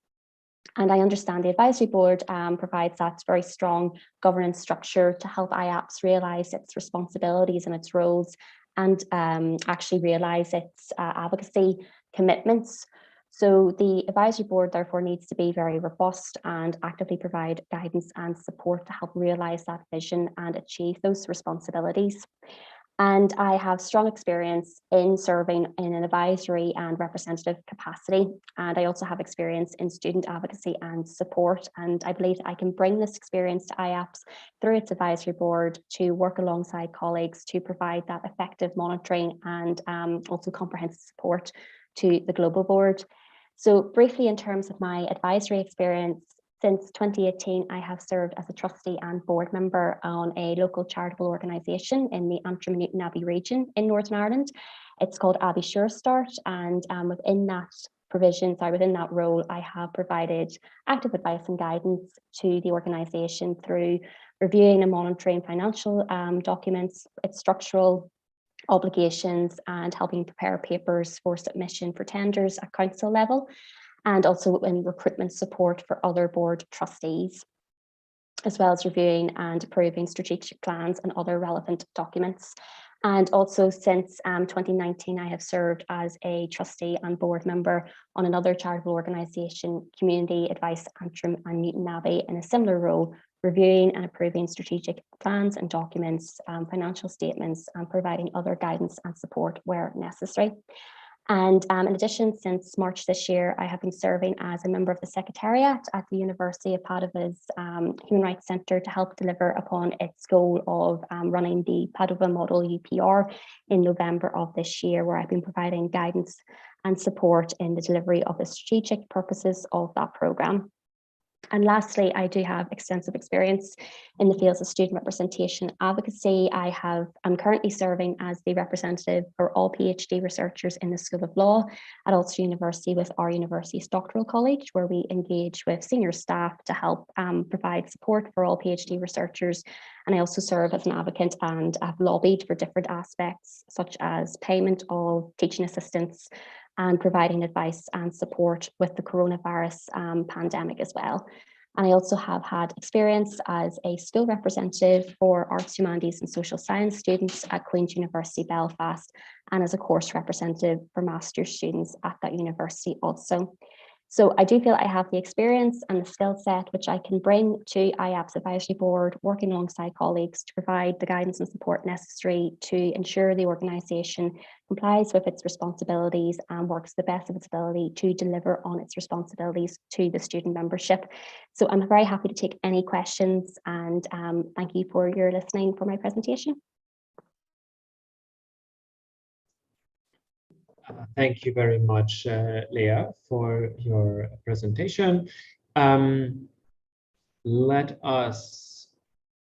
And I understand the advisory board provides that very strong governance structure to help IAPSS realise its responsibilities and its roles, and actually realise its advocacy commitments. So the advisory board therefore needs to be very robust and actively provide guidance and support to help realise that vision and achieve those responsibilities. And I have strong experience in serving in an advisory and representative capacity. And I also have experience in student advocacy and support. And I believe that I can bring this experience to IAPSS through its advisory board to work alongside colleagues to provide that effective monitoring and also comprehensive support to the global board. So briefly, in terms of my advisory experience, since 2018, I have served as a trustee and board member on a local charitable organisation in the Antrim Newton Abbey region in Northern Ireland. It's called Abbey Sure Start, and within that role, I have provided active advice and guidance to the organisation through reviewing and monitoring financial documents, its structural obligations, and helping prepare papers for submission for tenders at council level, and also in recruitment support for other board trustees, as well as reviewing and approving strategic plans and other relevant documents. And also since 2019, I have served as a trustee and board member on another charitable organisation, Community Advice Antrim and Newton Abbey, in a similar role, reviewing and approving strategic plans and documents, financial statements, and providing other guidance and support where necessary. And in addition, since March this year, I have been serving as a member of the Secretariat at the University of Padova's Human Rights Centre to help deliver upon its goal of running the Padova Model UPR in November of this year, where I've been providing guidance and support in the delivery of the strategic purposes of that programme. And lastly, I do have extensive experience in the fields of student representation advocacy. I'm currently serving as the representative for all PhD researchers in the School of Law at Ulster University with our university's doctoral college, where we engage with senior staff to help provide support for all PhD researchers. And I also serve as an advocate and have lobbied for different aspects, such as payment of teaching assistants and providing advice and support with the coronavirus pandemic as well. And I also have had experience as a school representative for arts, humanities and social science students at Queen's University Belfast, and as a course representative for master's students at that university also. So I do feel I have the experience and the skill set which I can bring to IAPSS Advisory Board, working alongside colleagues to provide the guidance and support necessary to ensure the organisation complies with its responsibilities and works to the best of its ability to deliver on its responsibilities to the student membership. So I'm very happy to take any questions, and thank you for your listening for my presentation. Thank you very much, Leah, for your presentation. Let us,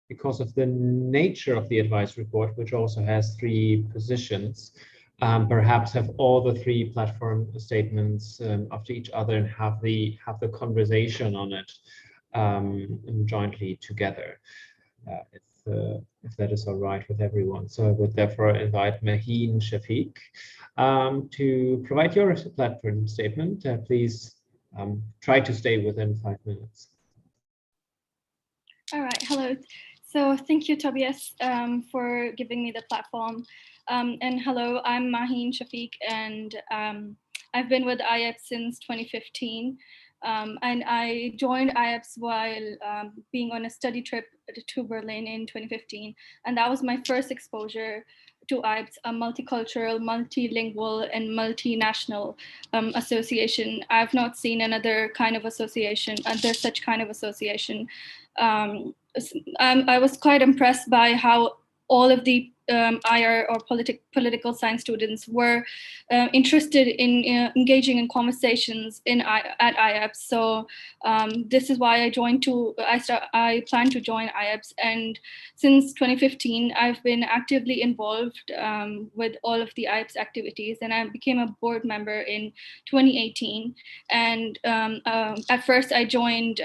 because of the nature of the advice report, which also has 3 positions, perhaps have all the 3 platform statements after each other and have the conversation on it jointly together. If that is all right with everyone. So I would therefore invite Maheen Shafiq to provide your platform statement. Please try to stay within 5 minutes. All right, hello. So thank you, Tobias, for giving me the platform. And hello, I'm Maheen Shafiq, and I've been with Ieps since 2015. And I joined Ieps while being on a study trip to Berlin in 2015. And that was my first exposure to Ieps, a multicultural, multilingual, and multinational association. I've not seen another kind of association, such kind of association. I was quite impressed by how all of the IR or political science students were interested in engaging in conversations at Ieps. So this is why I plan to join Ieps, and since 2015 I've been actively involved with all of the Ieps activities, and I became a board member in 2018. And at first I joined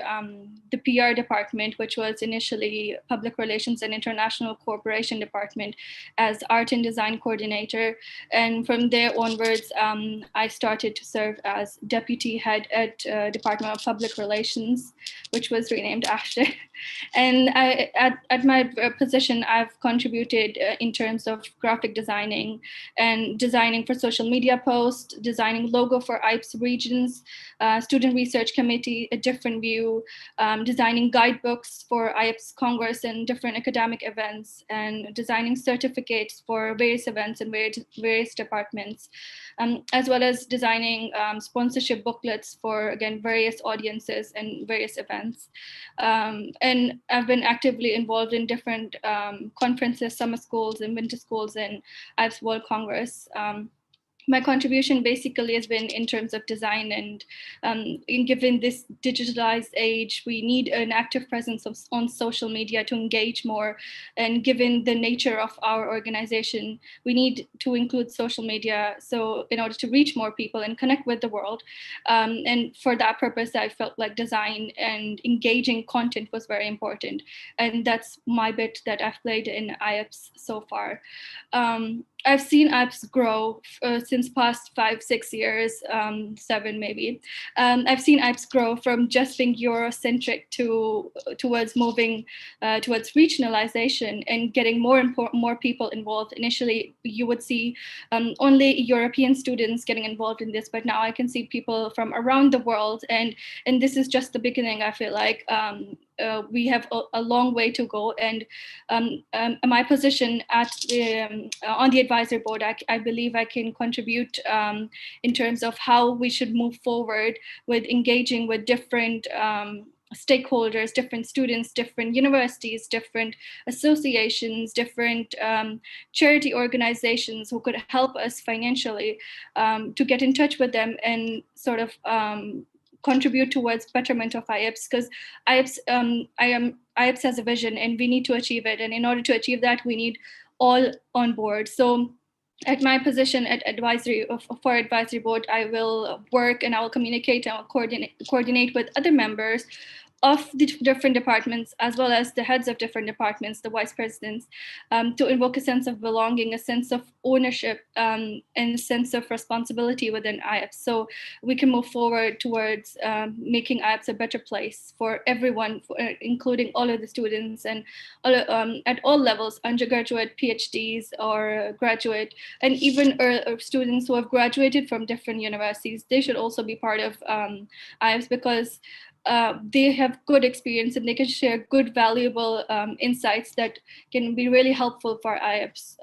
the PR department, which was initially Public Relations and International Cooperation department, as art and design coordinator. And from there onwards, I started to serve as deputy head at Department of Public Relations, which was renamed after. And at my position, I've contributed in terms of graphic designing and designing for social media posts, designing logo for Ieps regions, student research committee, a different view, designing guidebooks for Ieps Congress and different academic events, and designing certificates for various events and various departments, as well as designing sponsorship booklets for, again, various audiences and various events. And I've been actively involved in different conferences, summer schools and winter schools, and Ieps World Congress. My contribution basically has been in terms of design, and given this digitalized age, we need an active presence on social media to engage more. And given the nature of our organization, we need to include social media so in order to reach more people and connect with the world. And for that purpose, I felt like design and engaging content was very important. And that's my bit that I've played in Ieps so far. I've seen Ieps grow since past 5-6 years, 7 maybe. I've seen Ieps grow from just being Eurocentric towards moving towards regionalization and getting more people involved. Initially, you would see only European students getting involved in this, but now I can see people from around the world, and this is just the beginning. I feel like we have a long way to go, and my position at on the advisory board, I believe I can contribute in terms of how we should move forward with engaging with different stakeholders, different students, different universities, different associations, different charity organizations who could help us financially to get in touch with them and sort of contribute towards betterment of Ieps, because Ieps has a vision and we need to achieve it. And in order to achieve that, we need all on board. So at my position at advisory board, I will work and I will communicate and I'll coordinate with other members of the different departments, as well as the heads of different departments, the vice presidents, to invoke a sense of belonging, a sense of ownership, and a sense of responsibility within IAPSS. So we can move forward towards making IAPSS a better place for everyone, including all of the students and at all levels, undergraduate, PhDs, or graduate, and even students who have graduated from different universities. They should also be part of IAPSS, because they have good experience and they can share good, valuable insights that can be really helpful for IAPSS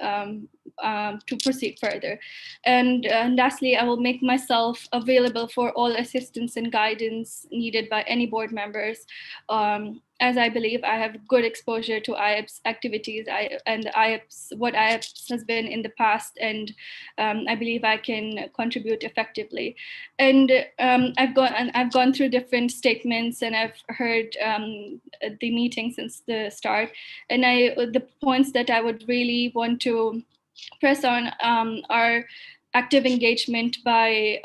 to proceed further. And lastly, I will make myself available for all assistance and guidance needed by any board members, as I believe I have good exposure to IAPSS activities and IAPSS, what IAPSS has been in the past, and I believe I can contribute effectively. And I've gone through different statements, and I've heard the meeting since the start. And the points that I would really want to press on are active engagement by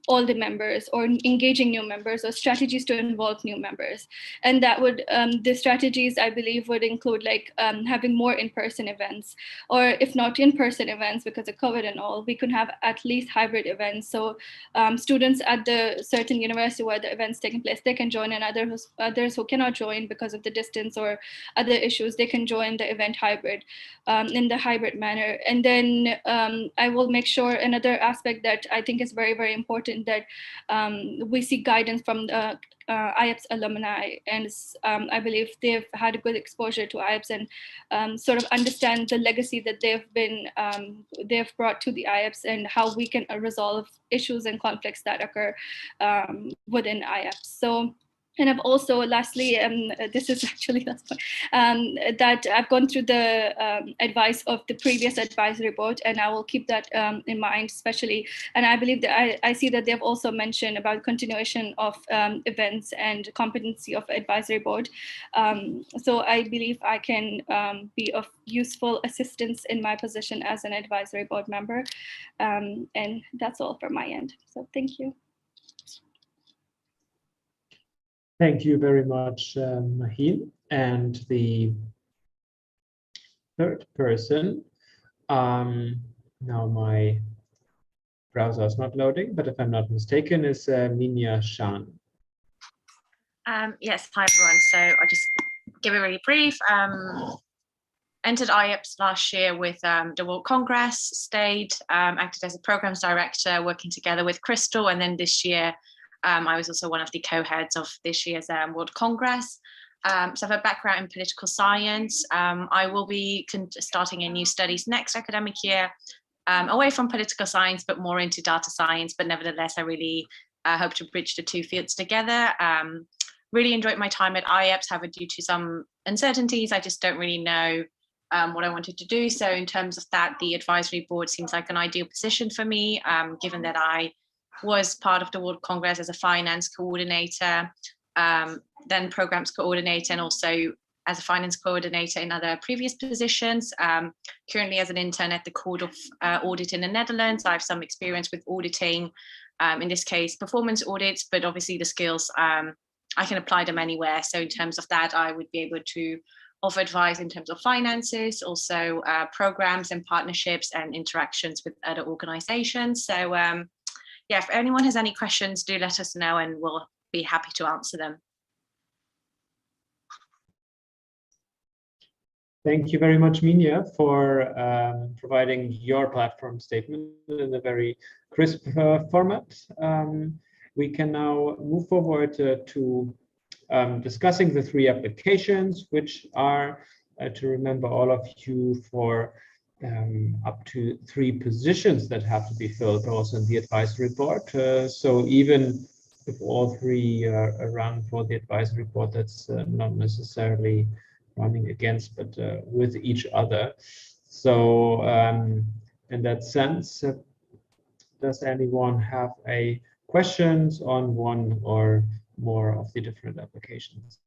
all the members, or engaging new members, or strategies to involve new members. And that would, the strategies I believe would include like having more in-person events, or if not in-person events because of COVID and all, we could have at least hybrid events. So students at the certain university where the event's taking place, they can join, and others who cannot join because of the distance or other issues, they can join the event hybrid, in the hybrid manner. And then I will make sure another aspect that I think is very, very important, that we seek guidance from the IAPSS alumni, and I believe they've had a good exposure to IAPSS and sort of understand the legacy that they've brought to the IAPSS, and how we can resolve issues and conflicts that occur within IAPSS. So. And I've also, lastly, this is actually last point, that I've gone through the advice of the previous advisory board, and I will keep that in mind, especially. And I believe that I see that they've also mentioned about continuation of events and competency of advisory board. So I believe I can be of useful assistance in my position as an advisory board member. And that's all from my end. So thank you. Thank you very much, Maheen. And the third person, now my browser is not loading, but if I'm not mistaken, is Minya Shan. Yes, hi everyone. So I'll just give it really brief. Entered IAPSS last year with the World Congress, stayed, acted as a programs director, working together with Crystal, and then this year I was also one of the co-heads of this year's World Congress. So I have a background in political science. I will be starting a new studies next academic year, away from political science, but more into data science. But nevertheless, I really hope to bridge the two fields together. Really enjoyed my time at IAPSS, however, due to some uncertainties, I just don't really know what I wanted to do. So in terms of that, the advisory board seems like an ideal position for me, given that I was part of the World Congress as a finance coordinator, then programs coordinator, and also as a finance coordinator in other previous positions. Currently as an intern at the Court of Audit in the Netherlands, I have some experience with auditing, in this case, performance audits, but obviously the skills, I can apply them anywhere. So in terms of that, I would be able to offer advice in terms of finances, also programs and partnerships and interactions with other organizations. So yeah, if anyone has any questions, do let us know and we'll be happy to answer them. Thank you very much, Minya, for providing your platform statement in a very crisp format. We can now move forward to discussing the three applications, which are, to remember all of you, for up to 3 positions that have to be filled also in the advisory board. So even if all 3 run for the advisory board, that's not necessarily running against, but with each other. So in that sense, does anyone have a questions on one or more of the different applications?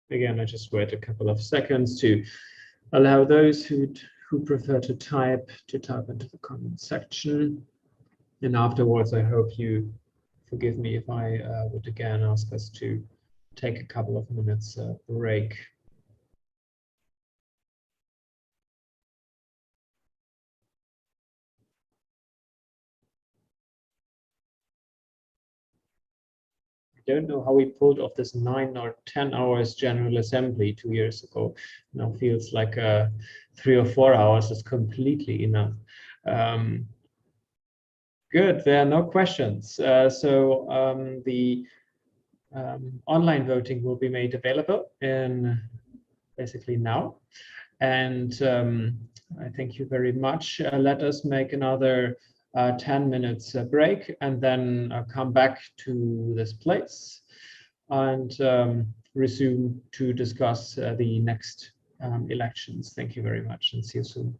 Again, I just wait a couple of seconds to allow those who prefer to type into the comment section. And afterwards, I hope you forgive me if I would again ask us to take a couple of minutes break. I don't know how we pulled off this 9 or 10 hours General Assembly 2 years ago. Now feels like 3 or 4 hours is completely enough. Good, there are no questions. So the online voting will be made available in basically now. And I thank you very much. Let us make another 10 minutes break and then come back to this place and resume to discuss the next elections. Thank you very much and see you soon.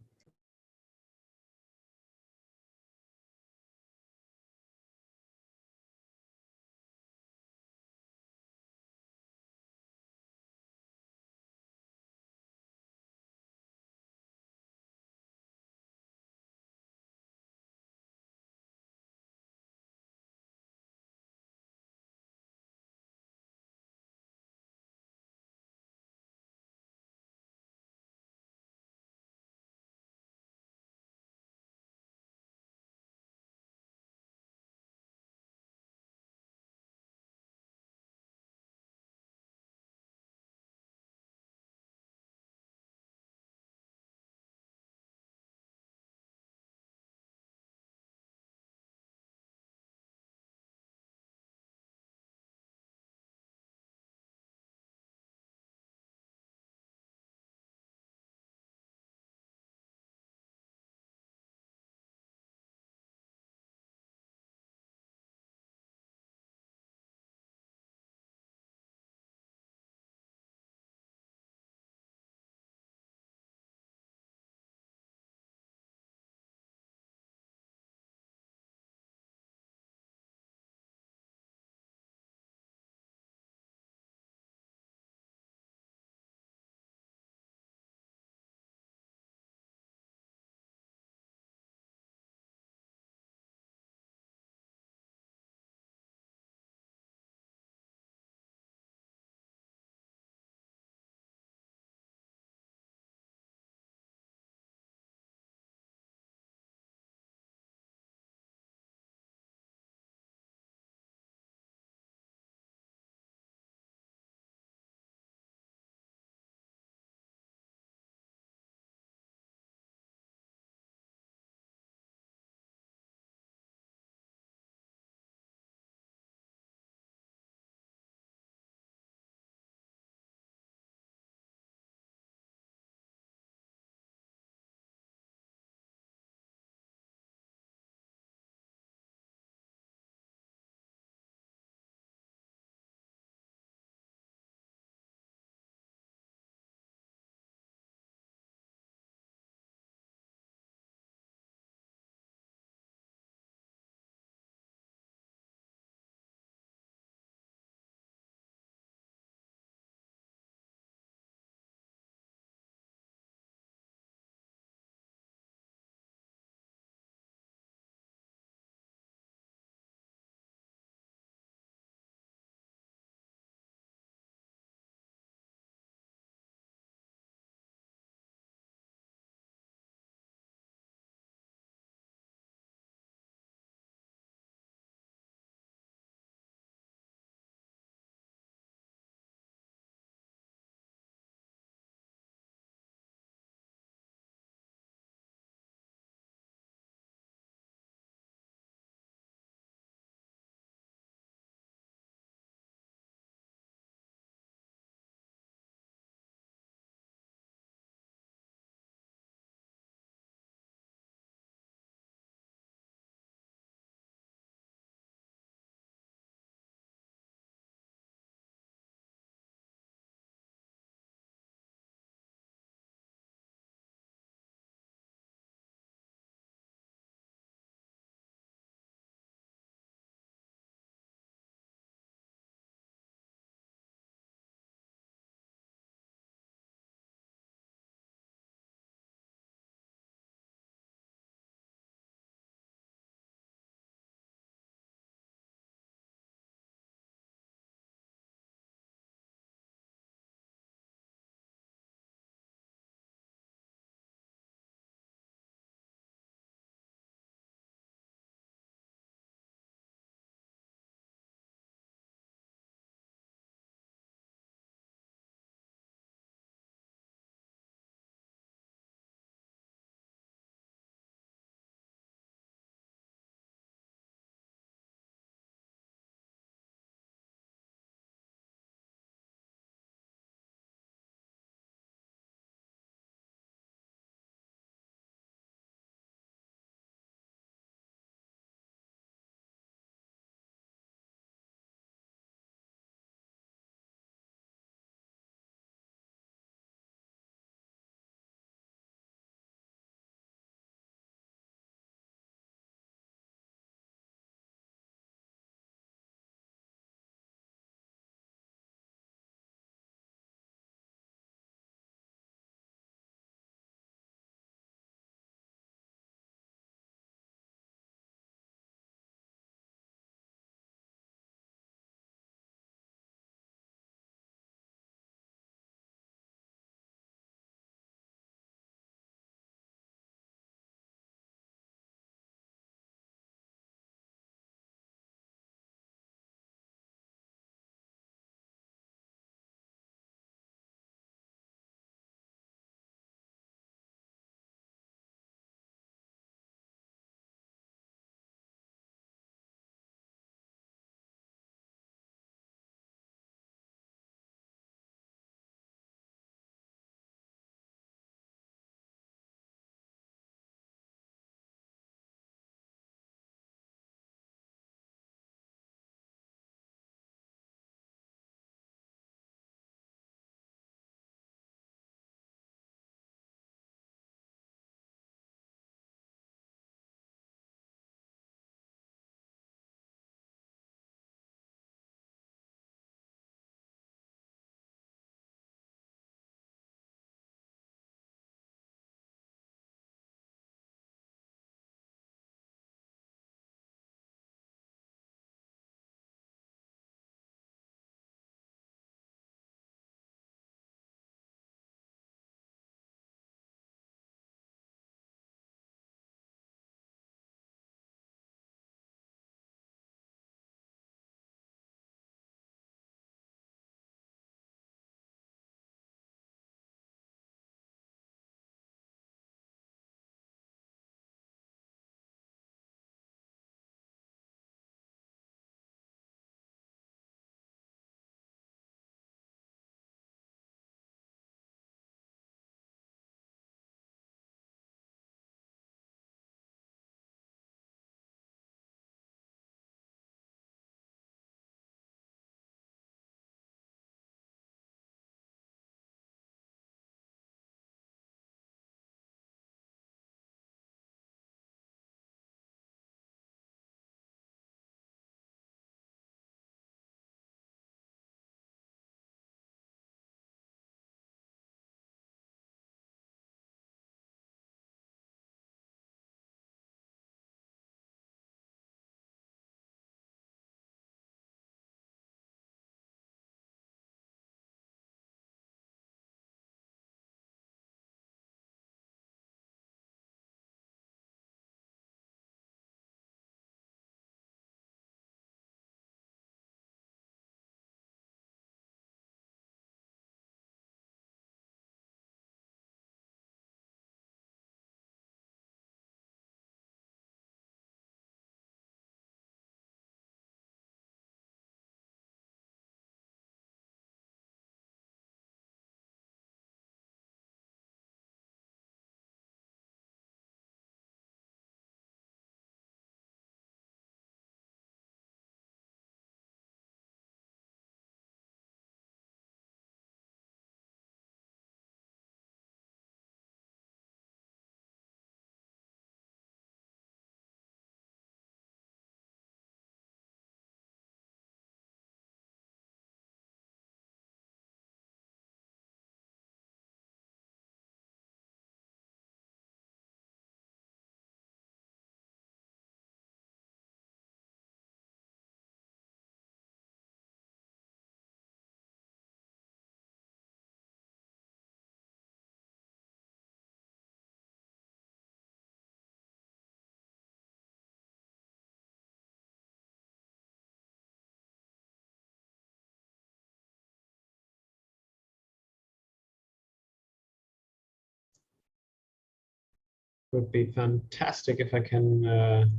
would be fantastic if I can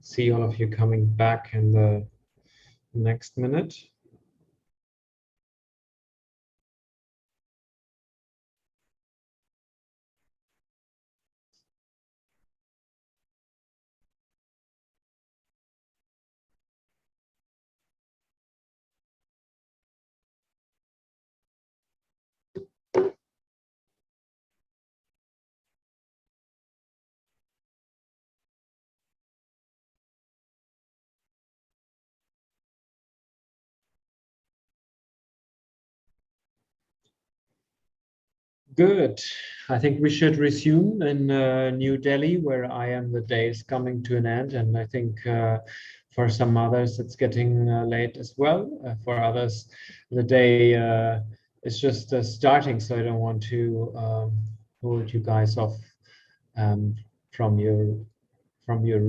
see all of you coming back in the next minute. Good. I think we should resume in New Delhi, where I am. The day is coming to an end, and I think for some others it's getting late as well. For others, the day is just starting, so I don't want to hold you guys off from your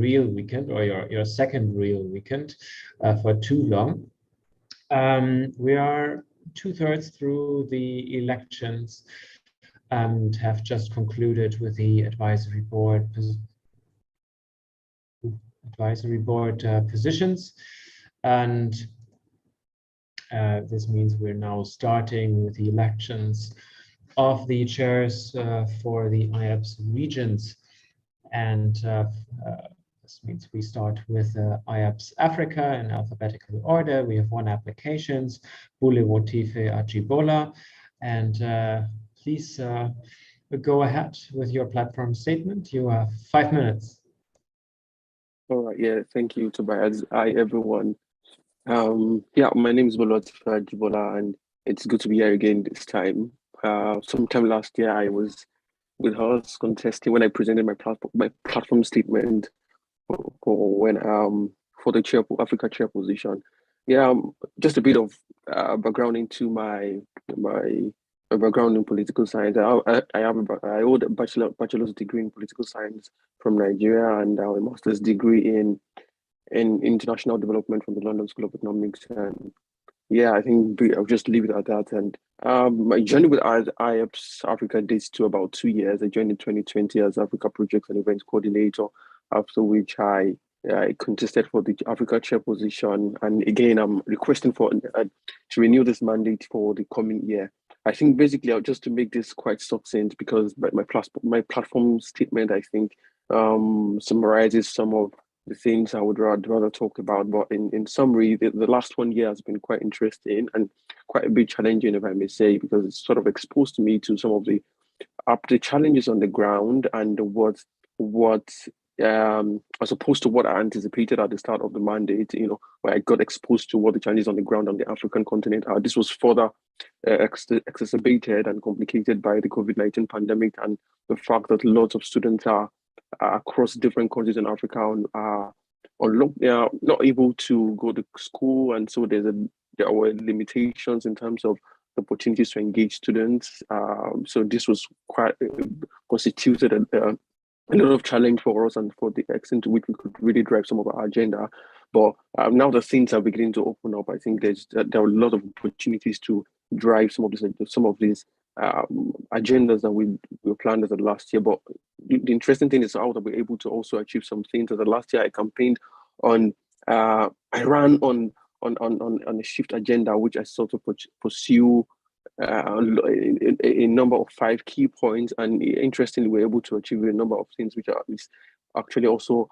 real weekend or your second real weekend for too long. We are 2/3 through the elections and have just concluded with the advisory board positions, and this means we're now starting with the elections of the chairs for the Iaps regions, and this means we start with IAPSS Africa in alphabetical order. We have 1 application, Bule Wotife Ajibola, and please go ahead with your platform statement. You have 5 minutes. All right, yeah, thank you, Tobias. Hi, everyone. Yeah, my name is Ballot Ajibola, and it's good to be here again this time. Sometime last year, I was with us contesting when I presented my platform statement for the Africa chair position. Yeah, just a bit of background into my background in political science. I hold a bachelor's degree in political science from Nigeria and a master's degree in international development from the London School of Economics. And yeah, I think I'll just leave it at that. And my journey with IAPSS Africa dates to about 2 years. I joined in 2020 as Africa Projects and Events Coordinator, after which I contested for the Africa chair position. And again, I'm requesting for to renew this mandate for the coming year. I think basically, just to make this quite succinct, because my platform statement, I think, summarizes some of the things I would rather talk about. But in summary, the last 1 year has been quite interesting and quite a bit challenging, if I may say, because it's sort of exposed me to some of the challenges on the ground and what as opposed to what I anticipated at the start of the mandate, where I got exposed to what the challenges on the ground on the African continent are. This was further exacerbated and complicated by the COVID-19 pandemic and the fact that lots of students are across different countries in Africa are not able to go to school, and so there were limitations in terms of the opportunities to engage students. So this was quite constituted a lot of challenge for us and for the extent to which we could really drive some of our agenda. But now that things are beginning to open up, I think there are a lot of opportunities to drive some of these agendas that we planned as the last year. But the interesting thing is how that we're able to also achieve some things. As the last year, I campaigned on, I ran on a shift agenda, which I sort of pursue a number of 5 key points, and interestingly, we're able to achieve a number of things which are actually also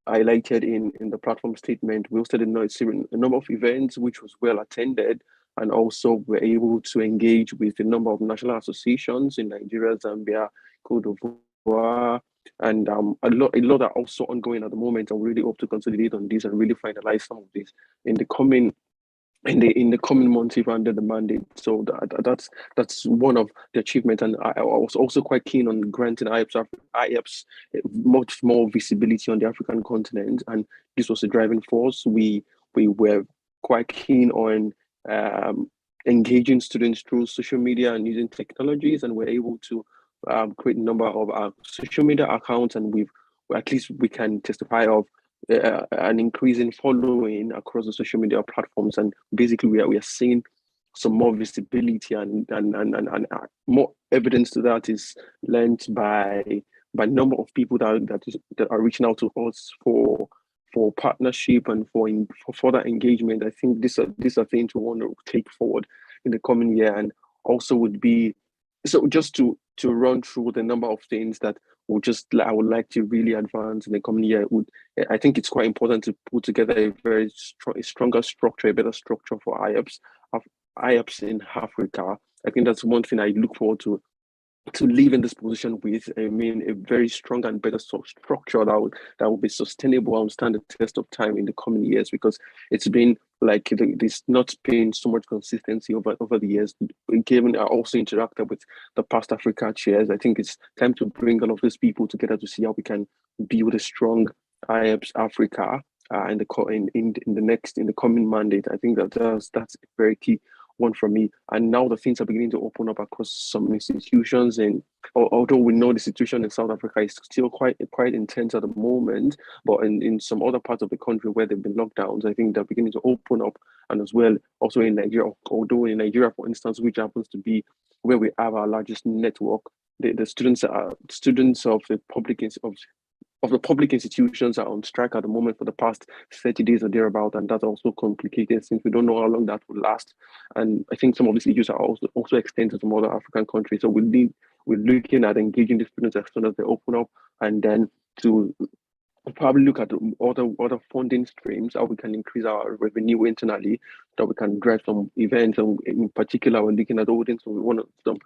highlighted in the platform statement. We hosted a number of events which was well attended, and also we're able to engage with a number of national associations in Nigeria, Zambia, Cote d'Ivoire, and a lot are also ongoing at the moment, and we really hope to consolidate on this and really finalize some of this in the coming months, even under the mandate. So that's one of the achievements. And I was also quite keen on granting Ieps much more visibility on the African continent, and this was a driving force. We were quite keen on engaging students through social media and using technologies, and we're able to create a number of social media accounts, and at least we can testify of an increasing following across the social media platforms. And basically we are seeing some more visibility and more evidence to that is lent by by number of people that are reaching out to us for partnership and for further engagement. I think these are things we want to take forward in the coming year, and also would be so just to run through the number of things that I would like to really advance in the coming year. I think it's quite important to put together a stronger structure, a better structure for Iaps in Africa. I think that's one thing I look forward to live in this position with. I mean, a very strong and better structure that will be sustainable and stand the test of time in the coming years, because it's been like there's not been so much consistency over the years. Given I also interacted with the past Africa chairs, I think it's time to bring all of these people together to see how we can build a strong IAPSS Africa in the coming mandate. I think that's a very key one for me. And now the things are beginning to open up across some institutions, and although we know the situation in South Africa is still quite intense at the moment, but in some other parts of the country where there have been lockdowns, I think they're beginning to open up. And as well, also in Nigeria, although in Nigeria, for instance, which happens to be where we have our largest network, the students of the public institutions are on strike at the moment for the past 30 days or thereabout, and that's also complicated since we don't know how long that will last. And I think some of these issues are also extended to some other African countries. So we're looking at engaging the students as soon as they open up, and then to probably look at other funding streams, how we can increase our revenue internally, that we can drive some events. And in particular, we're looking at holding some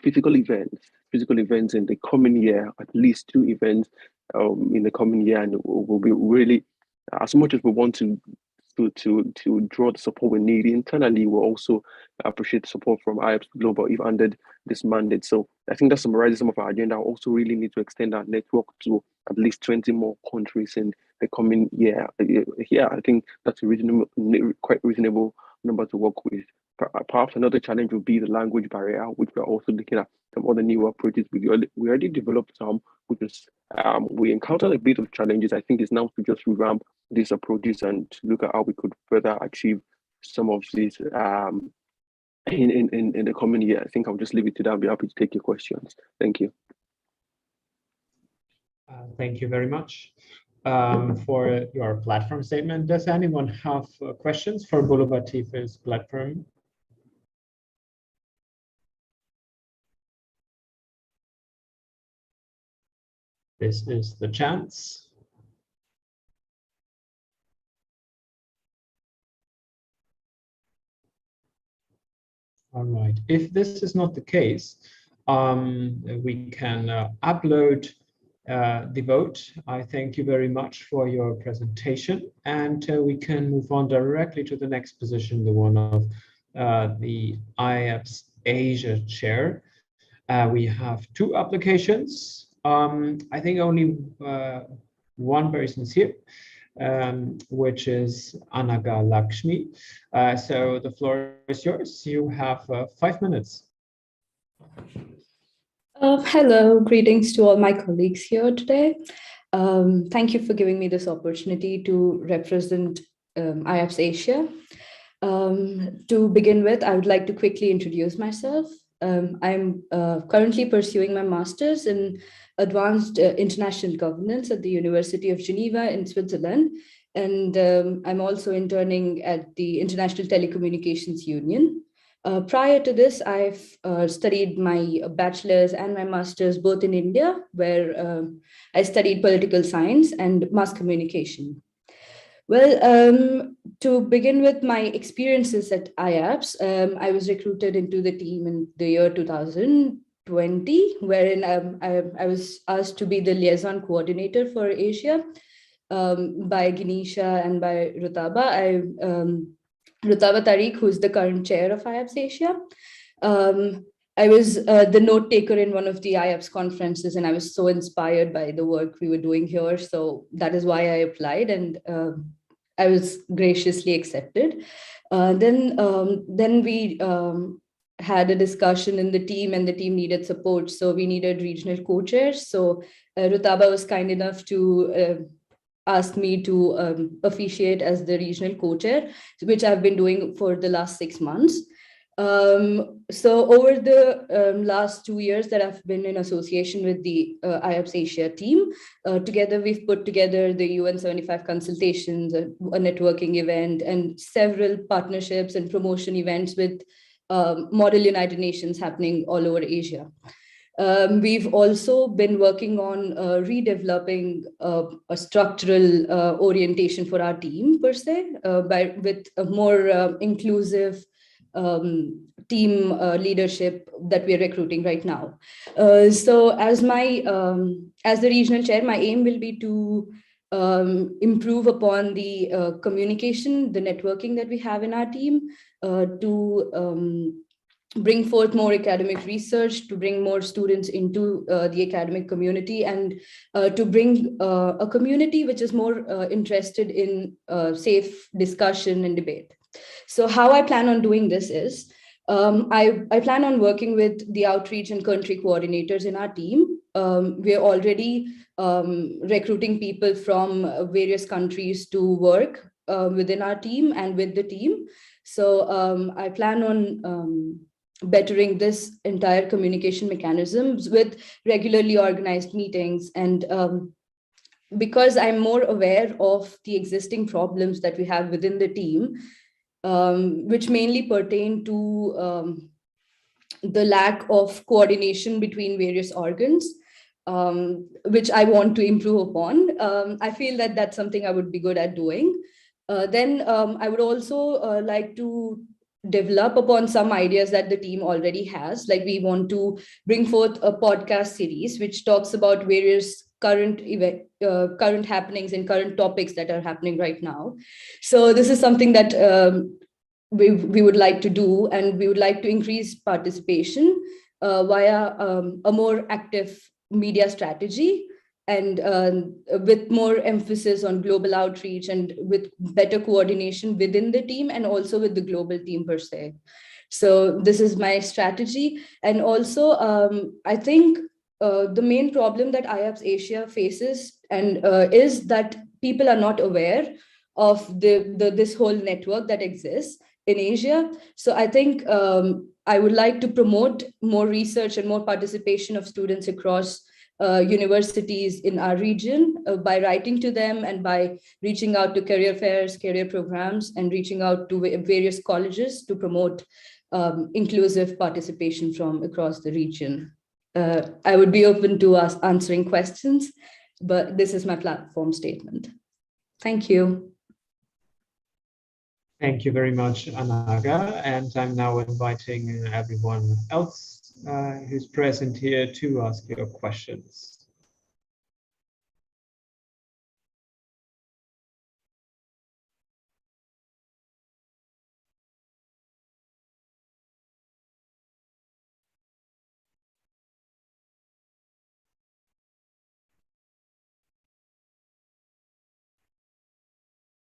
physical events in the coming year, at least 2 events in the coming year, and we'll be really, as much as we want to draw the support we need internally, we'll also appreciate the support from IAPSS Global if under this mandate. So I think that summarizes some of our agenda. We also really need to extend our network to at least 20 more countries in the coming year. Yeah, I think that's a quite reasonable number to work with. Perhaps another challenge would be the language barrier, which we're also looking at some other new approaches. We already developed some, which is we encountered a bit of challenges. I think it's now to just revamp these approaches and to look at how we could further achieve some of these in the coming year. I think I'll just leave it to that. I'll be happy to take your questions. Thank you. Thank you very much for your platform statement. Does anyone have questions for Boulevard TIF's platform? This is the chance. All right. If this is not the case, we can upload the vote. I thank you very much for your presentation, and we can move on directly to the next position, the one of the IAPSS Asia chair. We have 2 applications. I think only one person is here, which is Anaga Lakshmi. So the floor is yours. You have 5 minutes. Hello, greetings to all my colleagues here today. Thank you for giving me this opportunity to represent IAPSS Asia. To begin with, I would like to quickly introduce myself. I'm currently pursuing my master's in advanced international governance at the University of Geneva in Switzerland. And I'm also interning at the International Telecommunications Union. Prior to this, I've studied my bachelor's and my master's both in India, where I studied political science and mass communication. Well, to begin with my experiences at IAPSS, I was recruited into the team in the year 2020, wherein I was asked to be the liaison coordinator for Asia by Ganesha and by Rutaba. Rutaba Tariq, who's the current chair of IAPSS Asia. I was the note taker in one of the IAPSS conferences, and I was so inspired by the work we were doing here. So that is why I applied, and I was graciously accepted. Then we had a discussion in the team, and the team needed support. So we needed regional co-chairs. So Rutaba was kind enough to ask me to officiate as the regional co-chair, which I've been doing for the last 6 months. So over the last 2 years that I've been in association with the IAPSS Asia team, together we've put together the UN 75 consultations, a networking event, and several partnerships and promotion events with Model United Nations happening all over Asia. We've also been working on redeveloping a structural orientation for our team per se, with a more inclusive team leadership that we're recruiting right now. So as the regional chair, my aim will be to improve upon the communication, the networking that we have in our team, to bring forth more academic research, to bring more students into the academic community, and to bring a community which is more interested in safe discussion and debate. So how I plan on doing this is, I plan on working with the outreach and country coordinators in our team. We're already recruiting people from various countries to work within our team and with the team. So I plan on bettering this entire communication mechanisms with regularly organized meetings. And because I'm more aware of the existing problems that we have within the team, which mainly pertain to the lack of coordination between various organs, which I want to improve upon. I feel that that's something I would be good at doing. Then I would also like to develop upon some ideas that the team already has. Like, we want to bring forth a podcast series which talks about various current happenings and current topics that are happening right now. So this is something that we would like to do, and we would like to increase participation via a more active media strategy, and with more emphasis on global outreach and with better coordination within the team and also with the global team per se. So this is my strategy. And also, I think the main problem that IAPSS Asia faces and is that people are not aware of this whole network that exists in Asia. So I think I would like to promote more research and more participation of students across universities in our region by writing to them and by reaching out to career fairs, career programs, and reaching out to various colleges to promote inclusive participation from across the region. I would be open to answering questions, but this is my platform statement. Thank you. Thank you very much, Anaga. And I'm now inviting everyone else who's present here to ask your questions.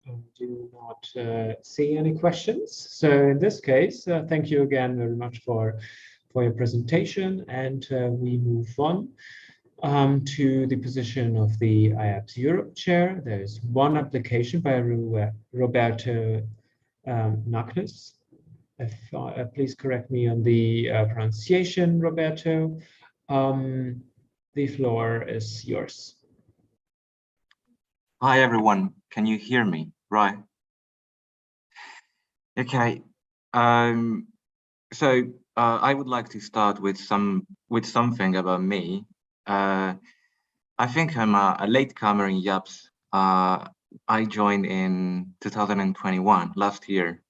I do not see any questions. So in this case, thank you again very much for your presentation, and we move on to the position of the IAPSS Europe chair. There's one application by Roberto Naknes. Please correct me on the pronunciation, Roberto. The floor is yours. Hi, everyone. Can you hear me? Right. Okay. So I would like to start with something about me. I think I'm a latecomer in Iaps. I joined in 2021, last year,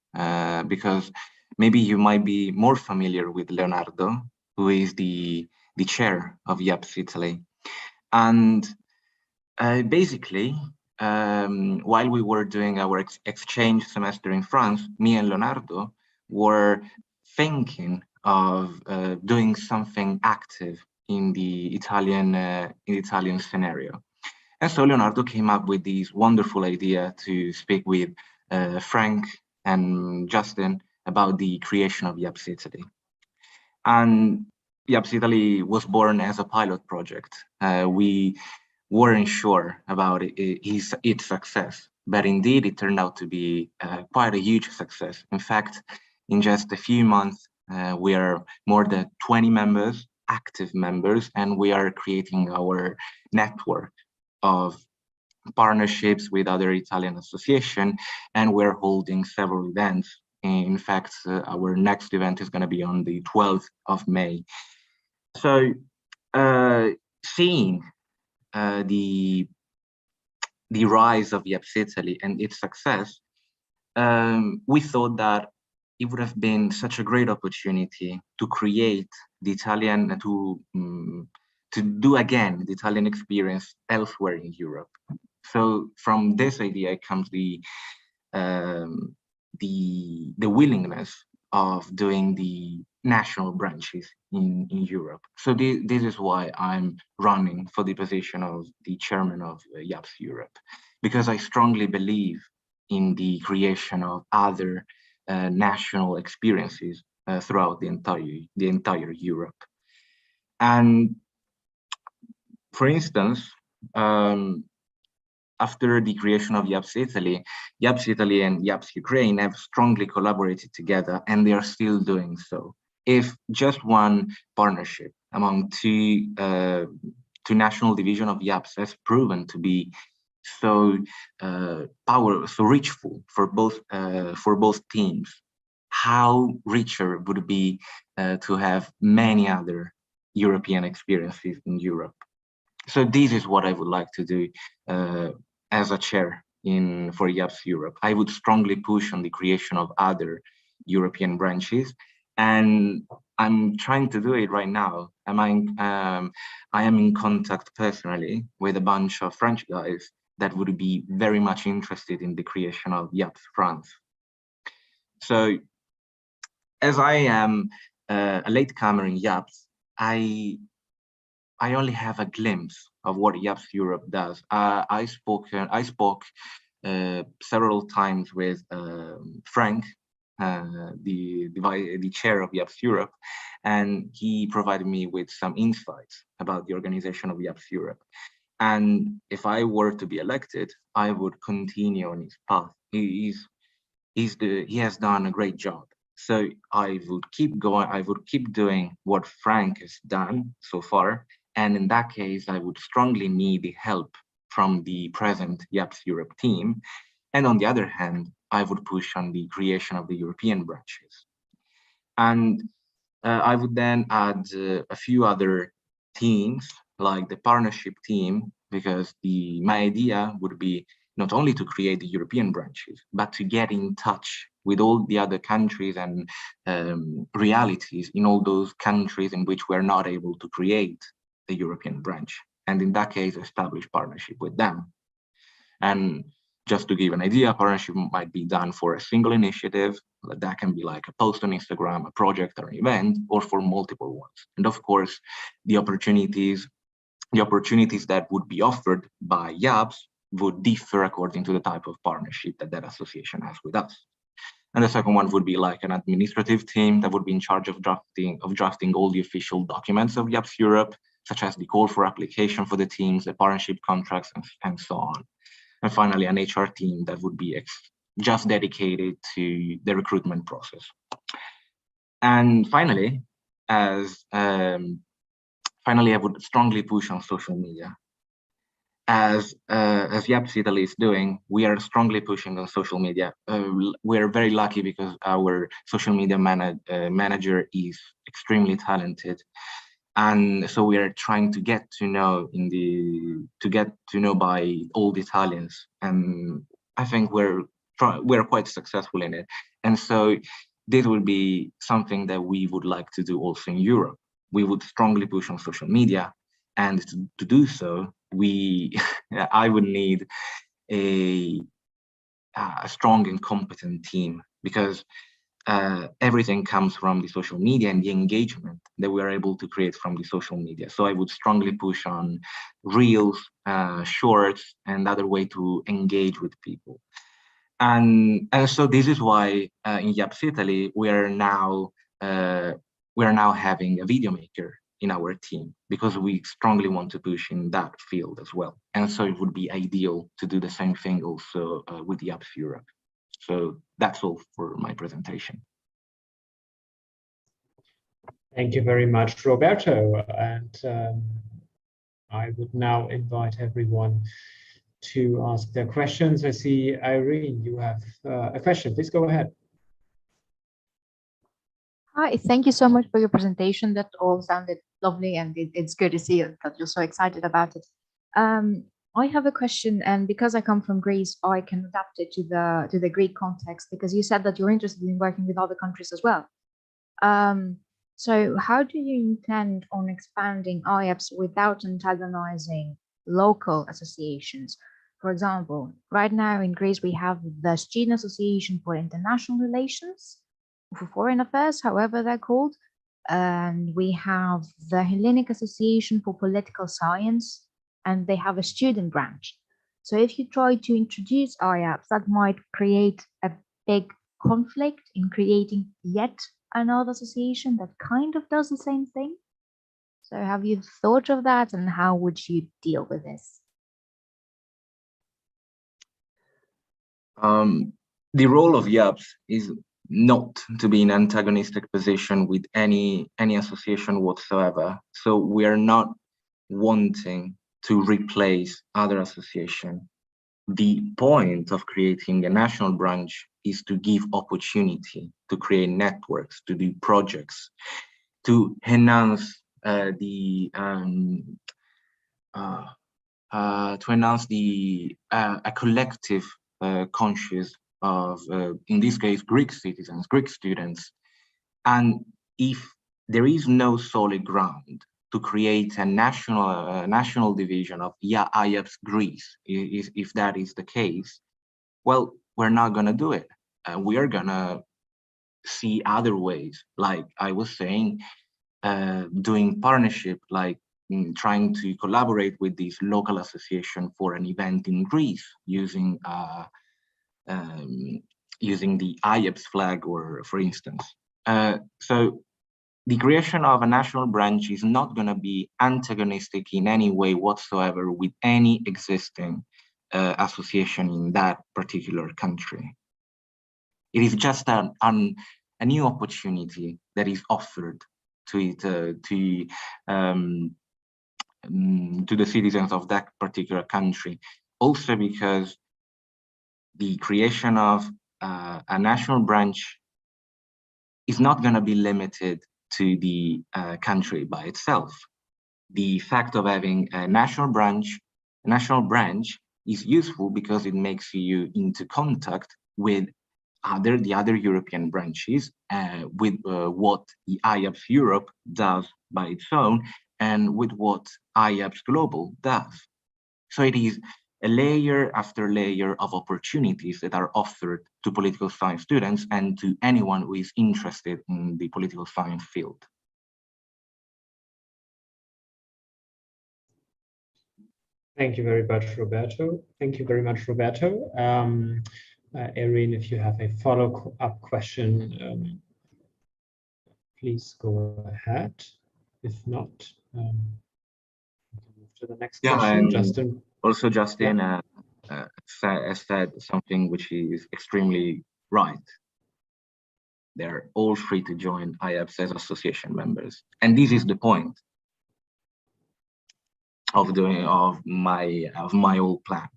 because maybe you might be more familiar with Leonardo, who is the chair of Iaps Italy. And basically, while we were doing our exchange semester in France, me and Leonardo were thinking of doing something active in the Italian scenario. And so Leonardo came up with this wonderful idea to speak with Frank and Justin about the creation of Iaps Italy. And Iaps Italy was born as a pilot project. We weren't sure about its success, but indeed it turned out to be quite a huge success. In fact, in just a few months, We are more than 20 members, active members, and we are creating our network of partnerships with other Italian associations, and we're holding several events. In fact, our next event is going to be on the 12th of May. So seeing the rise of Ieps Italy and its success, we thought that it would have been such a great opportunity to create the Italian, to do again the Italian experience elsewhere in Europe. So from this idea comes the willingness of doing the national branches in Europe. So this is why I'm running for the position of the chairman of Iaps Europe, because I strongly believe in the creation of other national experiences throughout the entire Europe. And for instance, after the creation of Iaps Italy and Iaps Ukraine have strongly collaborated together, and they are still doing so. If just one partnership among two national division of Iaps has proven to be so reachful for both teams, how richer would it be to have many other European experiences in Europe? So this is what I would like to do as a chair for Iaps Europe. I would strongly push on the creation of other European branches, and I'm trying to do it right now. I am in contact personally with a bunch of French guys that would be very much interested in the creation of Iaps France. So as I am a latecomer in Iaps, I only have a glimpse of what Iaps Europe does. I spoke several times with Frank, the chair of Iaps Europe, and he provided me with some insights about the organization of Iaps Europe. And if I were to be elected, I would continue on his path. He has done a great job. So I would keep going. I would keep doing what Frank has done so far. And in that case, I would strongly need the help from the present Iaps Europe team. And on the other hand, I would push on the creation of the European branches. And I would then add a few other teams, like the partnership team, because my idea would be not only to create the European branches, but to get in touch with all the other countries and realities in all those countries in which we're not able to create the European branch. And in that case, establish partnership with them. And just to give an idea, partnership might be done for a single initiative. That can be like a post on Instagram, a project or an event, or for multiple ones. And of course, the opportunities that would be offered by Iaps would differ according to the type of partnership that association has with us. And the second one would be like an administrative team that would be in charge of drafting all the official documents of Iaps Europe, such as the call for application for the teams, the partnership contracts, and so on. And finally, an HR team that would be just dedicated to the recruitment process. And finally, I would strongly push on social media. As Iaps Italy is doing, we are strongly pushing on social media. We are very lucky because our social media manager is extremely talented, and so we are trying to get to know by all the Italians, and I think we're quite successful in it. And so this will be something that we would like to do also in Europe. We would strongly push on social media, and to do so, I would need a strong and competent team, because everything comes from the social media and the engagement that we are able to create from the social media. So I would strongly push on reels, shorts, and other way to engage with people. And so this is why in Iaps Italy we are now having a video maker in our team, because we strongly want to push in that field as well. And so it would be ideal to do the same thing also with the Iaps Europe. So that's all for my presentation. Thank you very much, Roberto. And I would now invite everyone to ask their questions. I see Irene, you have a question. Please go ahead. Hi, thank you so much for your presentation. That all sounded lovely, and it's good to see that you're so excited about it. I have a question, and because I come from Greece, I can adapt it to the Greek context, because you said that you're interested in working with other countries as well. So how do you intend on expanding Iaps without antagonizing local associations? For example, right now in Greece, we have the Student Association for International Relations, for Foreign Affairs, however they're called, and we have the Hellenic Association for Political Science, and they have a student branch. So if you try to introduce Iaps, that might create a big conflict in creating yet another association that kind of does the same thing. So have you thought of that, and how would you deal with this? The role of Iaps is not to be in antagonistic position with any association whatsoever. So we are not wanting to replace other association. The point of creating a national branch is to give opportunity, to create networks, to do projects, to enhance a collective conscious of, in this case, Greek citizens, Greek students. And if there is no solid ground to create a national division of Iaps Greece, if that is the case, well, we're not going to do it. We are going to see other ways, like I was saying, doing partnership, like trying to collaborate with this local association for an event in Greece using the Ieps flag, or for instance. So the creation of a national branch is not going to be antagonistic in any way whatsoever with any existing association in that particular country. It is just a new opportunity that is offered to it, to the citizens of that particular country. Also because the creation of a national branch is not going to be limited to the country by itself. The fact of having a national branch is useful because it makes you into contact with the other European branches, with what the Iaps Europe does by its own, and with what Iaps Global does. So it is a layer after layer of opportunities that are offered to political science students and to anyone who is interested in the political science field. Thank you very much, Roberto. Thank you very much, Roberto. Erin, if you have a follow-up question, please go ahead. If not, we can move to the next question. Justin. Also, Justin said something which is extremely right. They're all free to join IAPSS as association members, and this is the point of my old plan.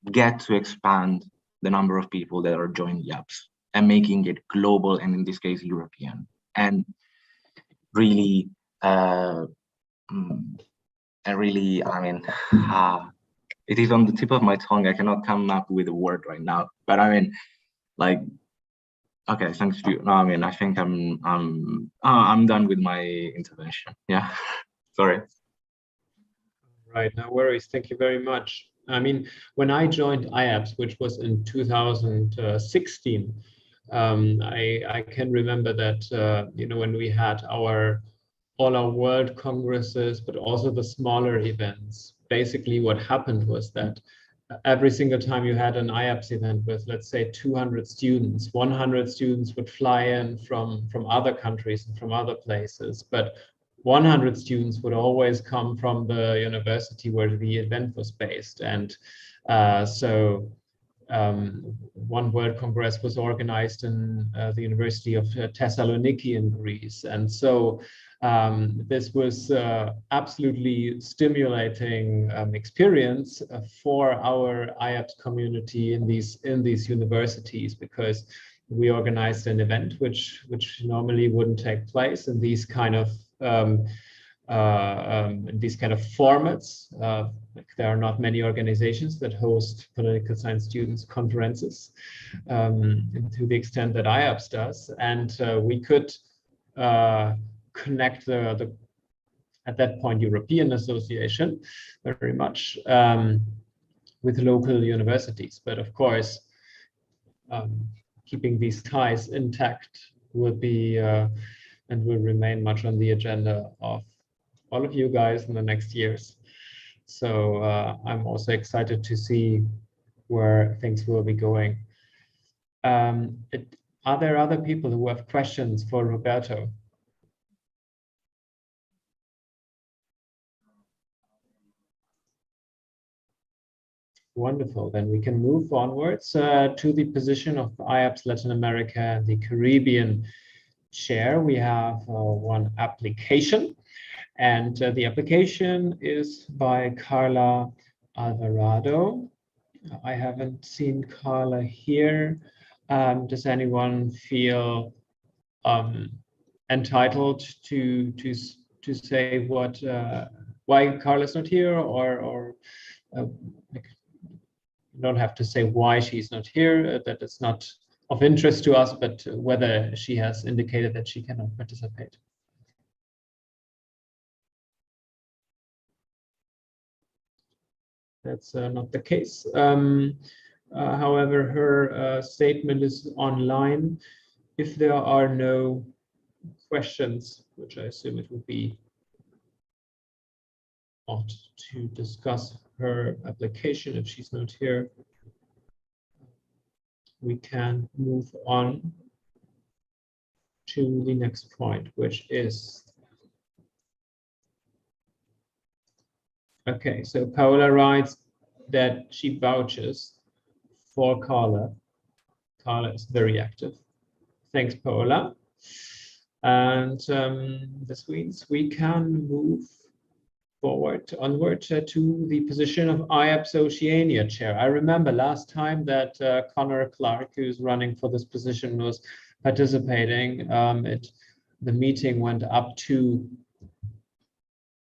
Get to expand the number of people that are joining Iaps and making it global, and in this case European, and really I mean, it is on the tip of my tongue. I cannot come up with a word right now, but I mean, like, okay, thanks to you. No, I mean, I think I'm done with my intervention. Yeah, sorry. Right, no worries. Thank you very much. I mean, when I joined IAPSS, which was in 2016, I can remember that you know, when we had all our world congresses, but also the smaller events, basically what happened was that every single time you had an IAPSS event with, let's say, 200 students, 100 students would fly in from other countries and from other places, but 100 students would always come from the university where the event was based. And so one World Congress was organized in the University of Thessaloniki in Greece. And so this was absolutely stimulating experience for our IAPSS community in these universities, because we organized an event which normally wouldn't take place in these kind of formats. Like there are not many organizations that host political science students conferences to the extent that IAPSS does, and we could connect the at that point European Association very much with local universities. But of course, keeping these ties intact will be and will remain much on the agenda of all of you guys in the next years. So I'm also excited to see where things will be going. Are there other people who have questions for Roberto? Wonderful, then we can move onwards to the position of IAPSS Latin America and the Caribbean chair. We have one application, and the application is by Carla Alvarado. I haven't seen Carla here. Does anyone feel entitled to say what why Carla's not here, or you don't have to say why she's not here, that it's not of interest to us, but whether she has indicated that she cannot participate. That's not the case. However, her statement is online. If there are no questions, which I assume it would be not to discuss her application if she's not here, we can move on to the next point, which is, okay, so Paola writes that she vouches for Carla. Carla is very active. Thanks, Paola. And this means we can move onward to the position of IAPSS Oceania chair. I remember last time that Connor Clark, who's running for this position, was participating. The meeting went up to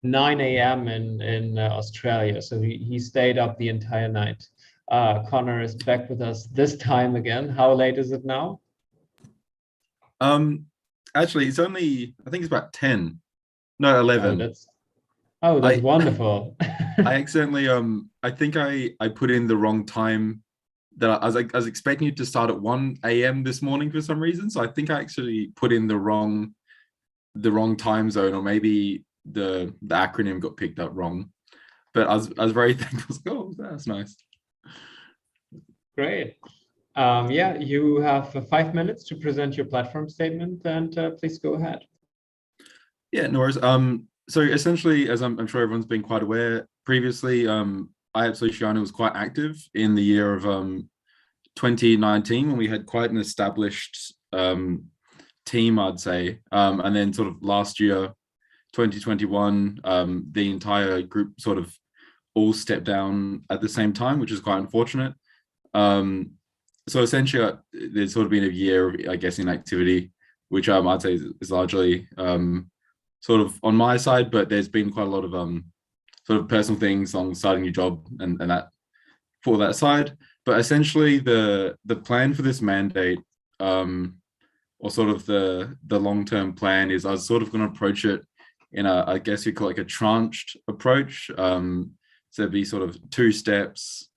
9 a.m. in Australia, so he stayed up the entire night. Connor is back with us this time again. How late is it now? Actually, it's only, I think it's about 10, no, 11. Oh, that's wonderful. I accidentally, I think I put in the wrong time. That I was expecting it to start at 1 a.m. this morning for some reason. So I think I actually put in the wrong time zone, or maybe the acronym got picked up wrong. But I was very thankful. Oh, that's nice. Great. Yeah, you have 5 minutes to present your platform statement, and please go ahead. Yeah, no worries. So essentially, as I'm sure everyone's been quite aware, previously, IAPSS Oceania was quite active in the year of 2019, when we had quite an established team, I'd say. And then sort of last year, 2021, the entire group sort of all stepped down at the same time, which is quite unfortunate. So essentially, there's sort of been a year of, I guess, inactivity, which I'd say is largely sort of on my side, but there's been quite a lot of sort of personal things on starting a new job and that for that side. But essentially the plan for this mandate, or sort of the long-term plan, is I was sort of going to approach it in a, I guess you call it like a tranched approach. So it'd be sort of 2 steps,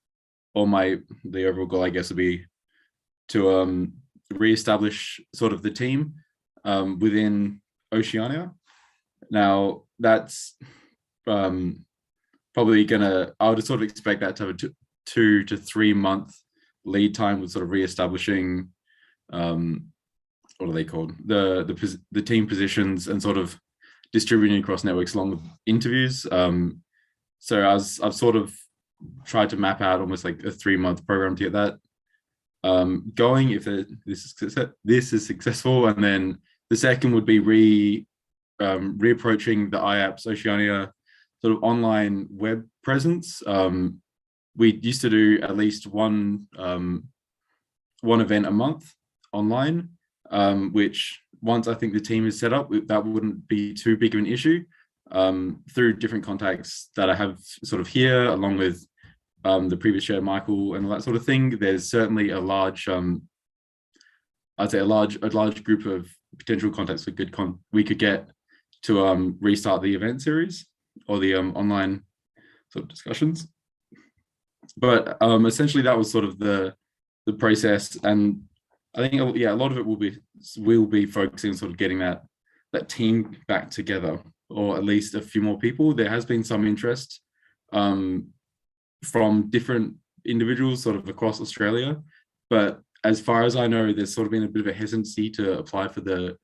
or the overall goal, I guess, would be to reestablish sort of the team within Oceania. Now that's probably gonna, I would sort of expect that to have a 2 to 3 month lead time with sort of reestablishing what are they called, the team positions, and sort of distributing across networks along with interviews. So I've sort of tried to map out almost like a 3 month program to get that going if this is successful, and then the second would be reapproaching the IAPSS Oceania sort of online web presence. We used to do at least one event a month online, which once I think the team is set up, that wouldn't be too big of an issue. Through different contacts that I have sort of here, along with the previous chair Michael and all that sort of thing, there's certainly a large, I'd say a large group of potential contacts we could get to restart the event series or the online sort of discussions. But essentially that was sort of the process, and I think a lot of it will be focusing on sort of getting that team back together, or at least a few more people. There has been some interest from different individuals sort of across Australia, but as far as I know, there's sort of been a bit of a hesitancy to apply for the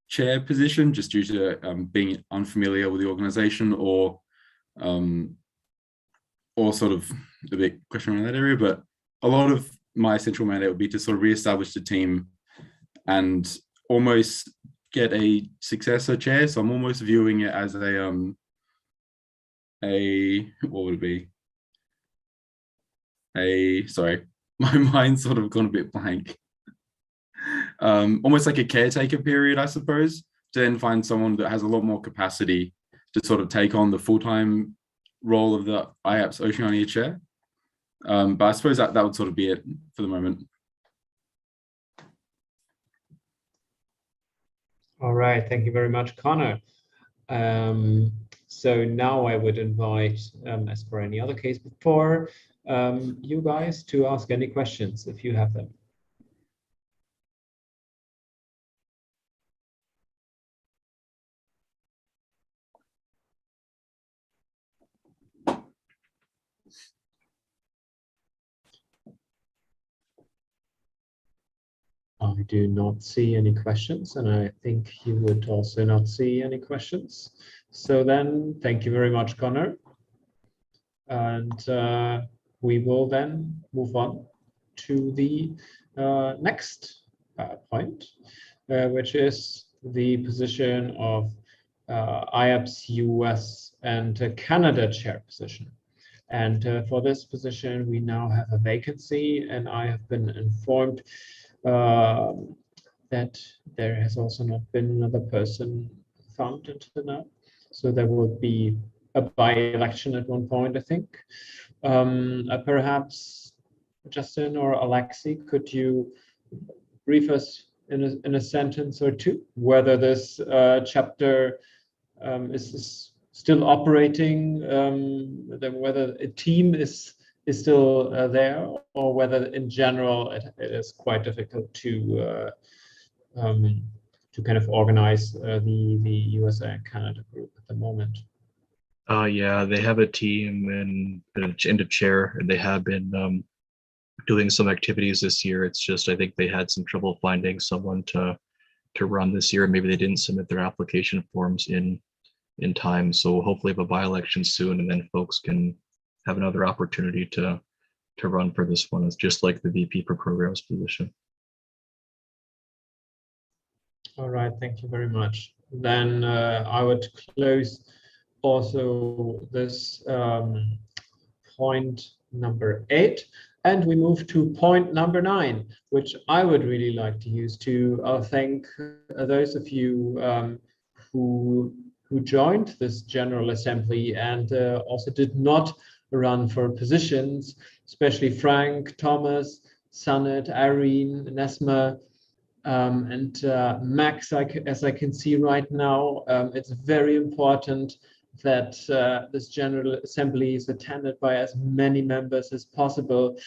chair position just due to being unfamiliar with the organization, or sort of a bit question in that area. But a lot of my central mandate would be to sort of reestablish the team and almost get a successor chair. So I'm almost viewing it as a what would it be? Sorry, my mind's sort of gone a bit blank. Almost like a caretaker period, I suppose, to then find someone that has a lot more capacity to sort of take on the full-time role of the IAPSS Oceania chair. But I suppose that would sort of be it for the moment. All right, thank you very much, Connor. So now I would invite, as for any other case before, you guys to ask any questions if you have them. I do not see any questions, and I think you would also not see any questions. So then, thank you very much, Connor. And we will then move on to the next point, which is the position of IAPSS US and Canada chair position. And for this position, we now have a vacancy, and I have been informed that there has also not been another person found until now. So there will be a by-election at one point, I think. Perhaps Justin or Alexei, could you brief us in a sentence or two whether this chapter is still operating, whether a team is still there, or whether in general it is quite difficult to kind of organize the USA and Canada group at the moment? Yeah, they have a team and a chair, and they have been doing some activities this year. It's just I think they had some trouble finding someone to run this year. Maybe they didn't submit their application forms in time. So hopefully have a by-election soon, and then folks can have another opportunity to run for this one. It's just like the VP for programs position. All right, thank you very much. Then I would close also this point number 8, and we move to point number 9, which I would really like to use to thank those of you who joined this General Assembly and also did not run for positions, especially Frank, Thomas, Sanit, Irene, Nesma, and Max. As I can see right now, it's very important that this General Assembly is attended by as many members as possible,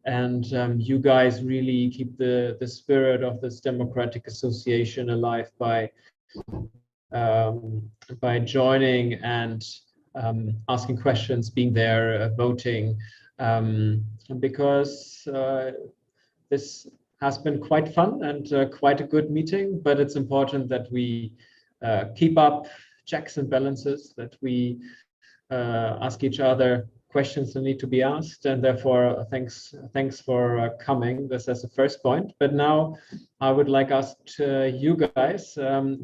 and you guys really keep the spirit of this democratic association alive by joining and asking questions, being there, voting, because this has been quite fun and quite a good meeting. But it's important that we keep up checks and balances, that we ask each other questions that need to be asked, and therefore thanks for coming. This as the first point. But now I would like to ask you guys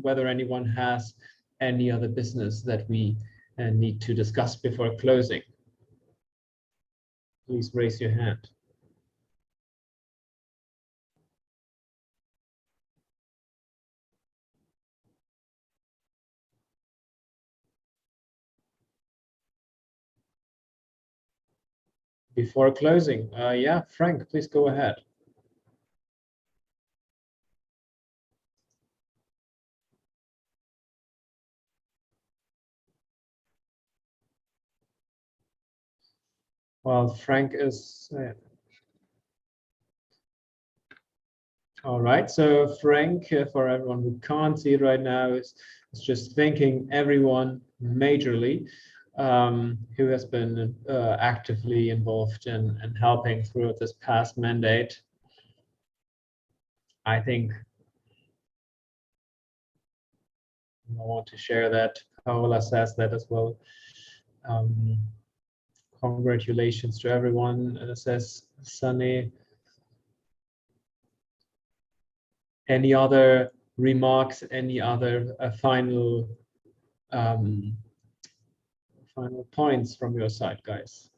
whether anyone has any other business that we need to discuss before closing. Please raise your hand. Before closing, yeah, Frank, please go ahead. Well, Frank is all right. So Frank, for everyone who can't see it right now, is just thanking everyone majorly who has been actively involved in helping through this past mandate. I think I want to share that. Paola says that as well. Congratulations to everyone, says Sunny. Any other remarks? Any other final points from your side, guys?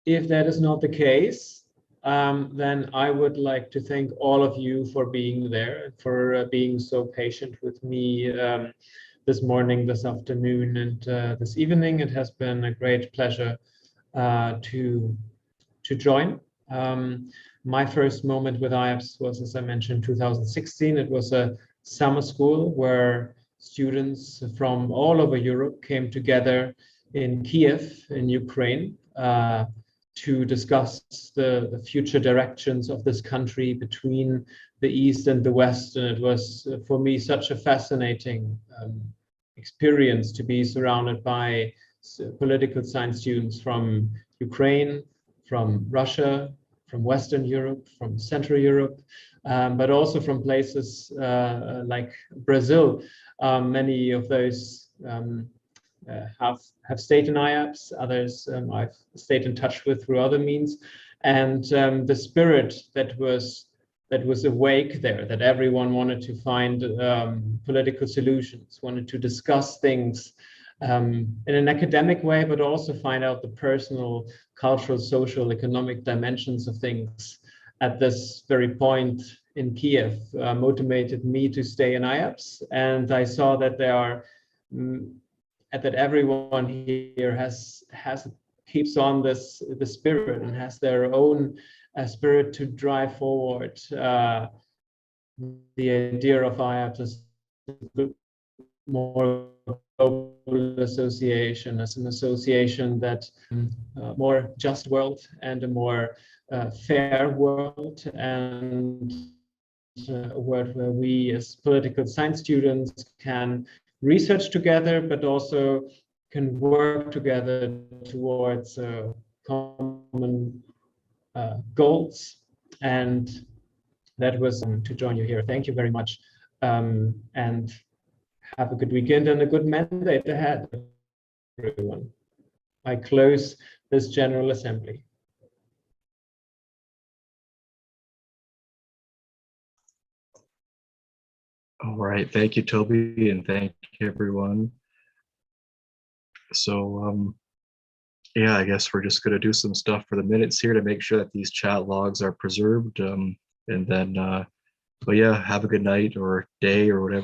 If that is not the case, then I would like to thank all of you for being there, for being so patient with me this morning, this afternoon, and this evening. It has been a great pleasure to join. My first moment with IAPSS was, as I mentioned, 2016. It was a summer school where students from all over Europe came together in Kiev, in Ukraine, to discuss the future directions of this country between the East and the West. And it was, for me, such a fascinating experience to be surrounded by political science students from Ukraine, from Russia, from Western Europe, from Central Europe, but also from places like Brazil. Many of those have stayed in IAPSS, others I've stayed in touch with through other means, and the spirit that was awake there, that everyone wanted to find political solutions, wanted to discuss things in an academic way, but also find out the personal, cultural, social, economic dimensions of things at this very point in Kiev, motivated me to stay in IAPSS. And I saw that there are that everyone here keeps on the spirit and has their own spirit to drive forward the idea of IAPSS as a more global association, as an association that more just world and a more fair world, and a world where we as political science students can research together, but also can work together towards common goals. And that was to join you here. Thank you very much, and have a good weekend and a good mandate ahead, everyone. I close this General Assembly. All right, thank you, Toby, and thank you, everyone. So, yeah, I guess we're just gonna do some stuff for the minutes here to make sure that these chat logs are preserved, and then, but yeah, have a good night or day or whatever.